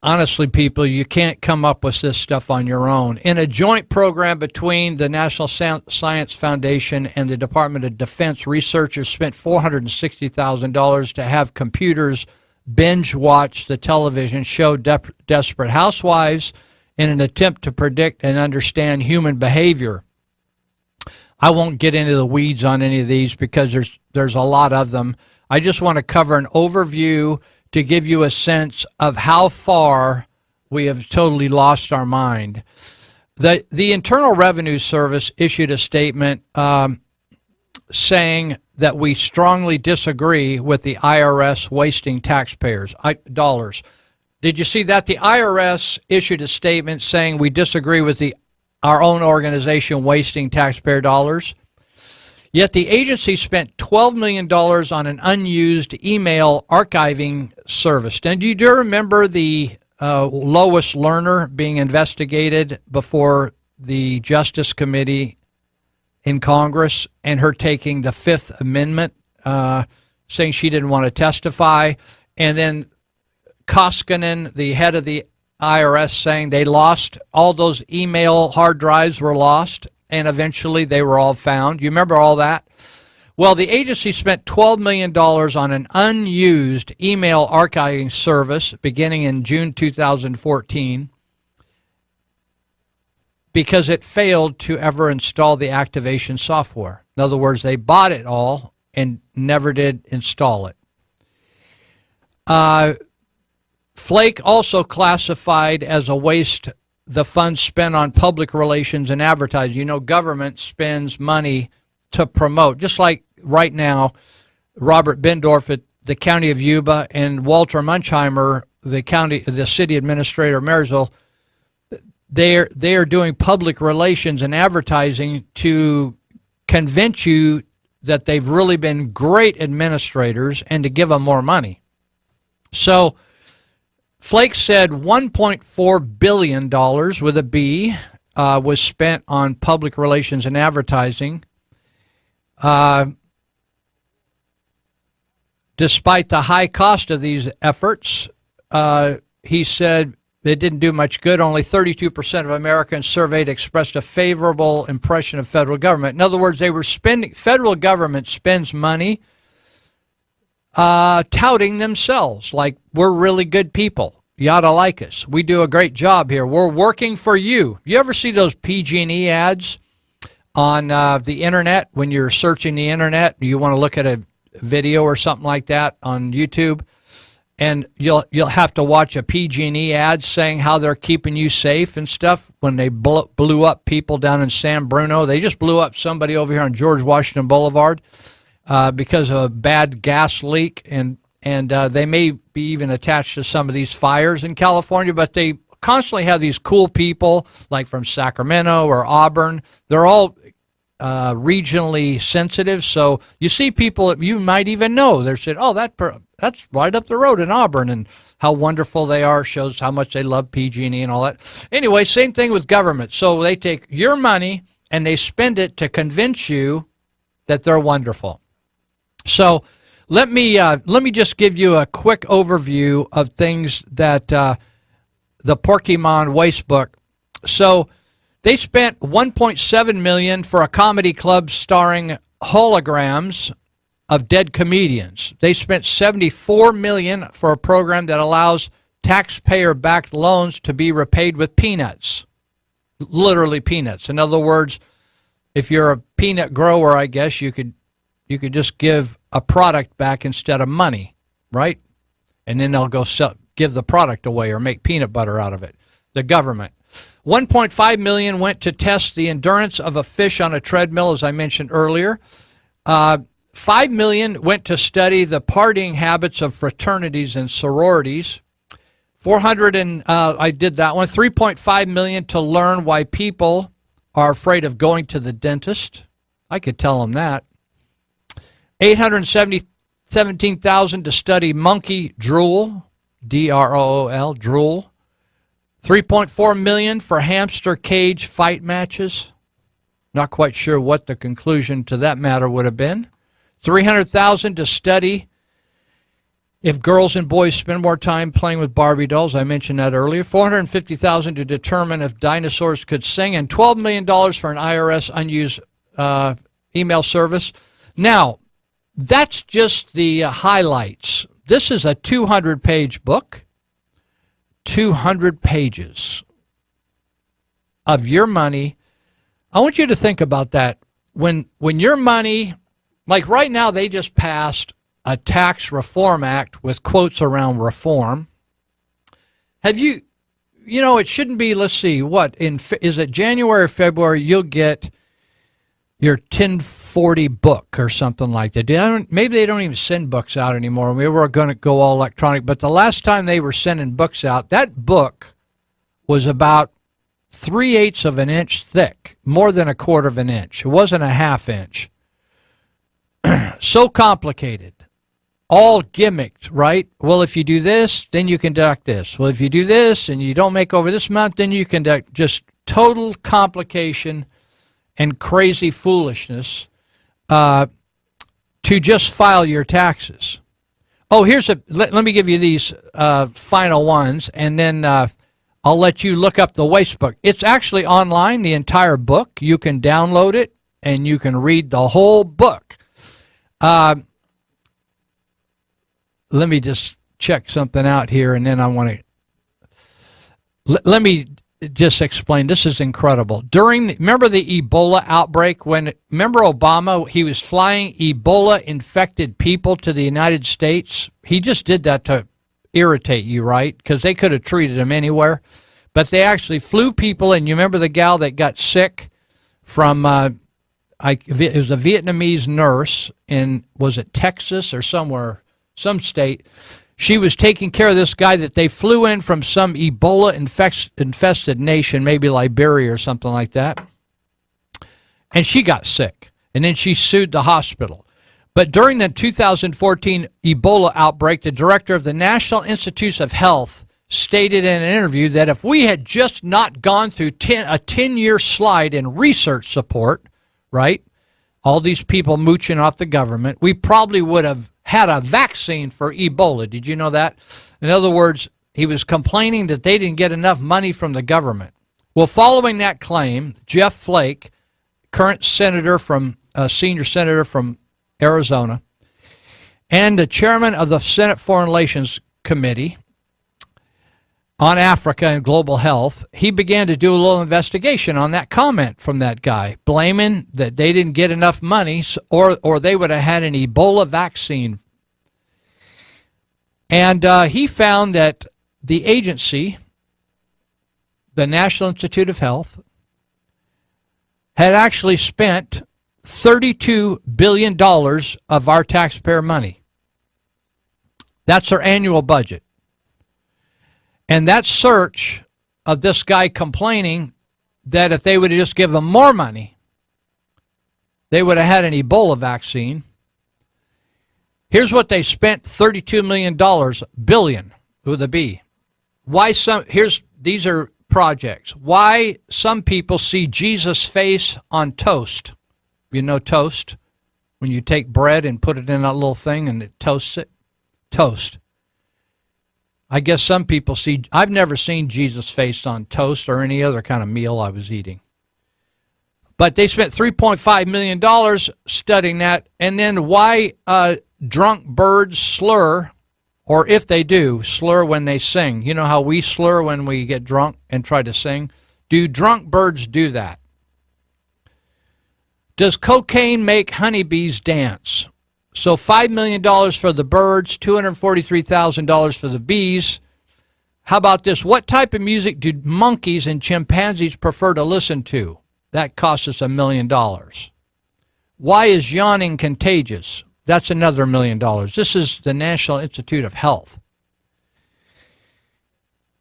Speaker 2: Honestly, people, you can't come up with this stuff on your own. In a joint program between the National Science Foundation and the Department of Defense, researchers spent $460,000 to have computers binge watch the television show Desperate Housewives in an attempt to predict and understand human behavior. I won't get into the weeds on any of these because there's a lot of them. I just want to cover an overview to give you a sense of how far we have totally lost our mind. The Internal Revenue Service issued a statement saying that we strongly disagree with the IRS wasting taxpayers' dollars. Did you see that? The IRS issued a statement saying we disagree with our own organization wasting taxpayer dollars. Yet the agency spent $12 million on an unused email archiving service. And do you remember the Lois Lerner being investigated before the Justice Committee in Congress and her taking the Fifth Amendment, saying she didn't want to testify, and then Koskinen, the head of the IRS, saying they lost, all those email hard drives were lost, and eventually they were all found. You remember all that? Well, the agency spent $12 million on an unused email archiving service beginning in June 2014 because it failed to ever install the activation software. In other words, they bought it all and never did install it. Flake also classified as a waste the funds spent on public relations and advertising. You know, government spends money to promote, just like right now, Robert Bendorf at the County of Yuba and Walter Munchheimer, the city administrator of Marysville, they are doing public relations and advertising to convince you that they've really been great administrators and to give them more money. So Flake said $1.4 billion with a B was spent on public relations and advertising. Despite the high cost of these efforts, he said it didn't do much good. Only 32% of Americans surveyed expressed a favorable impression of federal government. In other words, they were federal government spends money touting themselves like we're really good people. You ought to like us. We do a great job here. We're working for you. You ever see those PG&E ads on the internet when you're searching the internet? You want to look at a video or something like that on YouTube, and you'll have to watch a PG&E ad saying how they're keeping you safe and stuff. When they blew up people down in San Bruno, they just blew up somebody over here on George Washington Boulevard because of a bad gas leak, and they may be even attached to some of these fires in California, but they constantly have these cool people like from Sacramento or Auburn. They're all regionally sensitive, so you see people that you might even know. They're saying, oh, that's right up the road in Auburn, and how wonderful they are, shows how much they love PG&E and all that. Anyway, same thing with government. So they take your money and they spend it to convince you that they're wonderful. So let me just give you a quick overview of things that the Pokemon Waste Book. So They spent $1.7 million for a comedy club starring holograms of dead comedians. They spent $74 million for a program that allows taxpayer-backed loans to be repaid with peanuts. Literally peanuts. In other words, if you're a peanut grower, I guess you could just give a product back instead of money, right? And then they'll go give the product away or make peanut butter out of it. The government. $1.5 million went to test the endurance of a fish on a treadmill, as I mentioned earlier. $5 million went to study the partying habits of fraternities and sororities. I did that one. $3.5 million to learn why people are afraid of going to the dentist. I could tell them that. $817,000 to study monkey drool, D-R-O-O-L, drool. $3.4 million for hamster cage fight matches. Not quite sure what the conclusion to that matter would have been. $300,000 to study if girls and boys spend more time playing with Barbie dolls. I mentioned that earlier. $450,000 to determine if dinosaurs could sing, and $12 million for an IRS unused email service. Now, that's just the highlights. This is a 200-page book. 200 pages of your money. I want you to think about that. When your money, like right now, they just passed a tax reform act with quotes around reform. Have you know, it shouldn't be, let's see, is it January or February, you'll get your 1040 book or something like that. Maybe they don't even send books out anymore. We were going to go all electronic, but the last time they were sending books out, that book was about 3/8 of an inch thick, more than 1/4 of an inch. It wasn't a 1/2 inch. So complicated. All gimmicked, right? Well, if you do this, then you can deduct this. Well, if you do this and you don't make over this amount, then you can deduct. Just total complication and crazy foolishness to just file your taxes. Oh, let me give you these final ones, and then I'll let you look up the waste book. It's actually online, the entire book. You can download it, and you can read the whole book. Let me just check something out here, and then I want to... Let me just explain. This is incredible. Remember the Ebola outbreak? Remember Obama? He was flying Ebola-infected people to the United States. He just did that to irritate you, right? Because they could have treated him anywhere. But they actually flew people, and you remember the gal that got sick from... it was a Vietnamese nurse in, was it Texas or somewhere, some state. She was taking care of this guy that they flew in from some Ebola-infested nation, maybe Liberia or something like that. And she got sick. And then she sued the hospital. But during the 2014 Ebola outbreak, the director of the National Institutes of Health stated in an interview that if we had just not gone through a 10-year slide in research support, right, all these people mooching off the government, we probably would have had a vaccine for Ebola. Did you know that? In other words, he was complaining that they didn't get enough money from the government. Well, following that claim, Jeff Flake, current senior senator from Arizona, and the chairman of the Senate Foreign Relations Committee on Africa and Global Health, he began to do a little investigation on that comment from that guy, blaming that they didn't get enough money or they would have had an Ebola vaccine. And he found that the agency, the National Institute of Health, had actually spent $32 billion of our taxpayer money. That's their annual budget. And that search of this guy complaining that if they would have just given them more money, they would have had an Ebola vaccine. Here's what they spent $32 million, billion with a B. These are projects. Why some people see Jesus' face on toast. You know toast? When you take bread and put it in that little thing and it toasts it? Toast. I guess some people I've never seen Jesus' face on toast or any other kind of meal I was eating. But they spent $3.5 million studying that. And then why drunk birds slur, or if they do, slur when they sing. You know how we slur when we get drunk and try to sing? Do drunk birds do that? Does cocaine make honeybees dance? So $5 million for the birds, $243,000 for the bees. How about this? What type of music do monkeys and chimpanzees prefer to listen to? That costs us $1 million. Why is yawning contagious? That's another $1 million. This is the National Institute of Health.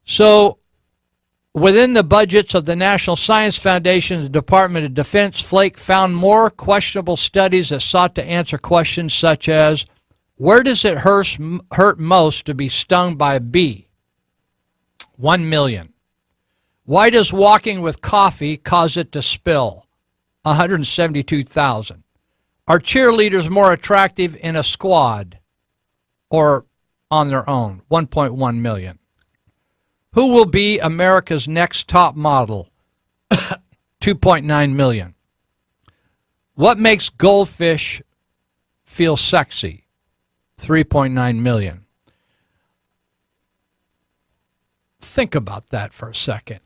Speaker 2: So, within the budgets of the National Science Foundation and the Department of Defense, Flake found more questionable studies that sought to answer questions such as, where does it hurt most to be stung by a bee? 1 million. Why does walking with coffee cause it to spill? 172,000. Are cheerleaders more attractive in a squad or on their own? 1.1 million. Who will be America's next top model? 2.9 million. What makes goldfish feel sexy? 3.9 million. Think about that for a second.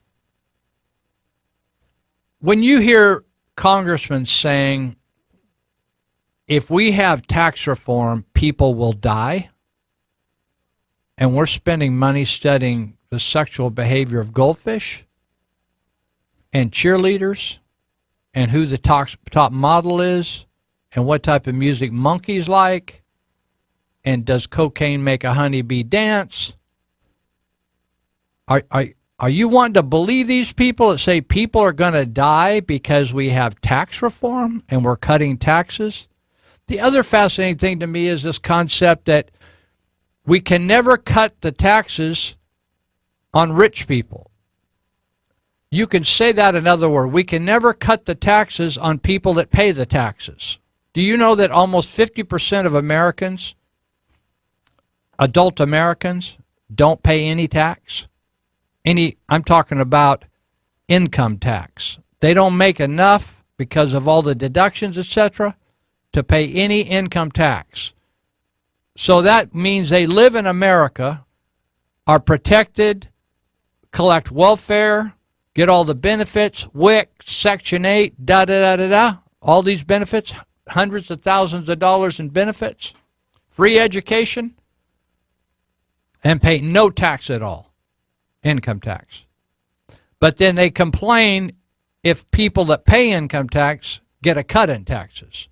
Speaker 2: When you hear congressmen saying, if we have tax reform, people will die, and we're spending money studying the sexual behavior of goldfish and cheerleaders and who the top model is and what type of music monkeys like and does cocaine make a honeybee dance? Are you wanting to believe these people that say people are going to die because we have tax reform and we're cutting taxes? The other fascinating thing to me is this concept that we can never cut the taxes on rich people. You can say that another word. We can never cut the taxes on people that pay the taxes. Do you know that almost 50% of Americans, adult Americans, don't pay any tax? I'm talking about income tax. They don't make enough because of all the deductions, etc., to pay any income tax. So that means they live in America, are protected, collect welfare, get all the benefits, WIC, Section 8, da-da-da-da-da, all these benefits, hundreds of thousands of dollars in benefits, free education, and pay no tax at all, income tax. But then they complain if people that pay income tax get a cut in taxes.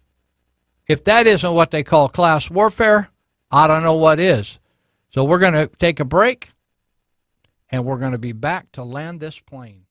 Speaker 2: If that isn't what they call class warfare, I don't know what is. So we're going to take a break, and we're going to be back to land this plane.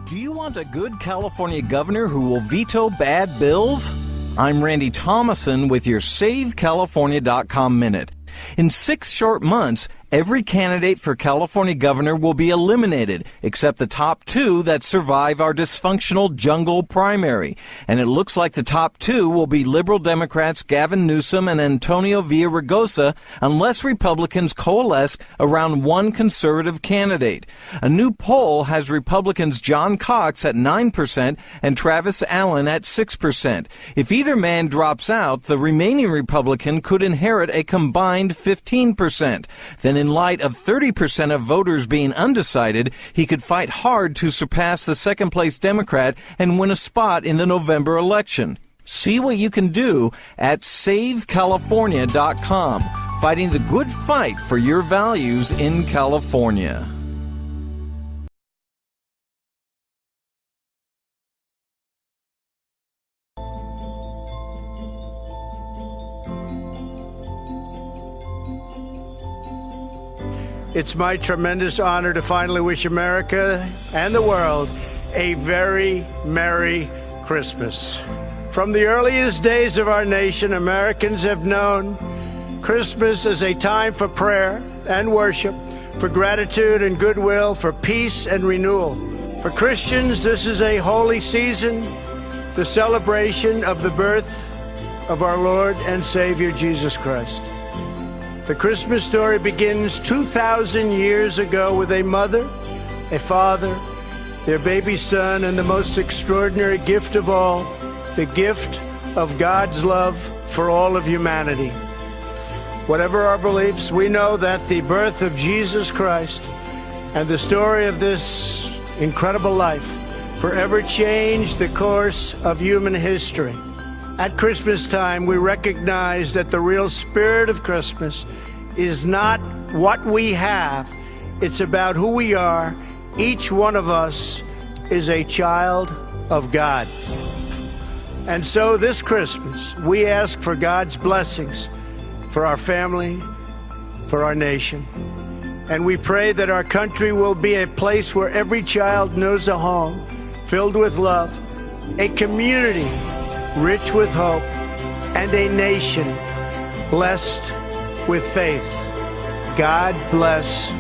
Speaker 3: Do you want a good California governor who will veto bad bills? I'm Randy Thomason with your SaveCalifornia.com Minute. In 6 short months, every candidate for California governor will be eliminated, except the top 2 that survive our dysfunctional jungle primary. And it looks like the top 2 will be liberal Democrats Gavin Newsom and Antonio Villaraigosa, unless Republicans coalesce around one conservative candidate. A new poll has Republicans John Cox at 9% and Travis Allen at 6%. If either man drops out, the remaining Republican could inherit a combined 15%. Then in light of 30% of voters being undecided, he could fight hard to surpass the second-place Democrat and win a spot in the November election. See what you can do at SaveCalifornia.com, fighting the good fight for your values in California.
Speaker 21: It's my tremendous honor to finally wish America and the world a very Merry Christmas. From the earliest days of our nation, Americans have known Christmas as a time for prayer and worship, for gratitude and goodwill, for peace and renewal. For Christians, this is a holy season, the celebration of the birth of our Lord and Savior Jesus Christ. The Christmas story begins 2,000 years ago with a mother, a father, their baby son, and the most extraordinary gift of all, the gift of God's love for all of humanity. Whatever our beliefs, we know that the birth of Jesus Christ and the story of this incredible life forever changed the course of human history. At Christmas time, we recognize that the real spirit of Christmas is not what we have, it's about who we are. Each one of us is a child of God. And so this Christmas, we ask for God's blessings for our family, for our nation. And we pray that our country will be a place where every child knows a home filled with love, a community rich with hope, and a nation blessed with faith. God bless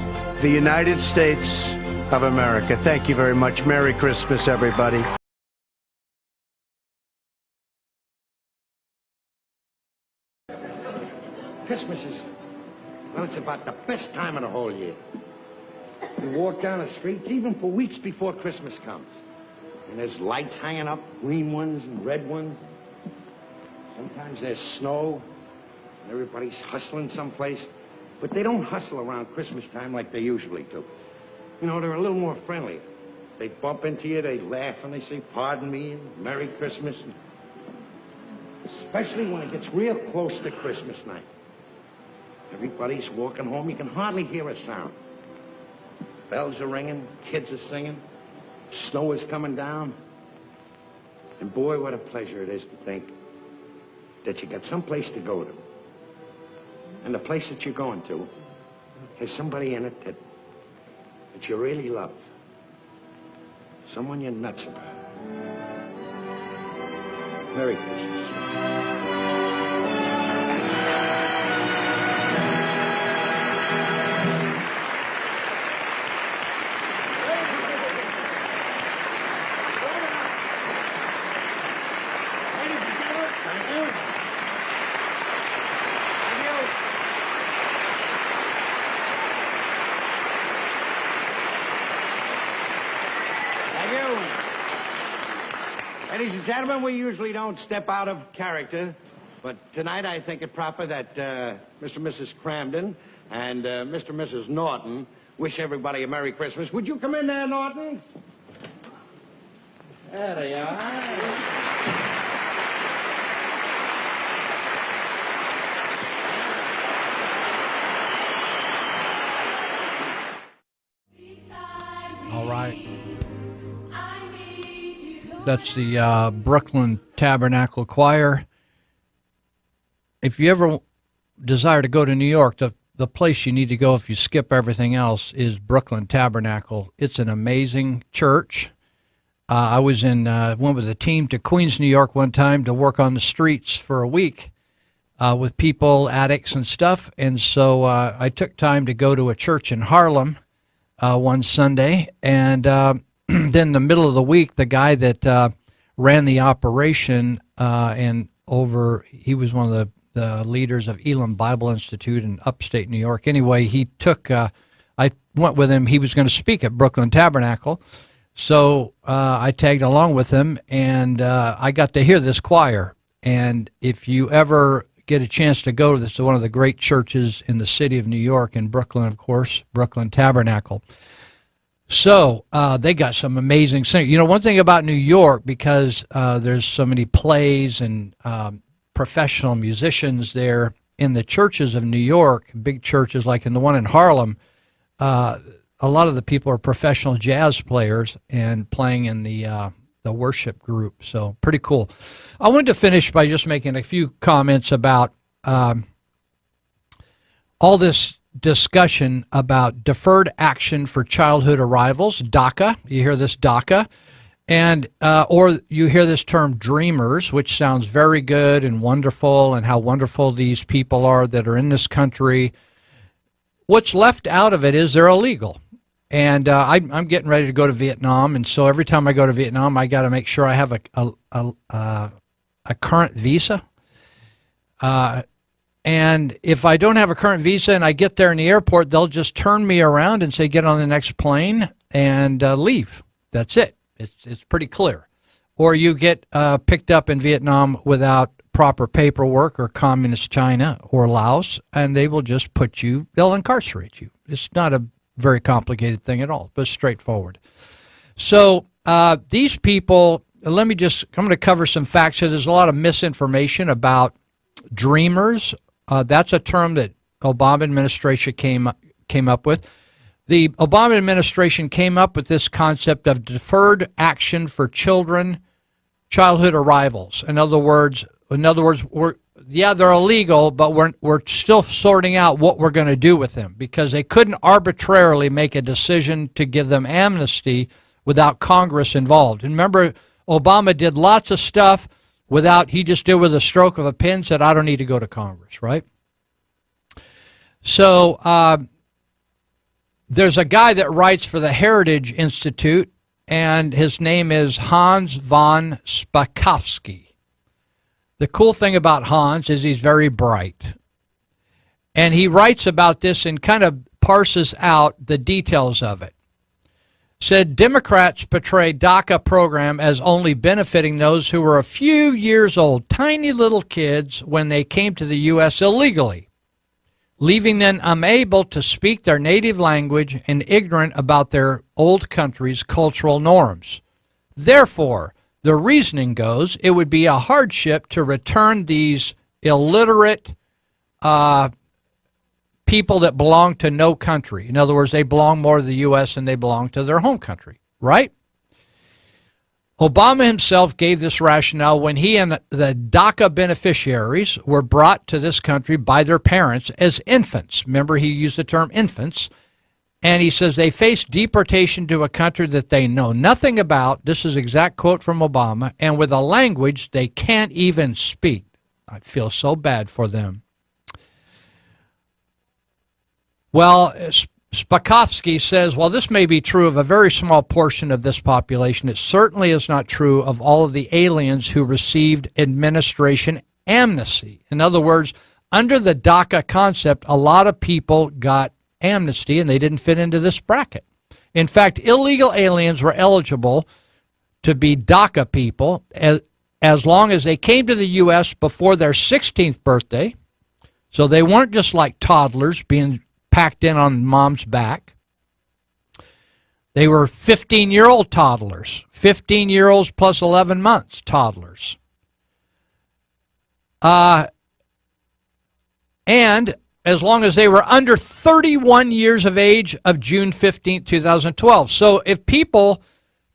Speaker 21: the United States of America. Thank you very much. Merry Christmas, everybody.
Speaker 1: Christmas is, well, it's about the best time of the whole year. You walk down the streets even for weeks before Christmas comes. And there's lights hanging up, green ones and red ones. Sometimes there's snow, and everybody's hustling someplace. But they don't hustle around Christmas time like they usually do. You know, they're a little more friendly. They bump into you, they laugh, and they say, "Pardon me," and "Merry Christmas." Especially when it gets real close to Christmas night. Everybody's walking home. You can hardly hear a sound. Bells are ringing, kids are singing, snow is coming down. And boy, what a pleasure it is to think that you got someplace to go to. And the place that you're going to has somebody in it that you really love. Someone you're nuts about. Merry Christmas. Ladies and gentlemen, we usually don't step out of character, but tonight I think it proper that Mr. and Mrs. Cramden and Mr. and Mrs. Norton wish everybody a Merry Christmas. Would you come in there, Nortons? There they are.
Speaker 2: All right. That's the Brooklyn Tabernacle Choir. If you ever desire to go to New York, the place you need to go if you skip everything else is Brooklyn Tabernacle. It's an amazing church. I was went with a team to Queens, New York one time to work on the streets for a week with people, addicts and stuff. And so I took time to go to a church in Harlem one Sunday, and then the middle of the week, the guy that ran the operation he was one of the leaders of Elam Bible Institute in upstate New York. Anyway, he took, I went with him. He was going to speak at Brooklyn Tabernacle. So I tagged along with him, and I got to hear this choir. And if you ever get a chance to go to this, one of the great churches in the city of New York, in Brooklyn, of course, Brooklyn Tabernacle. So they got some amazing singers. You know, one thing about New York, because there's so many plays and professional musicians there, in the churches of New York, big churches like in the one in Harlem, a lot of the people are professional jazz players and playing in the worship group. So pretty cool. I wanted to finish by just making a few comments about all this discussion about deferred action for childhood arrivals, DACA. You hear this DACA, and or you hear this term dreamers, which sounds very good and wonderful, and how wonderful these people are that are in this country. What's left out of it is they're illegal. And I'm getting ready to go to Vietnam, and so every time I go to Vietnam, I got to make sure I have a current visa. And if I don't have a current visa and I get there in the airport, they'll just turn me around and say, get on the next plane and leave. That's it. It's pretty clear. Or you get picked up in Vietnam without proper paperwork, or communist China or Laos, and they will just they'll incarcerate you. It's not a very complicated thing at all, but straightforward. So these people, I'm going to cover some facts here. There's a lot of misinformation about dreamers. That's a term that Obama administration came up with. The Obama administration came up with this concept of deferred action for childhood arrivals. In other words, they're illegal, but we're still sorting out what we're going to do with them, because they couldn't arbitrarily make a decision to give them amnesty without Congress involved. And remember, Obama did lots of stuff he just did with a stroke of a pen, said, I don't need to go to Congress, right? So there's a guy that writes for the Heritage Institute, and his name is Hans von Spakovsky. The cool thing about Hans is he's very bright. And he writes about this and kind of parses out the details of it. Said, Democrats portray DACA program as only benefiting those who were a few years old, tiny little kids, when they came to the U.S. illegally, leaving them unable to speak their native language and ignorant about their old country's cultural norms. Therefore, the reasoning goes, it would be a hardship to return these illiterate people that belong to no country. In other words, they belong more to the U.S. than they belong to their home country, right? Obama himself gave this rationale when he and the DACA beneficiaries were brought to this country by their parents as infants. Remember, he used the term infants. And he says they face deportation to a country that they know nothing about. This is an exact quote from Obama. And with a language they can't even speak. I feel so bad for them. Well, Spakovsky says, while this may be true of a very small portion of this population, it certainly is not true of all of the aliens who received administration amnesty. In other words, under the DACA concept, a lot of people got amnesty and they didn't fit into this bracket. In fact, illegal aliens were eligible to be DACA people as long as they came to the U.S. before their 16th birthday. So they weren't just like toddlers being packed in on mom's back. They were 15-year-old toddlers, 15-year-olds plus 11 months toddlers. And as long as they were under 31 years of age of June 15, 2012. So if people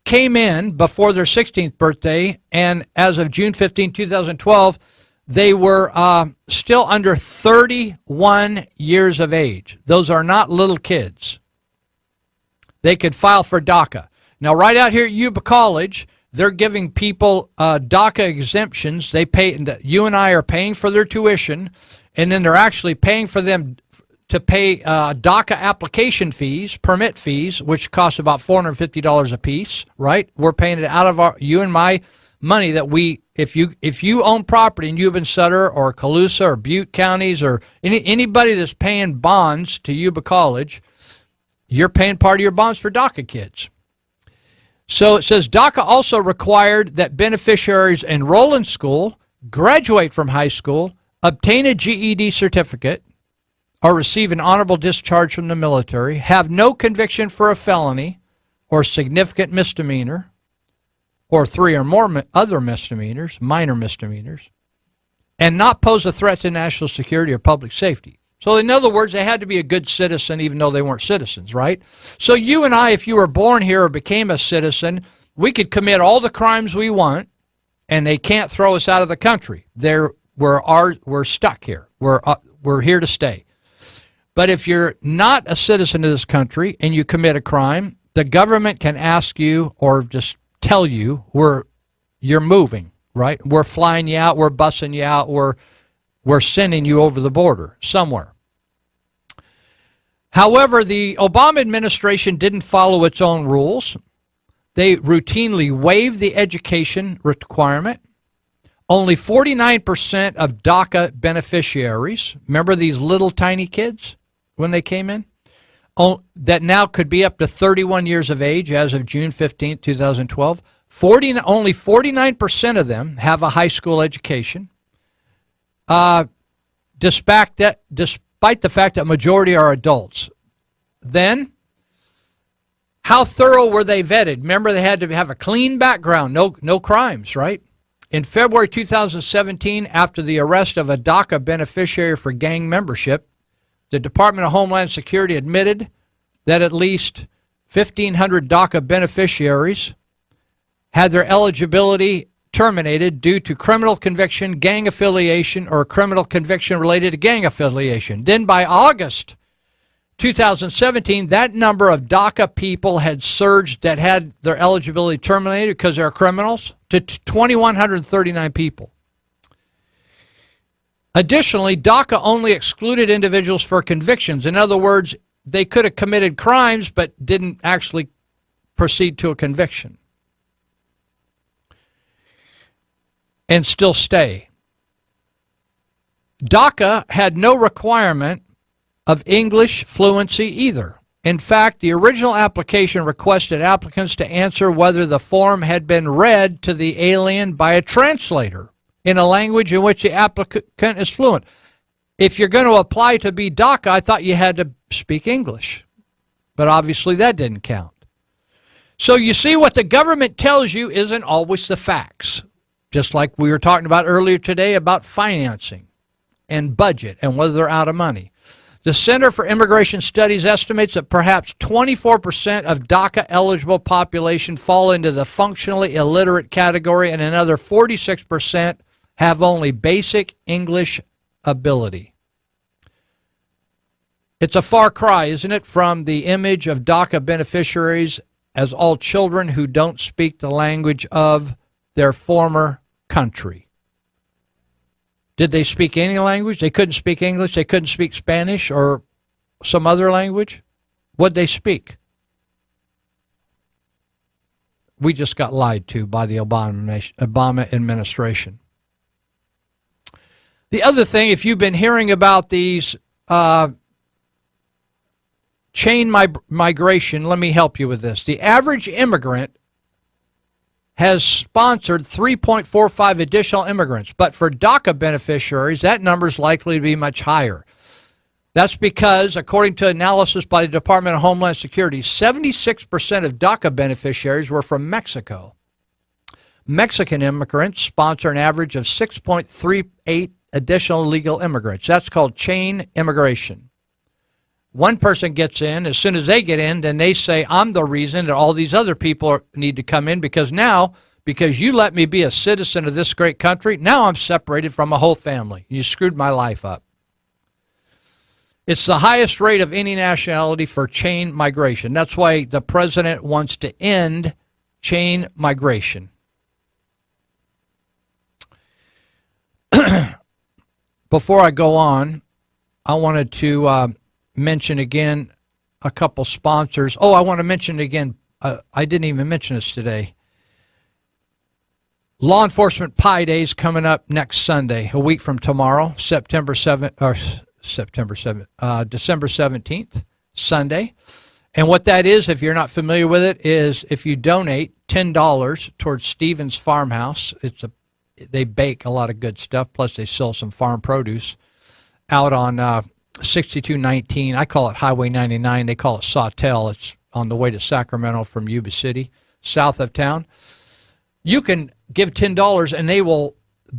Speaker 2: came in before their 16th birthday, and as of June 15, 2012, they were still under 31 years of age. Those are not little kids. They could file for DACA. Now, right out here at Yuba College, they're giving people DACA exemptions. They pay. You and I are paying for their tuition, and then they're actually paying for them to pay DACA application fees, permit fees, which cost about $450 a piece, right? We're paying it out of you and my money that we, if you own property in Yuba and Sutter or Colusa or Butte counties or anybody that's paying bonds to Yuba College, you're paying part of your bonds for DACA kids. So it says DACA also required that beneficiaries enroll in school, graduate from high school, obtain a GED certificate, or receive an honorable discharge from the military, have no conviction for a felony or significant misdemeanor, or 3 or more other misdemeanors, minor misdemeanors, and not pose a threat to national security or public safety. So in other words, they had to be a good citizen even though they weren't citizens, right? So you and I, if you were born here or became a citizen, we could commit all the crimes we want, and they can't throw us out of the country. We're stuck here. We're here to stay. But if you're not a citizen of this country and you commit a crime, the government can ask you or just tell you you're moving, right? We're flying you out, we're bussing you out, we're sending you over the border somewhere. However, the Obama administration didn't follow its own rules. They routinely waived the education requirement, Only 49% of DACA beneficiaries, remember these little tiny kids when they came in, that now could be up to 31 years of age as of June 15, 2012. Only 49% of them have a high school education, despite the fact that majority are adults. Then, how thorough were they vetted? Remember, they had to have a clean background, no crimes, right? In February 2017, after the arrest of a DACA beneficiary for gang membership, the Department of Homeland Security admitted that at least 1,500 DACA beneficiaries had their eligibility terminated due to criminal conviction, gang affiliation, or criminal conviction related to gang affiliation. Then by August 2017, that number of DACA people had surged that had their eligibility terminated because they're criminals to 2,139 people. Additionally, DACA only excluded individuals for convictions. In other words, they could have committed crimes but didn't actually proceed to a conviction and still stay. DACA had no requirement of English fluency either. In fact, the original application requested applicants to answer whether the form had been read to the alien by a translator in a language in which the applicant is fluent. If you're going to apply to be DACA, I thought you had to speak English. But obviously that didn't count. So you see, what the government tells you isn't always the facts. Just like we were talking about earlier today about financing and budget and whether they're out of money. The Center for Immigration Studies estimates that perhaps 24% of DACA-eligible population fall into the functionally illiterate category, and another 46% have only basic English ability. It's a far cry, isn't it, from the image of DACA beneficiaries as all children who don't speak the language of their former country. Did they speak any language? They couldn't speak English. They couldn't speak Spanish or some other language. What'd they speak? We just got lied to by the Obama administration. The other thing, if you've been hearing about these chain migration, let me help you with this. The average immigrant has sponsored 3.45 additional immigrants. But for DACA beneficiaries, that number is likely to be much higher. That's because, according to analysis by the Department of Homeland Security, 76% of DACA beneficiaries were from Mexico. Mexican immigrants sponsor an average of 6.38 additional legal immigrants. That's called chain immigration. One person gets in, as soon as they get in, then they say, I'm the reason that all these other people need to come in because you let me be a citizen of this great country, now I'm separated from a whole family. You screwed my life up. It's the highest rate of any nationality for chain migration. That's why the president wants to end chain migration. Before I go on, I wanted to mention again a couple sponsors. Oh, I want to mention again, I didn't even mention this today. Law Enforcement Pi Day is coming up next Sunday, a week from tomorrow, December 17th, Sunday. And what that is, if you're not familiar with it, is if you donate $10 towards Stevens Farmhouse, they bake a lot of good stuff, plus they sell some farm produce out on 6219. I call it Highway 99. They call it Sawtell. It's on the way to Sacramento from Yuba City, south of town. You can give $10 and they will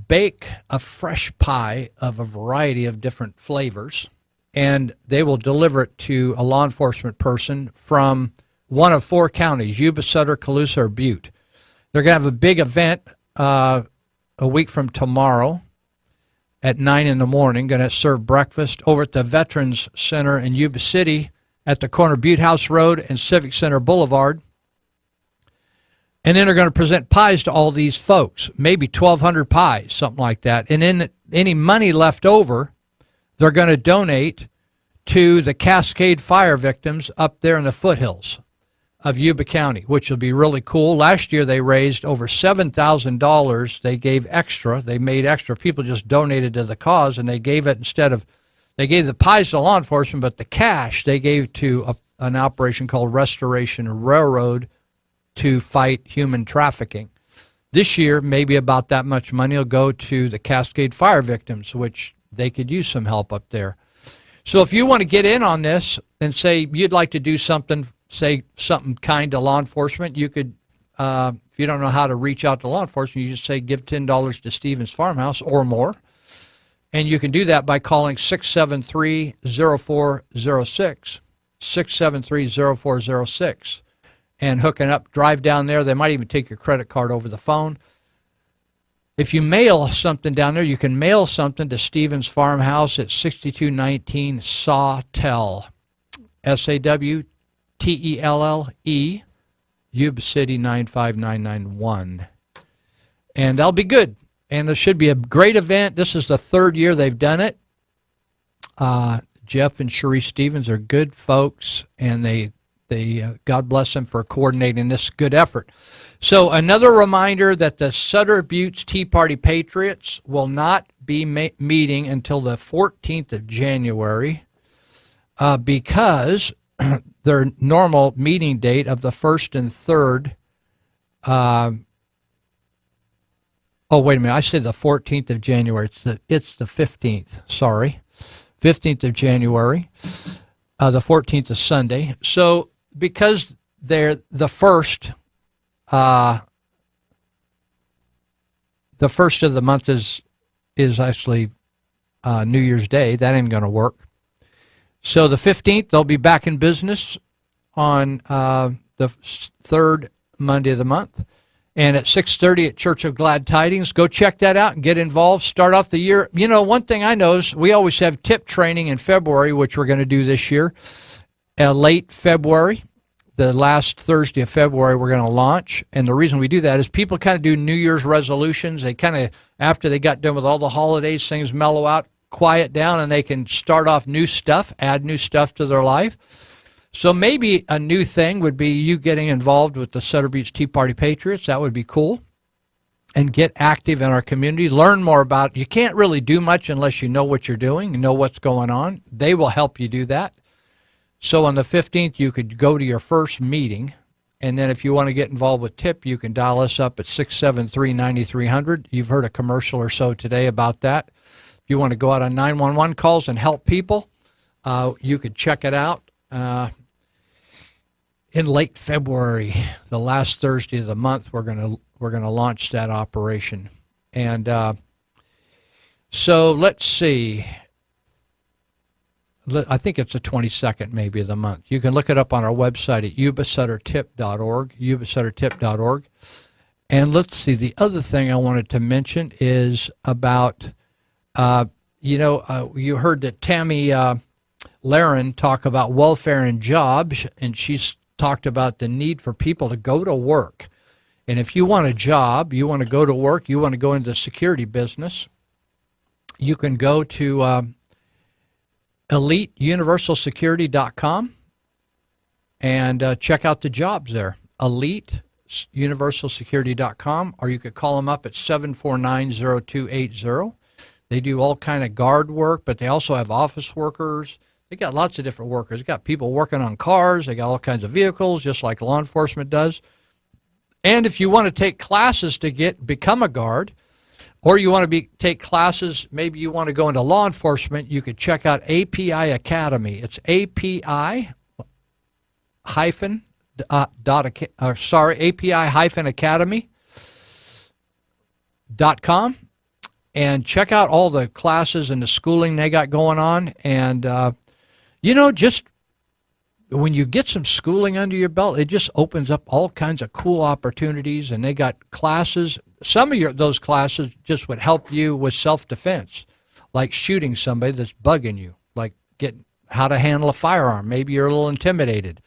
Speaker 2: bake a fresh pie of a variety of different flavors, and they will deliver it to a law enforcement person from one of 4 counties, Yuba, Sutter, Colusa, or Butte. They're going to have a big event a week from tomorrow at 9 in the morning, going to serve breakfast over at the Veterans Center in Yuba City at the corner of Butte House Road and Civic Center Boulevard. And then they're going to present pies to all these folks, maybe 1,200 pies, something like that. And then any money left over, they're going to donate to the Cascade Fire victims up there in the foothills. of Yuba County, which will be really cool. Last year they raised over $7,000. They gave extra. They made extra. People just donated to the cause, and they gave it they gave the pies to law enforcement, but the cash they gave to an operation called Restoration Railroad to fight human trafficking. This year, maybe about that much money will go to the Cascade Fire victims, which they could use some help up there. So if you want to get in on this and say you'd like to do something, say something kind to law enforcement, you could, if you don't know how to reach out to law enforcement, you just say give $10 to Stevens Farmhouse or more. And you can do that by calling 673-0406, 673-0406, and hooking up. Drive down there. They might even take your credit card over the phone. If you mail something down there, you can mail something to Stevens Farmhouse at 6219 Sawtell, Sawtelle, Yuba City 95991. And that'll be good. And this should be a great event. This is the third year they've done it. Jeff and Cherie Stevens are good folks, and they God bless them for coordinating this good effort. So another reminder that the Sutter Buttes Tea Party Patriots will not be meeting until the 14th of January because their normal meeting date of the 1st and 3rd. Oh, wait a minute. I said the 14th of January. It's the 15th. Sorry. 15th of January. The 14th is Sunday. So because they're the first of the month is actually New Year's Day. That ain't going to work. So the 15th, they'll be back in business on the third Monday of the month. And at 6:30 at Church of Glad Tidings. Go check that out and get involved. Start off the year. You know, one thing I know is we always have tip training in February, which we're going to do this year. Late February, the last Thursday of February, we're going to launch. And the reason we do that is people kind of do New Year's resolutions. They kind of, after they got done with all the holidays, things mellow out, quiet down, and they can start off new stuff, add new stuff to their life. So maybe a new thing would be you getting involved with the Sutter Buttes Tea Party Patriots. That would be cool. And get active in our community. Learn more about it. You can't really do much unless you know what you're doing, you know what's going on. They will help you do that. So on the 15th, you could go to your first meeting. And then if you want to get involved with TIP, you can dial us up at 673-9300. You've heard a commercial or so today about that. If you want to go out on 911 calls and help people, you could check it out. In late February, the last Thursday of the month, we're gonna launch that operation, and so let's see. I think it's the 22nd, maybe, of the month. You can look it up on our website at yubasuttertip.org, yubasuttertip.org. And let's see. The other thing I wanted to mention is about, you heard that Tammy Laren talk about welfare and jobs, and she's talked about the need for people to go to work. And if you want a job, you want to go to work, you want to go into the security business, you can go to EliteUniversalSecurity.com and check out the jobs there. EliteUniversalSecurity.com, or you could call them up at 749-0280. They do all kind of guard work, but they also have office workers. They got lots of different workers. They got people working on cars. They got all kinds of vehicles, just like law enforcement does. And if you want to take classes to become a guard, or you want to take classes, maybe you want to go into law enforcement, you could check out API Academy. It's API-Academy.com. And check out all the classes and the schooling they got going on. And, just when you get some schooling under your belt, it just opens up all kinds of cool opportunities. And they got classes. Some of those classes just would help you with self-defense, like shooting somebody that's bugging you, like getting how to handle a firearm. Maybe you're a little intimidated,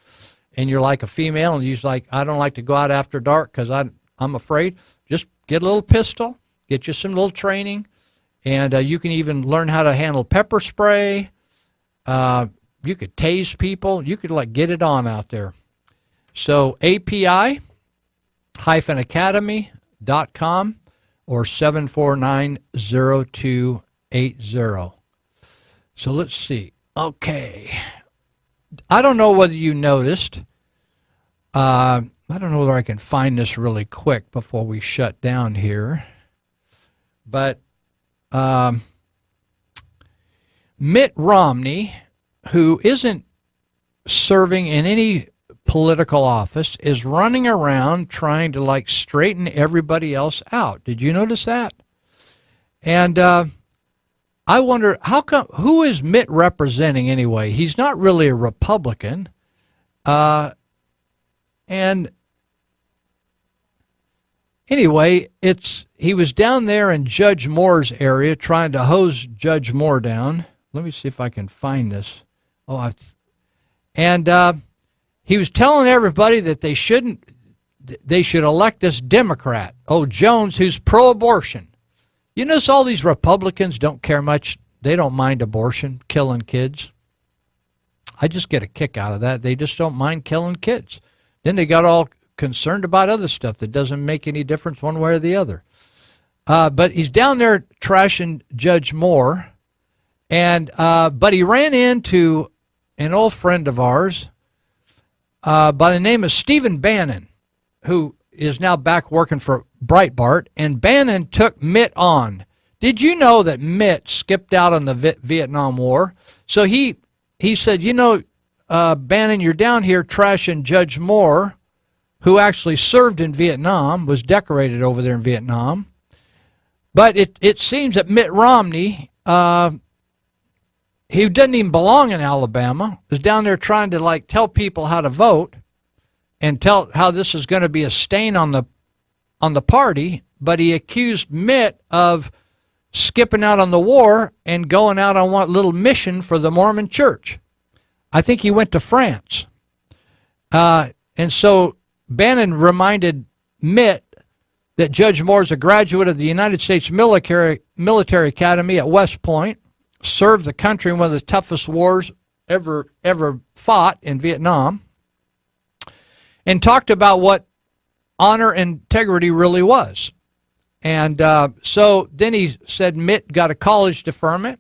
Speaker 2: and you're like a female, and you're like, I don't like to go out after dark because I'm afraid. Just get a little pistol. Get you some little training, and you can even learn how to handle pepper spray. You could tase people. You could get it on out there. So API-academy.com or 749-0280. So let's see. Okay. I don't know whether you noticed. I don't know whether I can find this really quick before we shut down here. But Mitt Romney, who isn't serving in any political office, is running around trying to like straighten everybody else out. Did you notice that? And I wonder who is Mitt representing anyway? He's not really a Republican, and anyway, he was down there in Judge Moore's area trying to hose Judge Moore down. Let me see if I can find this. He was telling everybody that they should elect this Democrat, Jones, who's pro-abortion. You notice all these Republicans don't care much. They don't mind abortion, killing kids. I just get a kick out of that. They just don't mind killing kids. Then they got all concerned about other stuff that doesn't make any difference one way or the other. But he's down there trashing Judge Moore, but he ran into an old friend of ours by the name of Stephen Bannon, who is now back working for Breitbart, and Bannon took Mitt on. Did you know that Mitt skipped out on the Vietnam War? So he said, Bannon, you're down here trashing Judge Moore, who actually served in Vietnam, was decorated over there in Vietnam. But it seems that Mitt Romney, he doesn't even belong in Alabama, is down there trying to tell people how to vote and tell how this is going to be a stain on the party, but he accused Mitt of skipping out on the war and going out on one little mission for the Mormon church. I think he went to France. And so Bannon reminded Mitt that Judge Moore is a graduate of the United States Military Academy at West Point, served the country in one of the toughest wars ever fought in Vietnam, and talked about what honor and integrity really was. And so then he said Mitt got a college deferment.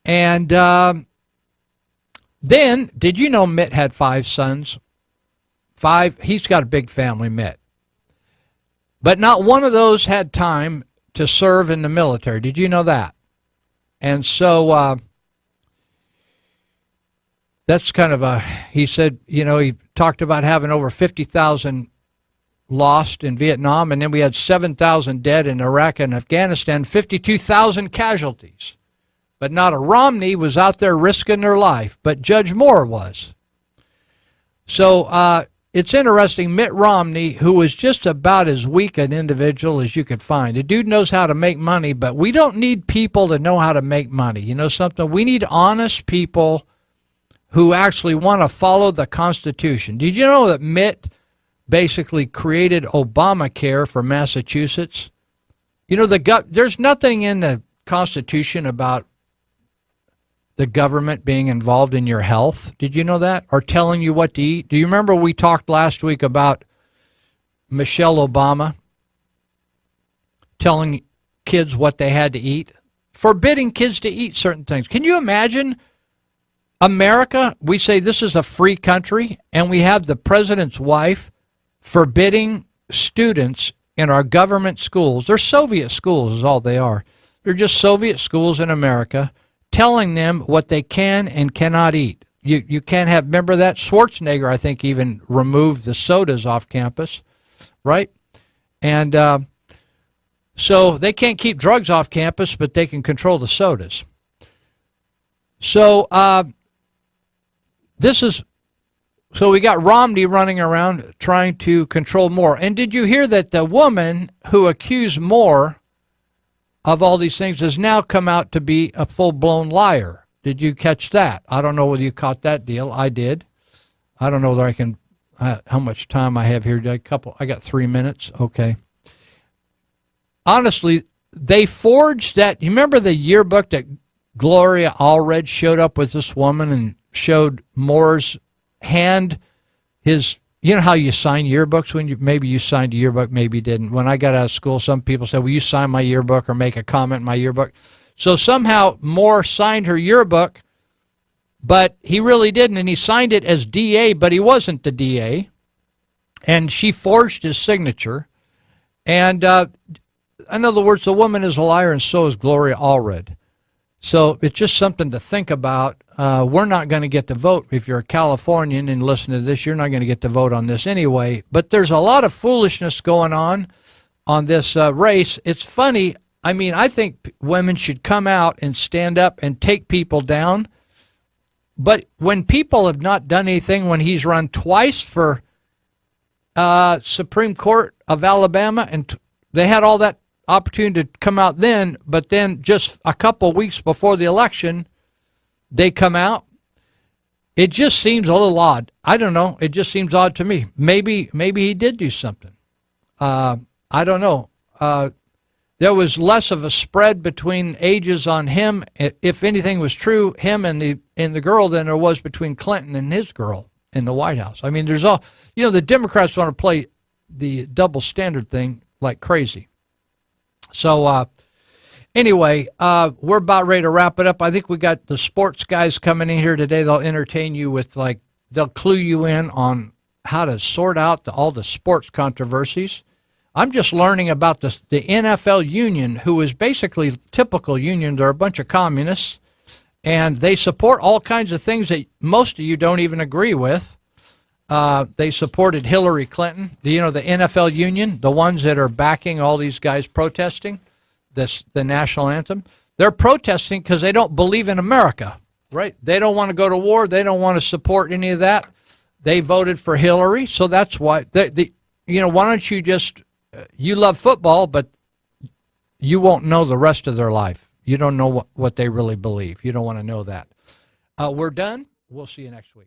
Speaker 2: And then, did you know Mitt had 5 sons? 5. He's got a big family, Mitt. But not one of those had time to serve in the military. Did you know that? And so that's kind of he said, he talked about having over 50,000 lost in Vietnam, and then we had 7,000 dead in Iraq and Afghanistan, 52,000 casualties. But not a Romney was out there risking their life, but Judge Moore was. So it's interesting, Mitt Romney, who was just about as weak an individual as you could find. The dude knows how to make money, but we don't need people to know how to make money. You know something? We need honest people who actually want to follow the Constitution. Did you know that Mitt basically created Obamacare for Massachusetts? There's nothing in the Constitution about the government being involved in your health. Did you know that? Or telling you what to eat? Do you remember we talked last week about Michelle Obama telling kids what they had to eat? Forbidding kids to eat certain things. Can you imagine America? We say this is a free country, and we have the president's wife forbidding students in our government schools. They're Soviet schools is all they are. They're just Soviet schools in America, telling them what they can and cannot eat. You can't have, remember that? Schwarzenegger, I think, even removed the sodas off campus, right? And so they can't keep drugs off campus, but they can control the sodas. So so we got Romney running around trying to control Moore. And did you hear that the woman who accused Moore of all these things has now come out to be a full-blown liar? Did you catch that? I don't know whether you caught that deal. I did. I don't know whether I can, how much time I have here. I got 3 minutes. Okay. Honestly, they forged that. You remember the yearbook that Gloria Allred showed up with this woman and showed Moore's hand You know how you sign yearbooks when maybe you signed a yearbook, maybe you didn't. When I got out of school, some people said, will you sign my yearbook or make a comment in my yearbook? So somehow Moore signed her yearbook, but he really didn't, and he signed it as DA, but he wasn't the DA, and she forged his signature. And in other words, the woman is a liar, and so is Gloria Allred. So it's just something to think about. We're not going to get to vote. If you're a Californian and listen to this, you're not going to get to vote on this anyway. But there's a lot of foolishness going on this race. It's funny. I mean, I think women should come out and stand up and take people down. But when people have not done anything, when he's run twice for Supreme Court of Alabama, and they had all that opportunity to come out then, but then just a couple weeks before the election, they come out. It just seems a little odd. I don't know. It just seems odd to me. Maybe he did do something. I don't know. There was less of a spread between ages on him, if anything was true, him and the girl, than there was between Clinton and his girl in the White House. I mean, there's all, the Democrats want to play the double standard thing like crazy. So anyway, we're about ready to wrap it up. I think we got the sports guys coming in here today. They'll entertain you with, they'll clue you in on how to sort out all the sports controversies. I'm just learning about the NFL union, who is basically typical union. They're a bunch of communists, and they support all kinds of things that most of you don't even agree with. They supported Hillary Clinton, the NFL union, the ones that are backing all these guys protesting the national anthem. They're protesting because they don't believe in America, right? They don't want to go to war. They don't want to support any of that. They voted for Hillary, so that's why. Why don't you just, you love football, but you won't know the rest of their life. You don't know what they really believe. You don't want to know that. We're done. We'll see you next week.